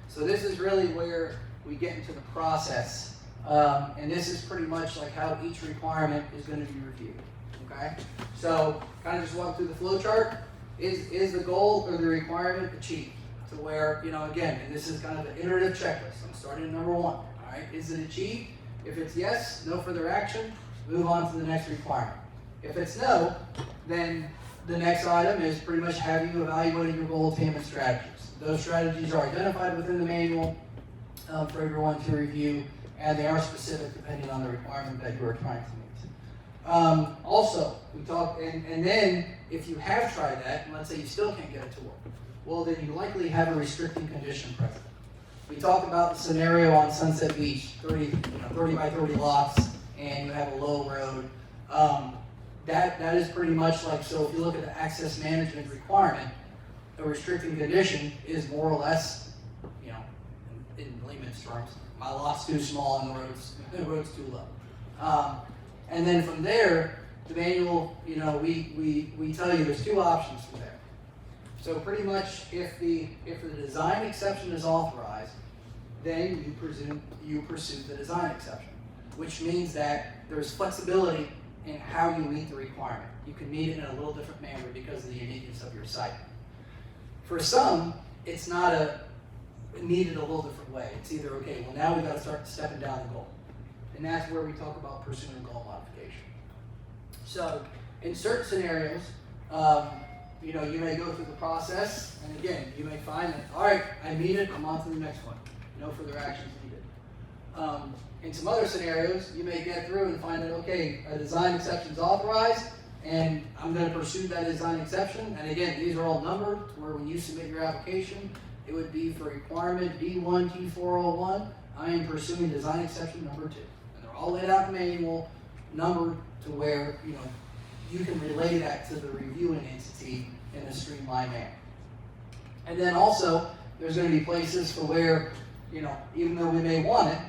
So this is really where we get into the process, and this is pretty much like how each requirement is going to be reviewed. Okay, so kind of just walk through the flow chart. Is the goal or the requirement achieved? To where, again, and this is kind of the iterative checklist. I'm starting at number 1. All right, is it achieved? If it's yes, no further action, move on to the next requirement. If it's no, then the next item is pretty much have you evaluated your goal attainment strategies. Those strategies are identified within the manual for everyone to review, and they are specific depending on the requirement that you are trying to meet. Also, we talked, and then if you have tried that, and let's say you still can't get it to work, well, then you likely have a restricting condition present. We talked about the scenario on Sunset Beach, 30 by 30 lots, and you have a low road. That is pretty much like, so if you look at the access management requirement, a restricting condition is more or less, in layman's terms, my lot's too small and the road's too low. And then from there, the manual, we tell you there's 2 options from there. So pretty much if the design exception is authorized, then you pursue the design exception, which means that there's flexibility in how you meet the requirement. You can meet it in a little different manner because of the uniqueness of your site. For some, it's not needed a little different way. It's either, okay, well now we've got to start stepping down the goal. And that's where we talk about pursuing goal modification. So in certain scenarios, you may go through the process, and again, you may find that, all right, I meet it, I'm on to the next one. No further actions needed. In some other scenarios, you may get through and find that, okay, a design exception is authorized, and I'm going to pursue that design exception. And again, these are all numbered, where when you submit your application, it would be for requirement D1 T401, I am pursuing design exception number 2. And they're all laid out in the manual, numbered to where, you know, you can relay that to the reviewing entity in a streamlined manner. And then also, there's going to be places for where, you know, even though we may want it,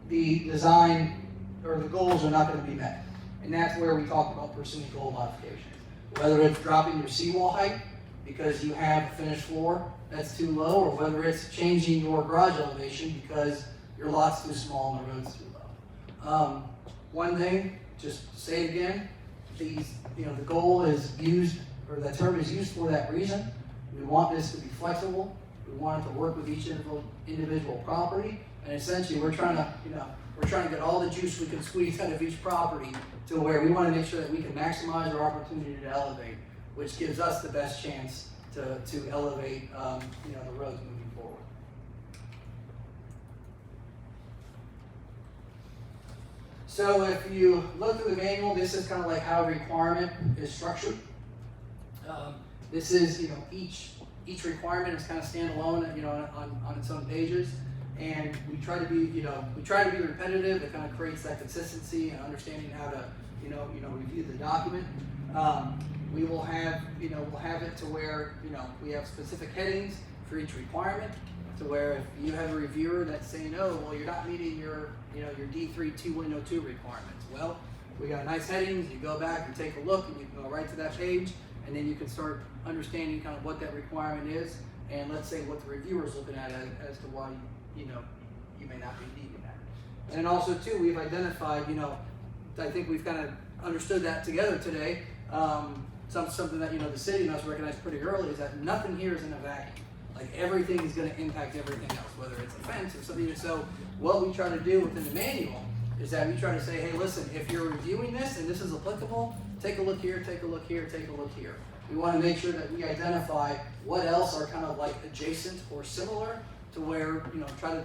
the design or the goals are not going to be met. And that's where we talk about pursuing goal modifications. Whether it's dropping your seawall height because you have a finished floor that's too low, or whether it's changing your garage elevation because your lot's too small and the road's too low. One thing, just to say it again, the goal is used, or that term is used for that reason. We want this to be flexible. We want it to work with each individual property, and essentially we're trying to get all the juice we can squeeze out of each property to where we want to make sure that we can maximize our opportunity to elevate, which gives us the best chance to elevate the roads moving forward. So if you look through the manual, this is kind of like how a requirement is structured. This is, each requirement is kind of standalone, on its own pages, and we try to be repetitive. It kind of creates that consistency and understanding how to, review the document. We will have, we'll have it to where, we have specific headings for each requirement, to where if you have a reviewer that's saying, oh, well, you're not meeting your D3 2.02 requirements. Well, we got nice headings. You go back and take a look, and you can go right to that page, and then you can start understanding kind of what that requirement is, and let's say what the reviewer is looking at as to why you may not be needing that. And then also too, we've identified, I think we've kind of understood that together today. Something that the city must recognize pretty early is that nothing here is in a vacuum. Like everything is going to impact everything else, whether it's a fence or something. So what we try to do within the manual is that we try to say, hey, listen, if you're reviewing this and this is applicable, take a look here, take a look here, take a look here. We want to make sure that we identify what else are kind of like adjacent or similar to where, try to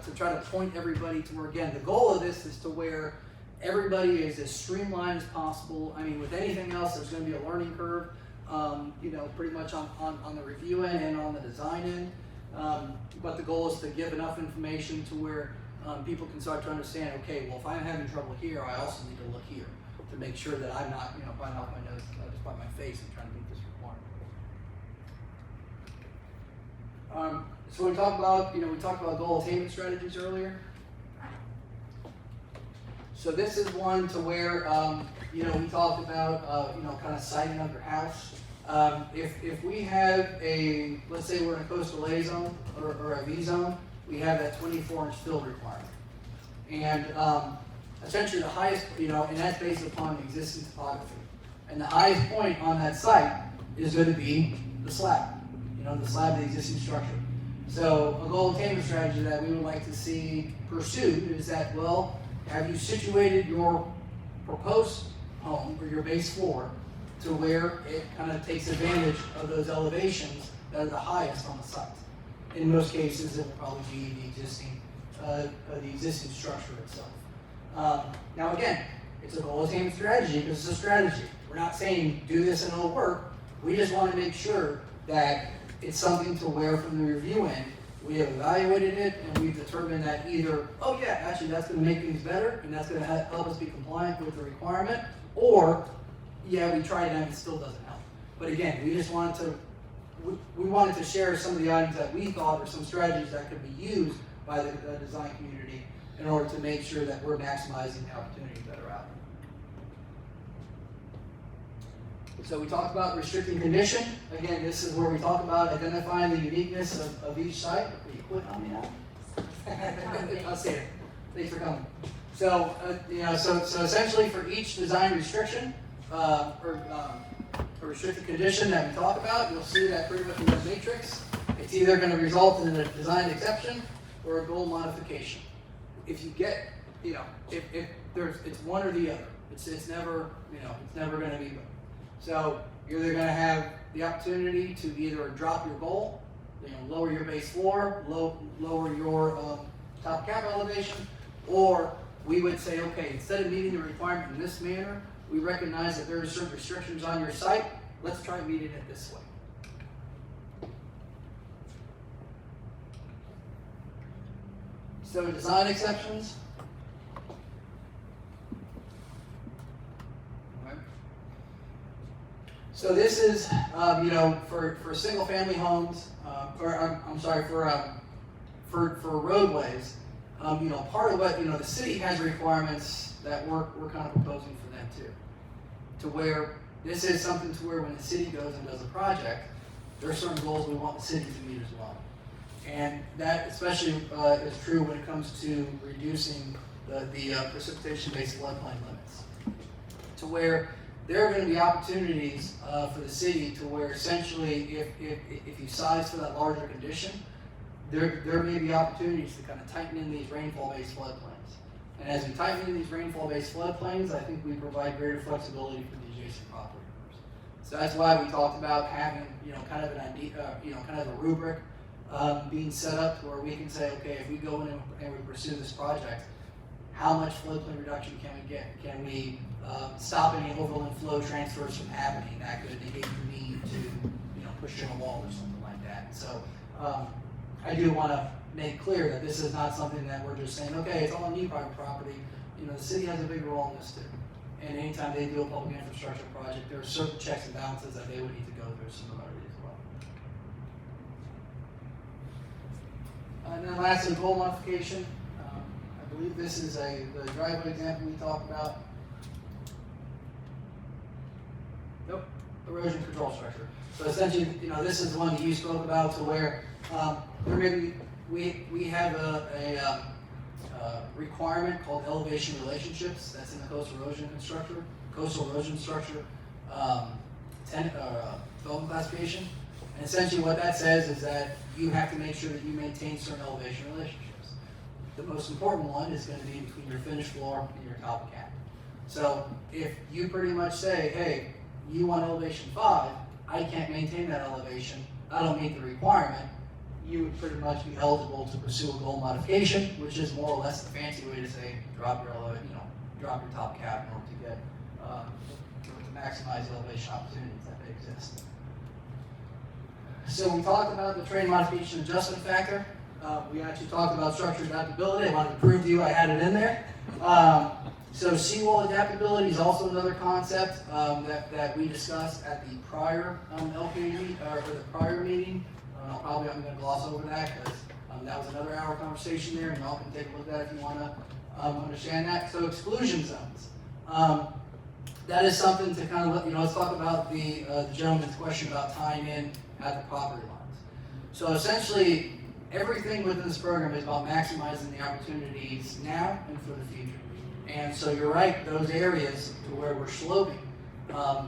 point everybody to where, again, the goal of this is to where everybody is as streamlined as possible. I mean, with anything else, there's going to be a learning curve, pretty much on the review end and on the design end. But the goal is to give enough information to where people can start to understand, okay, well, if I'm having trouble here, I also need to look here to make sure that I'm not, biting off my nose, just by my face and trying to meet this requirement. So we talked about goal attainment strategies earlier. So this is one to where, we talked about, kind of siting of your house. If we have let's say we're in a coastal A zone or a V zone, we have that 24-inch fill requirement. And essentially the highest, and that's based upon existing topography. And the highest point on that site is going to be the slab, the slab of the existing structure. So a goal attainment strategy that we would like to see pursued is that, well, have you situated your proposed home or your base floor to where it kind of takes advantage of those elevations that are the highest on the site? In most cases, it will probably be the existing structure itself. Now again, it's a goal attainment strategy because it's a strategy. We're not saying do this and it'll work. We just want to make sure that it's something to where from the review end, we have evaluated it and we've determined that either, oh yeah, actually that's going to make things better and that's going to help us be compliant with the requirement, or yeah, we tried it and it still doesn't help. But again, we just wanted to share some of the items that we thought were some strategies that could be used by the design community in order to make sure that we're maximizing the opportunities that are out there. So we talked about restricting condition. Again, this is where we talk about identifying the uniqueness of each site. Are you quitting on me now? I'll say it. Thanks for coming. So, so essentially for each design restriction or restricted condition that we talk about, you'll see that pretty much in the matrix. It's either going to result in a design exception or a goal modification. If you get, if it's one or the other. It's never, it's never going to be both. So you're either going to have the opportunity to either drop your goal, lower your base floor, lower your top cap elevation, or we would say, okay, instead of meeting the requirement in this manner, we recognize that there are certain restrictions on your site. Let's try meeting it this way. So design exceptions. Okay. So this is, for single family homes, for roadways, part of what, the city has requirements that we're kind of proposing for them too. To where this is something to where when the city goes and does a project, there are certain goals we want the city to meet as well. And that especially is true when it comes to reducing the precipitation-based floodplain limits. To where there are going to be opportunities for the city to where essentially if you size for that larger condition, there may be opportunities to kind of tighten in these rainfall-based floodplains. And as we tighten in these rainfall-based floodplains, I think we provide greater flexibility for the adjacent property owners. So that's why we talked about having, kind of an idea, kind of a rubric being set up to where we can say, okay, if we go in and we pursue this project, how much floodplain reduction can we get? Can we stop any overland flow transfers from happening that could negate the need to, push in a wall or something like that? So I do want to make clear that this is not something that we're just saying, okay, it's all on me private property. The city has a big role in this too. And anytime they do a public infrastructure project, there are certain checks and balances that they would need to go through similarly as well. And then lastly, goal modification. I believe this is the driveway example we talked about. Nope, erosion control structure. So essentially, this is the one that you spoke about to where there may be, we have a requirement called elevation relationships that's in the coastal erosion structure development classification. And essentially what that says is that you have to make sure that you maintain certain elevation relationships. The most important one is going to be between your finished floor and your top cap. So if you pretty much say, hey, you want elevation 5, I can't maintain that elevation, I don't meet the requirement, you would pretty much be eligible to pursue a goal modification, which is more or less the fancy way to say drop your top cap in order to get to maximize the elevation opportunities that may exist. So we talked about the terrain modification adjustment factor. We actually talked about structure adaptability. I wanted to prove to you I had it in there. So seawall adaptability is also another concept that we discussed at the prior LPA or the prior meeting. I'm going to gloss over that because that was another hour conversation there, and y'all can take a look at it if you want to understand that. So exclusion zones. That is something to kind of let's talk about the gentleman's question about tying in at the property lines. So essentially, everything within this program is about maximizing the opportunities now and for the future. And so you're right, those areas to where we're sloping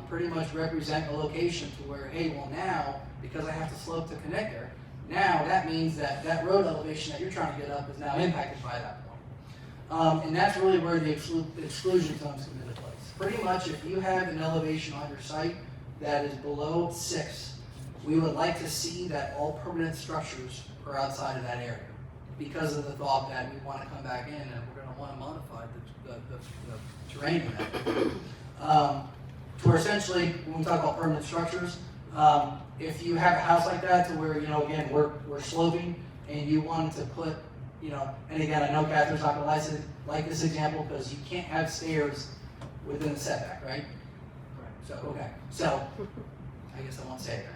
pretty much represent a location to where, hey, well now, because I have to slope to connect there, now that means that that road elevation that you're trying to get up is now impacted by that point. And that's really where the exclusion zones come into place. Pretty much if you have an elevation on your site that is below 6, we would like to see that all permanent structures are outside of that area because of the thought that we want to come back in and we're going to want to modify the terrain in that. To where essentially, when we talk about permanent structures, if you have a house like that to where, again, we're sloping and you want to put, and again, I know Catherine's not going to like this example because you can't have stairs within the setback, right? So, okay. So, I guess I won't say that.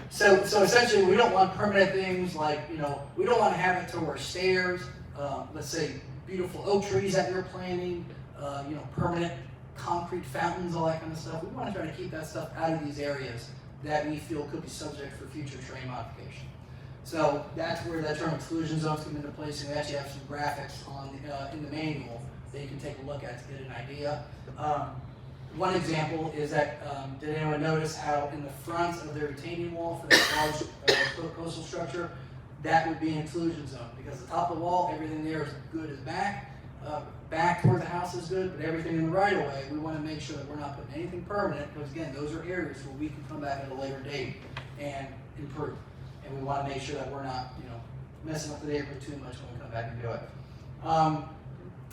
So essentially, we don't want permanent things like, we don't want to have it to where stairs, let's say beautiful oak trees that you're planting, permanent concrete fountains, all that kind of stuff. We want to try to keep that stuff out of these areas that we feel could be subject for future terrain modification. So that's where that term exclusion zones come into place, and we actually have some graphics on in the manual that you can take a look at to get an idea. One example is that, did anyone notice how in the front of the retaining wall for that large coastal structure, that would be an exclusion zone, because the top of the wall, everything there is good as back. Back toward the house is good, but everything in the right of way, we want to make sure that we're not putting anything permanent, because again, those are areas where we can come back at a later date and improve. And we want to make sure that we're not, messing up the neighborhood too much when we come back and do it.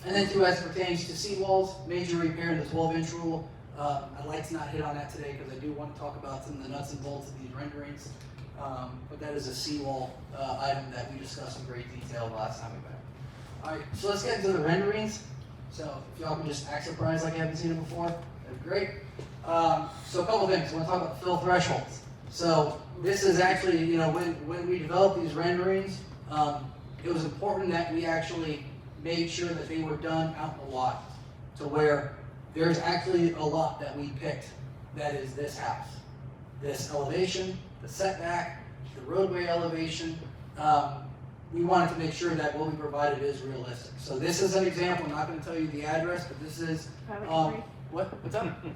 And then too, as it pertains to seawalls, major repair in the 12-inch rule. I'd like to not hit on that today because I do want to talk about some of the nuts and bolts of these renderings. but that is a seawall item that we discussed in great detail last time we met. All right, so let's get into the renderings. So if y'all can just act surprised like you haven't seen it before, that'd be great. So a couple things. I want to talk about the fill thresholds. So this is actually, you know, when we developed these renderings, it was important that we actually made sure that they were done out in the lot, to where there's actually a lot that we picked that is this house, this elevation, the setback, the roadway elevation. We wanted to make sure that what we provided is realistic. So this is an example. I'm not going to tell you the address, but this is what's up?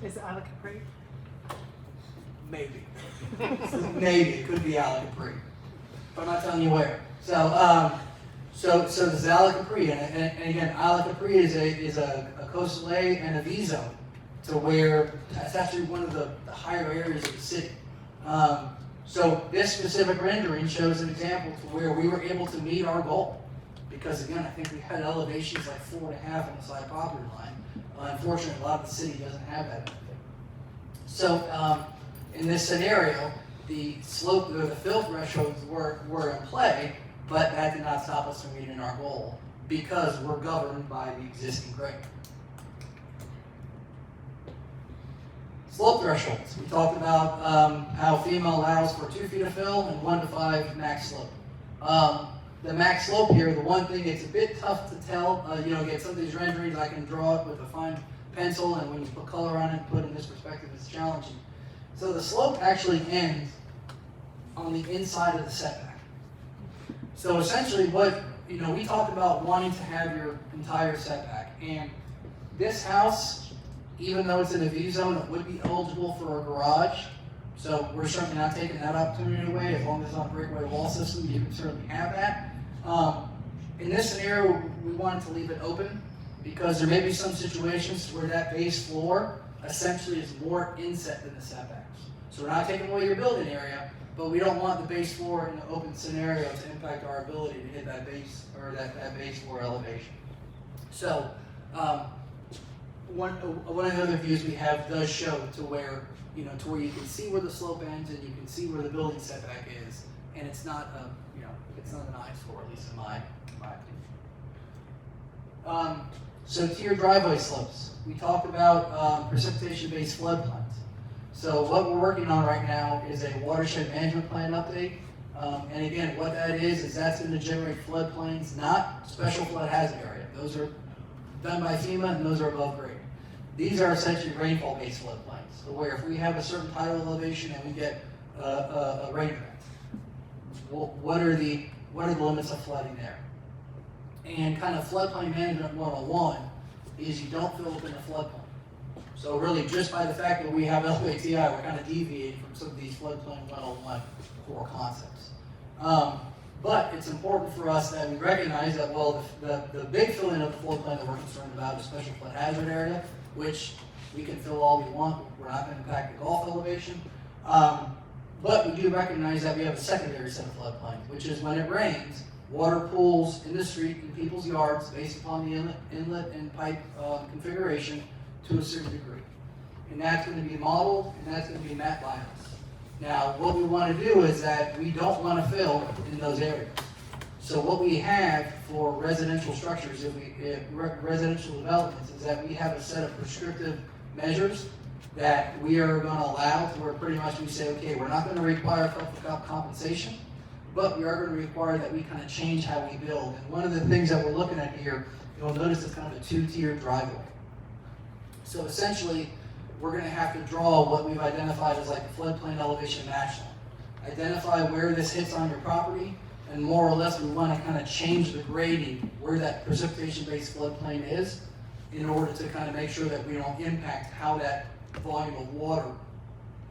Is it Ala Capri? Maybe. Maybe it could be Ala Capri, but I'm not telling you where. So so this is Ala Capri, and again, Ala Capri is a coastal A and a V zone, to where that's actually one of the higher areas of the city. So this specific rendering shows an example to where we were able to meet our goal, because again, I think we had elevations like 4.5 on the side property line. Unfortunately, a lot of the city doesn't have that. So in this scenario, the slope or the fill thresholds were in play, but that did not stop us from meeting our goal, because we're governed by the existing grade. Slope thresholds. We talked about how FEMA allows for 2 feet of fill and 1 to 5 max slope. The max slope here, the one thing, it's a bit tough to tell. You know, get some of these renderings, I can draw it with a fine pencil, and when you put color on it and put it in this perspective, it's challenging. So the slope actually ends on the inside of the setback. So essentially what, you know, we talked about wanting to have your entire setback, and this house, even though it's in a V zone, it would be eligible for a garage. So we're certainly not taking that opportunity away. As long as it's on a breakaway wall system, you can certainly have that. In this scenario, we wanted to leave it open, because there may be some situations where that base floor essentially is more inset than the setbacks. So we're not taking away your building area, but we don't want the base floor in an open scenario to impact our ability to hit that base, or that base floor elevation. So one of the other views we have does show to where, you know, to where you can see where the slope ends and you can see where the building setback is, and it's not a, you know, it's not an eyesore, at least in my opinion. So tiered driveway slopes. We talked about precipitation-based floodplains. So what we're working on right now is a watershed management plan update. And again, what that is that's going to generate floodplains, not special flood hazard area. Those are done by FEMA, and those are above grade. These are essentially rainfall-based floodplains, so where if we have a certain tidal elevation and we get a rain event, what are the limits of flooding there? And kind of floodplain management 101 is you don't fill up in a floodplain. So really, just by the fact that we have Elevate T.I, we're kind of deviating from some of these floodplain 101 core concepts. But it's important for us that we recognize that, well, the big filling of the floodplain that we're concerned about is special flood hazard area, which we can fill all we want. We're not going to impact the Gulf elevation. But we do recognize that we have a secondary set of floodplains, which is when it rains, water pools in the street, in people's yards, based upon the inlet and pipe configuration to a certain degree. And that's going to be modeled, and that's going to be mapped by us. Now, what we want to do is that we don't want to fill in those areas. So what we have for residential structures, residential developments, is that we have a set of prescriptive measures that we are going to allow, to where pretty much we say, okay, we're not going to require compensation, but we are going to require that we kind of change how we build. And one of the things that we're looking at here, you'll notice it's kind of a 2-tiered driveway. So essentially, we're going to have to draw what we've identified as like the floodplain elevation match line. Identify where this hits on your property, and more or less we want to kind of change the grading where that precipitation-based floodplain is, in order to kind of make sure that we don't impact how that volume of water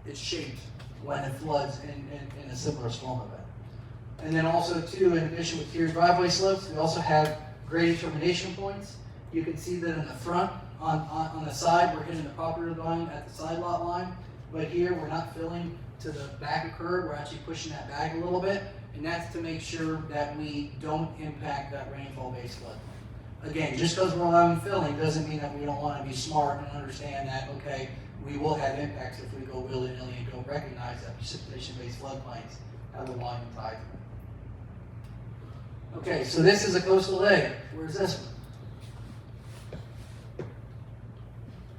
is shaped when it floods in a similar storm event. And then also too, in addition with tiered driveway slopes, we also have grade termination points. You can see that in the front, on the side, we're hitting the property line at the side lot line, but here we're not filling to the back of curb, we're actually pushing that back a little bit, and that's to make sure that we don't impact that rainfall-based floodplain. Again, just because we're allowing filling doesn't mean that we don't want to be smart and understand that, okay, we will have impacts if we go willy-nilly and don't recognize that precipitation-based floodplains have a line and tide. Okay, so this is a coastal A. Where's this one?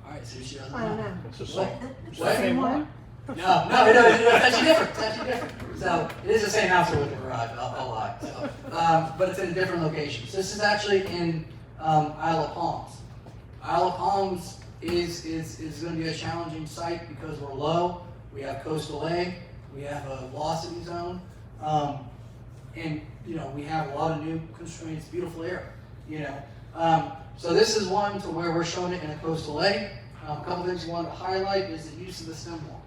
All right, so she doesn't know. I don't know. It's the What? same. It's the What? same one. No, it's actually different. It's actually different. So it is the same house with the garage. I'll lie. So, but it's in a different location. So this is actually in Isle of Palms. Isle of Palms is going to be a challenging site because we're low. We have coastal A. We have a velocity zone, and we have a lot of new constraints. Beautiful area. So this is one to where we're showing it in a coastal A. A couple things we wanted to highlight is the use of the stem wall.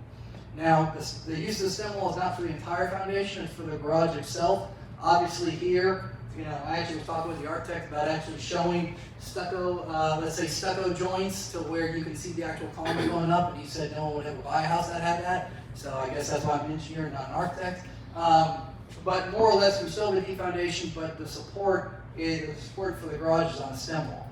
Now, the use of the stem wall is not for the entire foundation, it's for the garage itself. Obviously here, I actually was talking with the architect about actually showing stucco, let's say stucco joints to where you can see the actual column going up, and he said no one would ever buy a house that had that. So I guess that's why I'm an engineer and not an architect. But more or less, we still have the foundation, but the support for the garage is on a stem wall.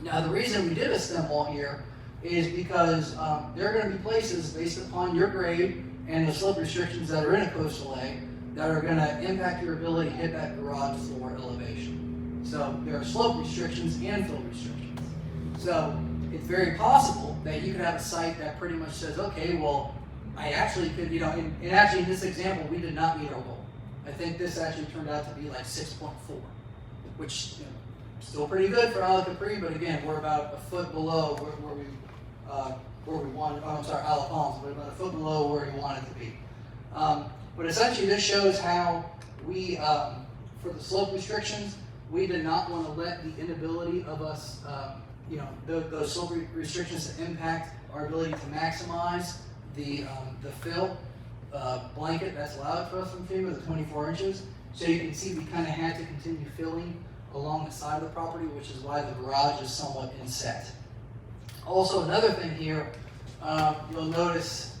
Now, the reason we did a stem wall here is because there are going to be places based upon your grade and the slope restrictions that are in a coastal A that are going to impact your ability to hit that garage floor elevation. So there are slope restrictions and fill restrictions. So it's very possible that you could have a site that pretty much says, okay, well, I actually could, and actually in this example, we did not meet our goal. I think this actually turned out to be like 6.4, which still pretty good for Isle of Capri, but again, we're about a foot below where we wanted, Isle of Palms, but about a foot below where we wanted to be. But essentially this shows how we, for the slope restrictions, we did not want to let the inability of us, those slope restrictions to impact our ability to maximize the fill blanket that's allowed for us from FEMA, the 24 inches. So you can see we kind of had to continue filling along the side of the property, which is why the garage is somewhat inset. Also, another thing here, you'll notice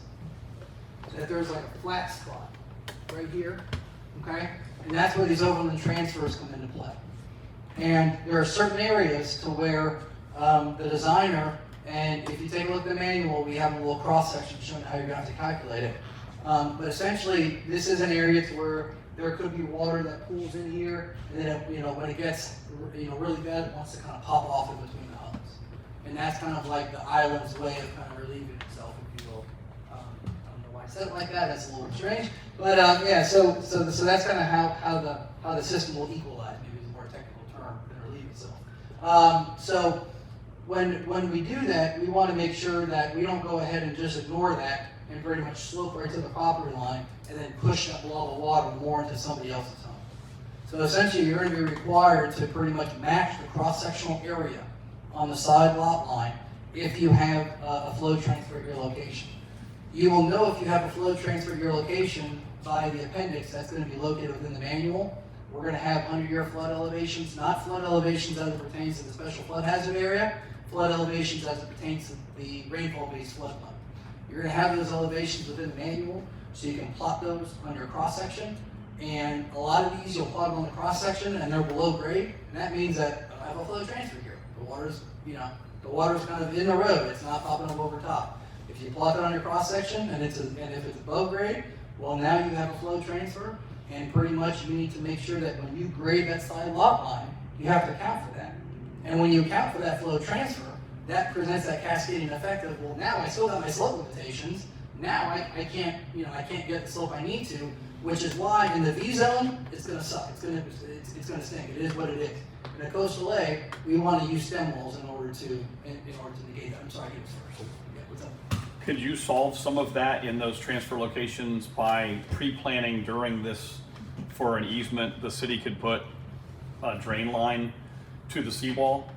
that there's like a flat spot right here, okay? And that's where these overland transfers come into play. And there are certain areas to where the designer, and if you take a look at the manual, we have a little cross-section showing how you're going to have to calculate it. But essentially, this is an area to where there could be water that pools in here, and then when it gets really bad, it wants to kind of pop off in between the hubs. And that's kind of like the island's way of kind of relieving itself, if you will. I don't know why I said it like that. That's a little strange. But yeah, so that's kind of how the system will equalize. Maybe it's a more technical term than relieve itself. So when we do that, we want to make sure that we don't go ahead and just ignore that and pretty much slope right to the property line and then push that blob of water more into somebody else's home. So essentially, you're going to be required to pretty much match the cross-sectional area on the side lot line if you have a flow transfer at your location. You will know if you have a flow transfer at your location by the appendix that's going to be located within the manual. We're going to have under-year flood elevations, not flood elevations as it pertains to the special flood hazard area, flood elevations as it pertains to the rainfall-based floodplain. You're going to have those elevations within the manual, so you can plot those on your cross-section. And a lot of these you'll plot on the cross-section and they're below grade, and that means that I have a flow transfer here. The water's kind of in the road, it's not popping up over top. If you plot it on your cross-section and if it's above grade, well, now you have a flow transfer, and pretty much you need to make sure that when you grade that side lot line, you have to account for that. And when you account for that flow transfer, that presents that cascading effect of, well, now I still got my slope limitations. Now I can't get the slope I need to, which is why in the V zone it's going to suck. It's going to stink. It is what it is. In a coastal A, we want to use stem walls in order to negate that. I'm sorry, he was first. Yeah, what's up? Could you solve some of that in those transfer locations by pre-planning during this for an easement? The city could put a drain line to the seawall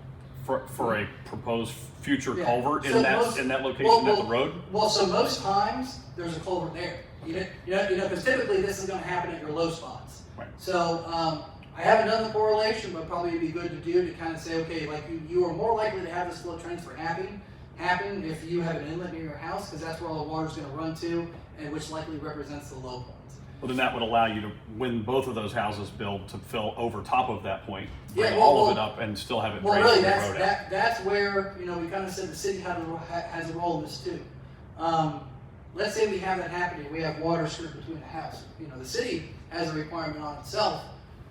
for a proposed future culvert in that location at the road? Well, so most times there's a culvert there. Because typically this is going to happen at your low spots. Right. So I haven't done the correlation, but probably it'd be good to do to kind of say, okay, like you are more likely to have this flow transfer happen if you have an inlet near your house, because that's where all the water's going to run to, and which likely represents the low points. Well, then that would allow you to, when both of those houses build, to fill over top of that point, Yeah, bring well, all of well, it up and still have it Well, drain really, from the road out. that's where, you know, we kind of said the city has a role in this too. Let's say we have that happening, we have water skirt between the house. You know, the city has a requirement on itself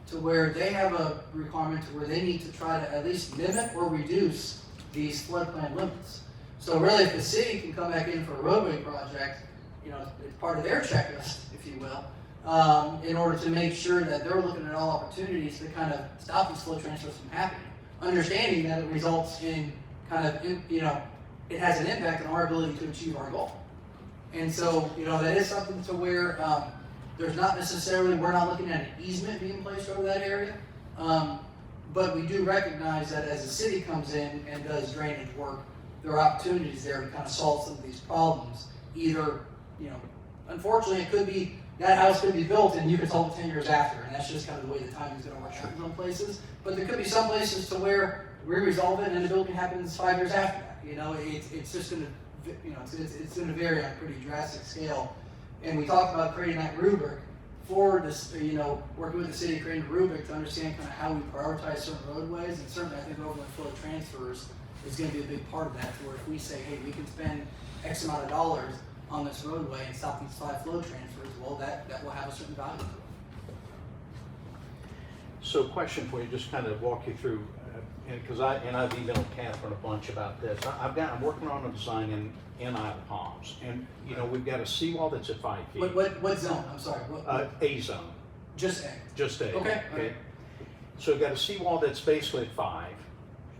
to where they have a requirement to where they need to try to at least limit or reduce these floodplain limits. So really, if the city can come back in for a roadway project, you know, it's part of their checklist, if you will, in order to make sure that they're looking at all opportunities to kind of stop these flow transfers from happening, understanding that it results in kind of, you know, it has an impact on our ability to achieve our goal. And so, you know, that is something to where there's not necessarily, we're not looking at an easement being placed over that area, but we do recognize that as the city comes in and does drainage work, there are opportunities there to kind of solve some of these problems. Either, you know, unfortunately, it could be that house could be built and you could solve it 10 years after, and that's just kind of the way the timing is going to work out in some places. But there could be some places to where we resolve it and the building happens 5 years after that. You know, it's just going to, you know, it's going to vary on a pretty drastic scale. And we talked about creating that rubric for this, you know, working with the city, creating a rubric to understand kind of how we prioritize certain roadways. And certainly, I think overland flow transfers is going to be a big part of that. Where if we say, hey, we can spend X amount of dollars on this roadway and stop these 5 flow transfers, well, that will have a certain value to it. So question for you, just kind of walk you through, because I've emailed Catherine a bunch about this. I'm working on a design in Isle Palms, and you know we've got a seawall that's at 5 feet. What zone? I'm sorry. What? A zone. Just A. Just A. Okay. Okay. So we've got a seawall that's basically at 5,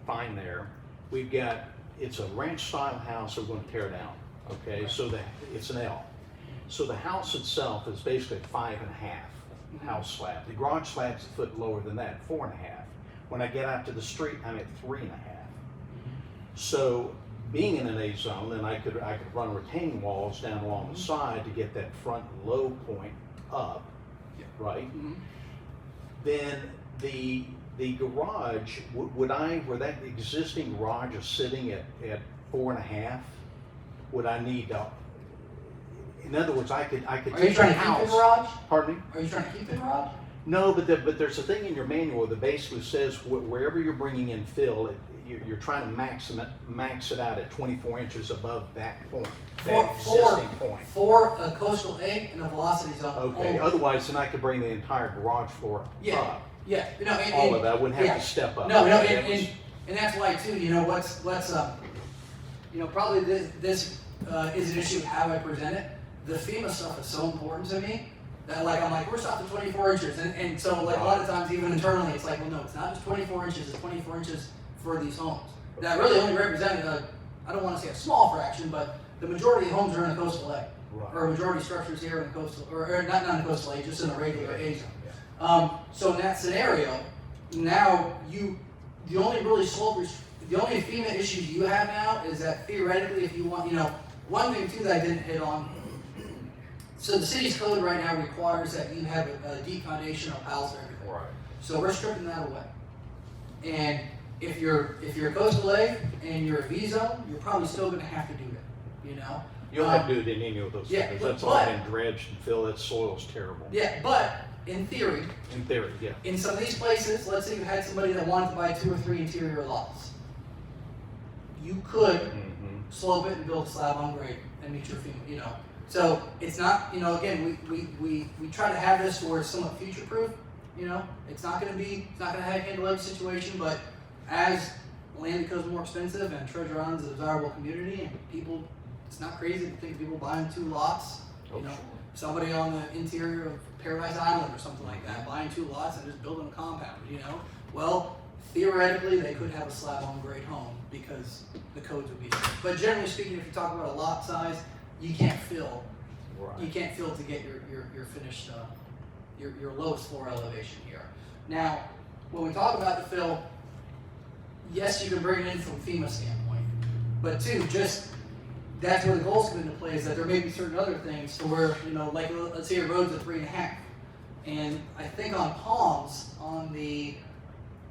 fine there. We've got, it's a ranch style house, we're going to tear down. Okay, so it's an L. So the house itself is basically 5.5 house slab. The garage slab's a foot lower than that, 4.5. When I get out to the street, I'm at 3.5. So being in an A zone, then I could run retaining walls down along the side to get that front low point up, right? Then the garage, where that existing garage is sitting at 4.5, would I need to, in other words, I could Are you take trying the to keep house. the garage? Pardon me? Are you trying to keep the garage? No, but there's a thing in your manual that basically says wherever you're bringing in fill, you're trying to max it out at 24 inches above that point, that existing point. For a coastal A and a velocity zone. Okay, only. otherwise then I could bring the entire garage floor Yeah. up. Yeah, you know, All of that, I wouldn't have yeah. to step up. No, Okay, and that's why too, you know, you know, probably this is an issue of how I present it. The FEMA stuff is so important to me that I'm like, we're stopped at 24 inches. And so like a lot of times even internally, it's like, well, no, it's not just 24 inches, it's 24 inches for these homes. That really only represent, I don't want to say a small fraction, but the majority of homes are in a coastal A. Right. Or a majority of structures here in a coastal, or not in a coastal A, just in a regular A zone. So in that scenario, now the only FEMA issues you have now is that theoretically if you want, you know, one thing too that I didn't hit on, so the city's code right now requires that you have a deep foundation of piles and everything. Right. So we're stripping that away. And if you're a coastal A and you're a V zone, you're probably still gonna have to do that, you know? You'll have to do it in any of those yeah, things. but- That's all been dredged and filled, that soil's terrible. Yeah, but in theory, Yeah. in some of these places, let's say you had somebody that wanted to buy 2 or 3 interior lots. You could slope it and build a slab on grade and meet your FEMA, you know. So it's not, you know, again, we try to have this where it's somewhat future proof, you know. It's not gonna handle every situation, but as land becomes more expensive and Treasure Island's a desirable community and people, it's not crazy to think of people buying 2 lots, you know. Somebody on the interior of Paradise Island or something like that, buying 2 lots and just building a compound, you know? Well, theoretically, they could have a slab on grade home because the codes would be there. But generally speaking, if you talk about a lot size, you can't fill. Right. You can't fill to get your finished, your lowest floor elevation here. Now, when we talk about the fill, yes, you can bring it in from FEMA standpoint, but that's where the goals come into play, is that there may be certain other things to where, you know, like let's say your road's a 3.5. And I think on Palms, on the,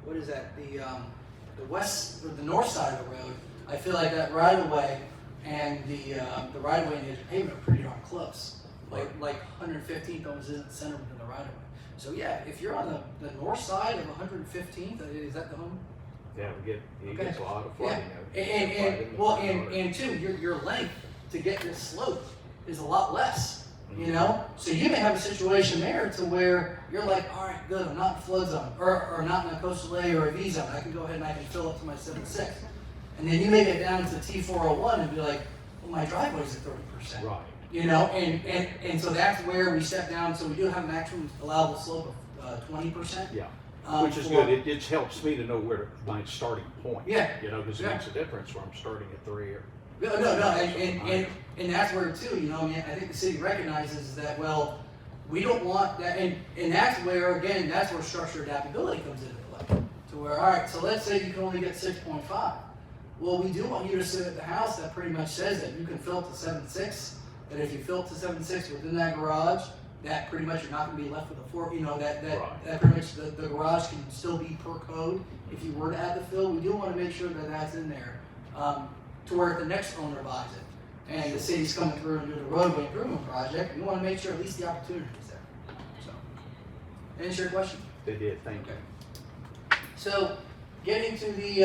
what is that, the west, or the north side of the road, I feel like that right of way and the right of way and the edge of pavement are pretty darn close. like 115th almost isn't centered within the right of way. So yeah, if you're on the north side of 115th, is that the home? Yeah, it Okay. gets a lot of Yeah, flooding. and two, your length to get this slope is a lot less, you know? So you may have a situation there to where you're like, all right, good, I'm not in flood zone, or not in a coastal A or a V zone, I can go ahead and I can fill up to my 7.6. And then you may get down to T401 and be like, well, my driveway's at 30%. Right. You know, and so that's where we step down, so we do have a maximum allowable slope of 20%. Yeah, which is good. It helps me to know where my starting point. Yeah. You know, because it makes a difference where I'm starting at 3 or. No, and that's where too, you know, I mean, I think the city recognizes that, well, we don't want that, and that's where, again, that's where structural adaptability comes into play. To where, all right, so let's say you can only get 6.5. Well, we do want you to sit at the house that pretty much says that you can fill to 7.6, that if you fill to 7.6 within that garage, that pretty much you're not gonna be left with a 4, you know, that pretty much the garage can still be per code if you were to add the fill. We do wanna make sure that that's in there, to where if the next owner buys it, and the city's coming through and doing a roadway improvement project, we wanna make sure at least the opportunity is there, so. Answer your question? They did, thank you. So, getting to the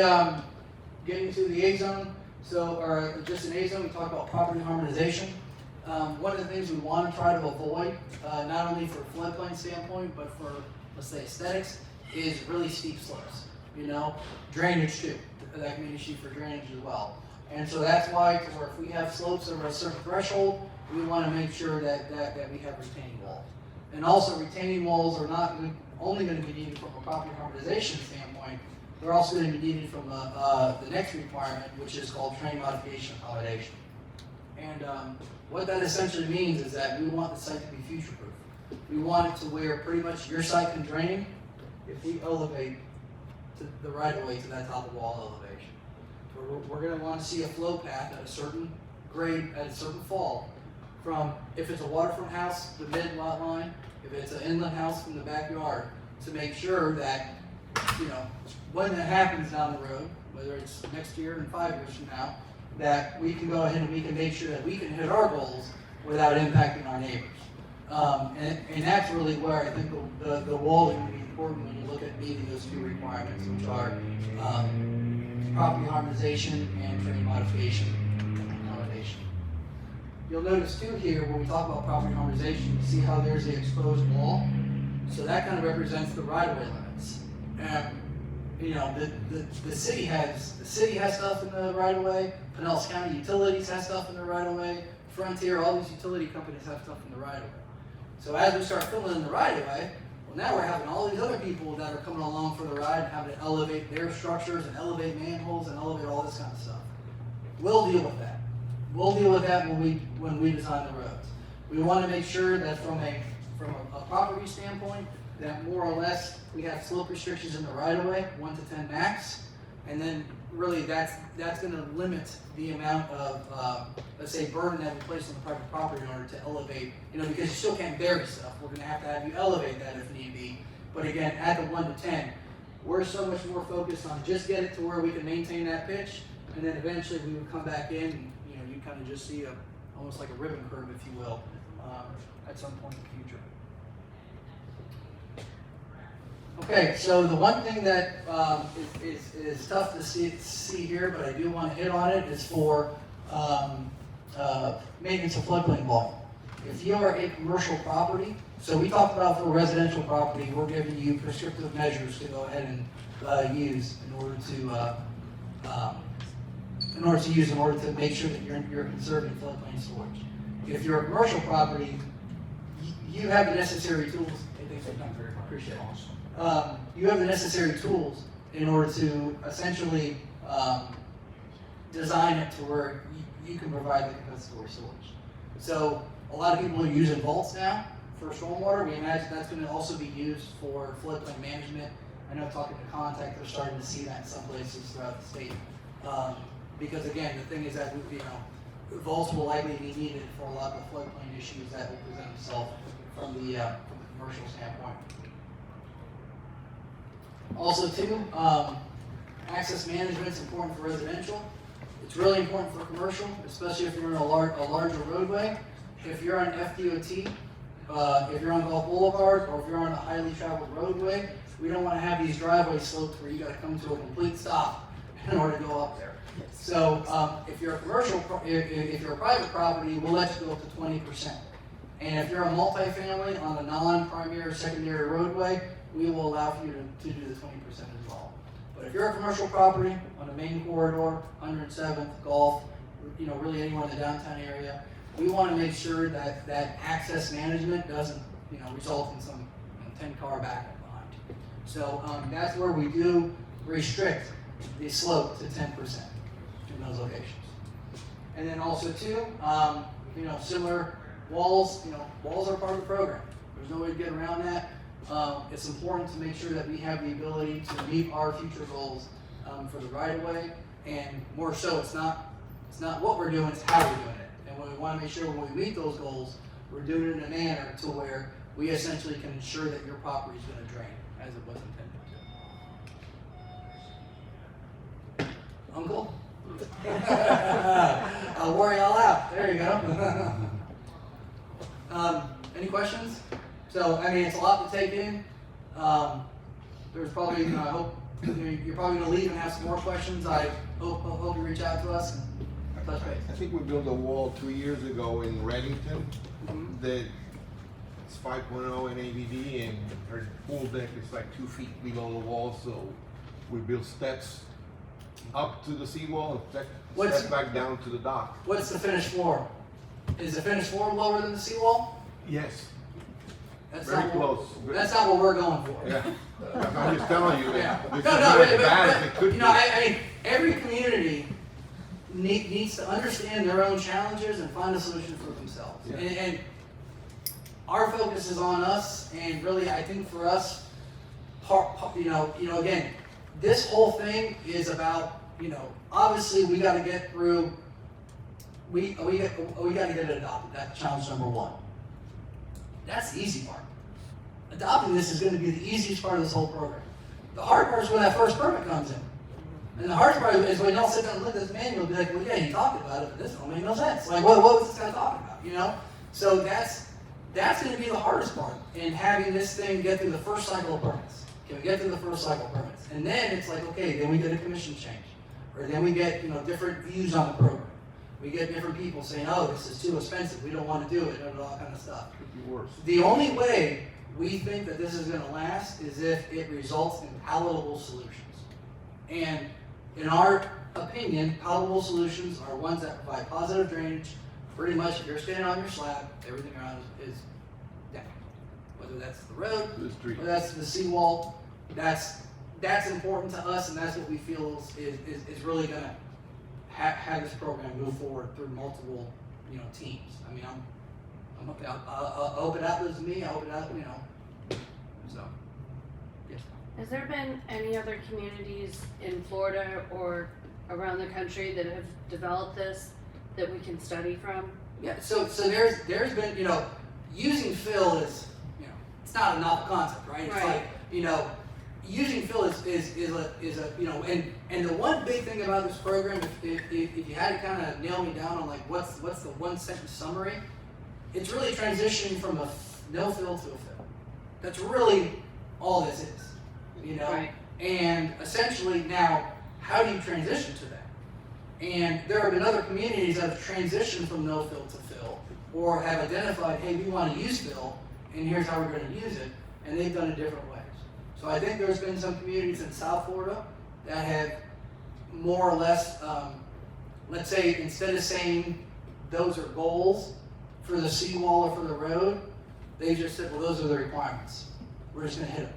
A zone, or just an A zone, we talked about property harmonization. One of the things we want to try to avoid, not only for floodplain standpoint, but for, let's say, aesthetics, is really steep slopes. You know, drainage too. That can be an issue for drainage as well. And so that's why, or if we have slopes over a certain threshold, we want to make sure that we have retaining walls. And also, retaining walls are not only going to be needed from a property harmonization standpoint, they're also going to be needed from the next requirement, which is called terrain modification accommodation. And what that essentially means is that we want the site to be future-proof. We want it to where pretty much your site can drain if we elevate to the right-of-way to that top of wall elevation. We're going to want to see a flow path at a certain grade, at a certain fall, from if it's a waterfront house, the mid-lot line, if it's an inland house from the backyard, to make sure that, you know, when that happens down the road, whether it's next year and 5 years from now, that we can go ahead and we can make sure that we can hit our goals without impacting our neighbors. And that's really where I think the wall is going to be important when you look at meeting those two requirements, which are property harmonization and terrain modification accommodation. You'll notice too here, when we talk about property harmonization, you see how there's the exposed wall? So that kind of represents the right-of-way limits. You know, the city has stuff in the right-of-way, Pinellas County Utilities has stuff in the right-of-way, Frontier, all these utility companies have stuff in the right-of-way. So as we start filling in the right-of-way, well, now we're having all these other people that are coming along for the ride and having to elevate their structures and elevate manholes and elevate all this kind of stuff. We'll deal with that. We'll deal with that when we design the roads. We want to make sure that from a property standpoint, that more or less we have slope restrictions in the right-of-way, 1 to 10 max, and then really that's going to limit the amount of let's say burden that we place on the private property owner to elevate, you know, because you still can't bury stuff. We're going to have you elevate that if need be. But again, at the 1 to 10, we're so much more focused on just get it to where we can maintain that pitch, and then eventually we would come back in, and, you know, you kind of just see almost like a ribbon curve, if you will, at some point in the future. Okay, so the one thing that is tough to see here, but I do want to hit on it, is for maintenance of floodplain volume. If you are a commercial property, so we talked about for residential property, we're giving you prescriptive measures to go ahead and use in order to make sure that you're conserving floodplain storage. If you're a commercial property, you have the necessary tools. Hey, thanks for your time, Greg. I appreciate it. You have the necessary tools in order to essentially design it to where you can provide the compensatory storage. So a lot of people are using vaults now for stormwater. We imagine that's going to also be used for floodplain management. I know talking to contractors, starting to see that in some places throughout the state. Because again, the thing is that vaults will likely be needed for a lot of the floodplain issues that will present themselves from the commercial standpoint. Also too, access management is important for residential. It's really important for commercial, especially if you're in a larger roadway. if you're on FDOT, if you're on Gulf Boulevard, or if you're on a highly traveled roadway, we don't want to have these driveway slopes where you got to come to a complete stop in order to go up there. So if you're a if you're a private property, we'll let you go up to 20%. And if you're a multifamily on a non-primary or secondary roadway, we will allow for you to do the 20% as well. But if you're a commercial property on the main corridor, 107th, Gulf, really anywhere in the downtown area, we want to make sure that that access management doesn't, result in some 10-car backup behind you. So that's where we do restrict the slope to 10% in those locations. And then also too, similar walls, walls are part of the program. There's no way to get around that. It's important to make sure that we have the ability to meet our future goals for the right of way, and more so, it's not what we're doing, it's how we're doing it. And we want to make sure when we meet those goals, we're doing it in a manner to where we essentially can ensure that your property is going to drain as it was intended to. Uncle? I'll worry all out. There you go. Any questions? So, it's a lot to take in. There's probably, I hope, you're probably going to leave and have some more questions. I hope you reach out to us and touch base. I think we built a wall 2 years ago in Reddington that it's 5.0 in ABD, and her pool deck is like 2 feet below the wall, so we built steps up to the seawall and step back down to the dock. What's the finished floor? Is the finished floor lower than the seawall? Yes. That's Very not close. That's not what we're going for. Yeah. I'm just telling you that this is No, not but, as bad as it could be. every community needs to understand their own challenges and find a solution for themselves. Yeah. And our focus is on us, and really, I think for us, again, this whole thing is about, obviously we got to get through. We got to get it adopted. That's challenge number one. That's the easy part. Adopting this is going to be the easiest part of this whole program. The hard part is when that first permit comes in. And the hard part is when y'all sit down and look at this manual and be like, well, yeah, he talked about it, but this don't make no sense. Like, what was this guy talking about, So that's going to be the hardest part in having this thing get through the first cycle of permits. Can we get through the first cycle of permits? And then it's like, okay, then we get a commission change. Or then we get, different views on the program. We get different people saying, oh, this is too expensive, we don't want to do it, and all kind of stuff. Could be worse. The only way we think that this is going to last is if it results in palatable solutions. And in our opinion, palatable solutions are ones that provide positive drainage. Pretty much, if you're standing on your slab, everything around is down. Whether that's the road, or that's the seawall, that's important to us, and that's what we feel is really going to have this program move forward through multiple, teams. I'm okay. I hope it outlives me. I hope it out, So, yes. Has there been any other communities in Florida or around the country that have developed this that we can study from? Yeah. So there's been, using fill is, it's not a novel concept, right? It's like, using fill is a and the one big thing about this program, if you had to kind of nail me down on like what's the one sentence summary, it's really transitioning from a no fill to a fill. That's really all this is, Right. And essentially now, how do you transition to that? And there have been other communities that have transitioned from no fill to fill, or have identified, hey, we want to use fill, and here's how we're going to use it, and they've done it different ways. So I think there's been some communities in South Florida that have more or less, let's say, instead of saying those are goals for the seawall or for the road, they just said, well, those are the requirements. We're just going to hit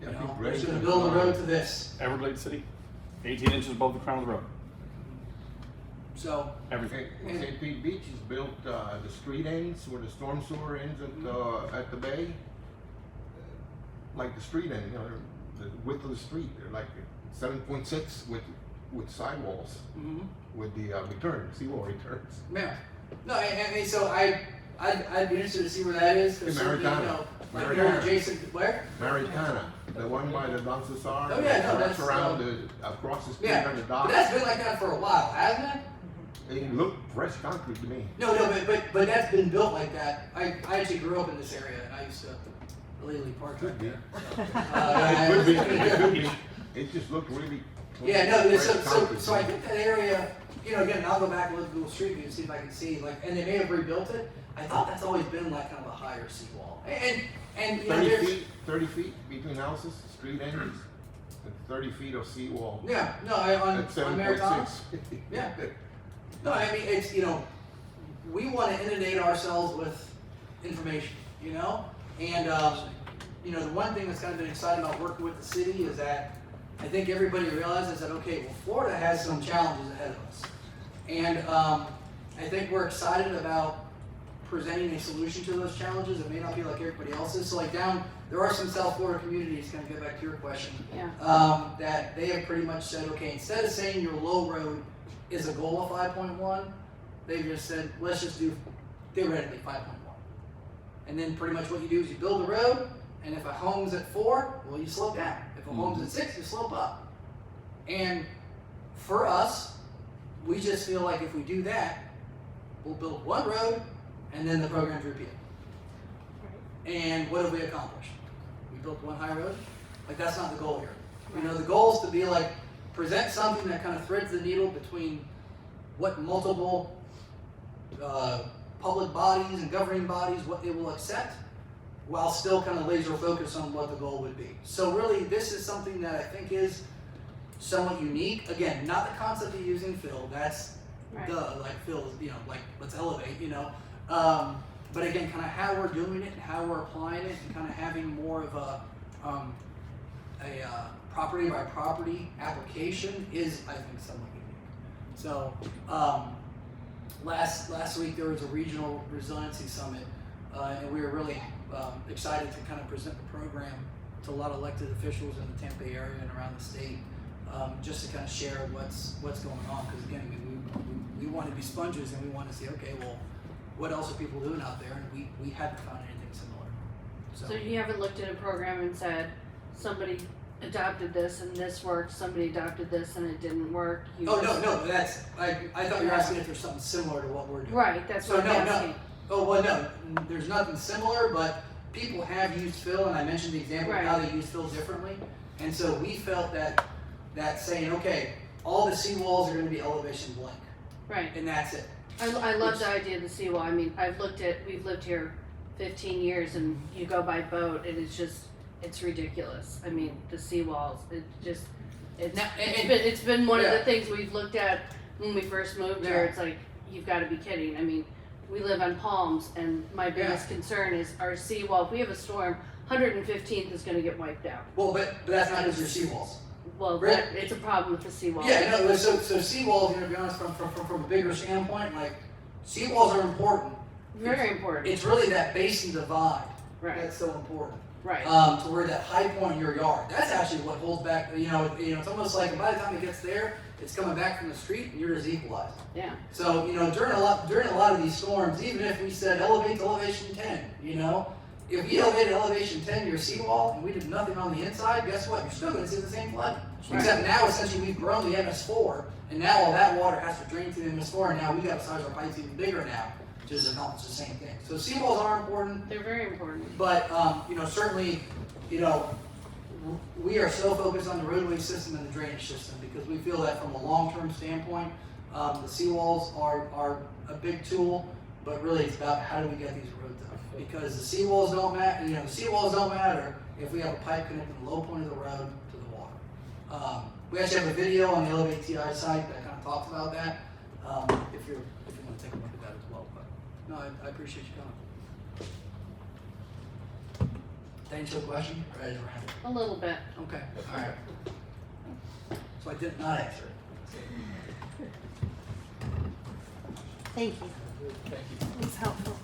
them. We're just going to build a road to this. Everglades City, 18 inches above the crown of the road. So everything. St. Pete Beach is built the street ends where the storm sewer ends at the bay. Like the street end, the width of the street, they're like 7.6 with sidewalls, with the seawall returns. Yeah. No, so I'd be interested to see where that is. In Maritana. Like you're adjacent to where? Maritana, the one by the Don Cesar. Oh yeah, no, that's around across the street on the dock. But that's been like that for a while, hasn't it? It looked fresh concrete to me. No, but that's been built like that. I actually grew up in this area, and I used to illegally park right there. It could be, it could be. It just looked really. Yeah, no, fresh so concrete. I think that area, you know, again, I'll go back and look at Google Street View and see if I can see, like, and they may have rebuilt it. I thought that's always been like kind of a higher seawall. And you know, 30 there's, feet, 30 feet between houses, street ends, and 30 feet of seawall. yeah, no, on Mary Thomas. 7.6. Yeah. No, I mean, it's, you know, we want to inundate ourselves with information, you know? And, you know, the one thing that's kind of been exciting about working with the city is that I think everybody realizes that, okay, well, Florida has some challenges ahead of us. And I think we're excited about presenting a solution to those challenges. It may not be like everybody else's. So like there are some South Florida communities, kind of get back to your question, that they have pretty much said, okay, instead of saying your low road is a goal of 5.1, they've just said, let's just do theoretically 5.1. And then pretty much what you do is you build a road, and if a home's at 4, well, you slope down. If a home's at 6, you slope up. And for us, we just feel like if we do that, we'll build one road, and then the program's repeated. And what have we accomplished? We built one high road? Like, that's not the goal here. You know, the goal is to be like, present something that kind of threads the needle between what multiple public bodies and governing bodies, what they will accept, while still kind of laser focused on what the goal would be. So really, this is something that I think is somewhat unique. Again, not the concept of using fill, that's like fill, you know, like let's elevate, you know. But again, kind of how we're doing it and how we're applying it and kind of having more of a property by property application is, I think, somewhat unique. So last week there was a regional resiliency summit, and we were really excited to kind of present the program to a lot of elected officials in the Tampa area and around the state, just to kind of share what's going on. Because again, we want to be sponges and we want to see, okay, well, what else are people doing out there? And we haven't found anything similar. So you haven't looked at a program and said, somebody adopted this and this worked, somebody adopted this and it didn't work. No, that's, I thought you were asking if there's something similar to what we're doing. Right, that's what I'm asking. Oh, well, no, there's nothing similar, but people have used fill, and I mentioned the example of how they use fill differently. And so we felt that saying, okay, all the seawalls are going to be elevation blank. Right. And that's it. I love the idea of the seawall. I mean, we've lived here 15 years and you go by boat and it's ridiculous. I mean, the seawalls, it's been one of the things we've looked at when we first moved here. It's like, you've got to be kidding. I mean, we live on Palms and my biggest concern is our seawall. If we have a storm, 115th is going to get wiped out. Well, but that's not just your seawalls. Well, it's a problem with the seawall. Yeah, no, so seawalls, you know, to be honest, from a bigger standpoint, like, seawalls are important. Very important. It's really that basin divide that's so important. Right. To where that high point in your yard, that's actually what holds back, you know, it's almost like by the time it gets there, it's coming back from the street and you're just equalized. Yeah. So, you know, during a lot of these storms, even if we said elevate to elevation 10, you know, if we elevated elevation 10 to your seawall and we did nothing on the inside, guess what? You're still going to see the same flood. Right. Except now, essentially, we've grown the MS4, and now all that water has to drain through the MS4, and now we got to size our pipes even bigger now, just accomplish the same thing. So seawalls are important. They're very important. But, you know, certainly, you know, we are so focused on the roadway system and the drainage system because we feel that from a long-term standpoint, the seawalls are a big tool, but really it's about how do we get these roads up. Because the seawalls don't matter, you know, the seawalls don't matter if we have a pipe connecting the low point of the road to the water. We actually have a video on the Elevate T.I site that kind of talks about that, if you want to take a look at that as well. But no, I appreciate you coming. Thanks for the question. Or is a little bit. Okay. All right. So I did not answer it. Thank you. Thank you. It was helpful.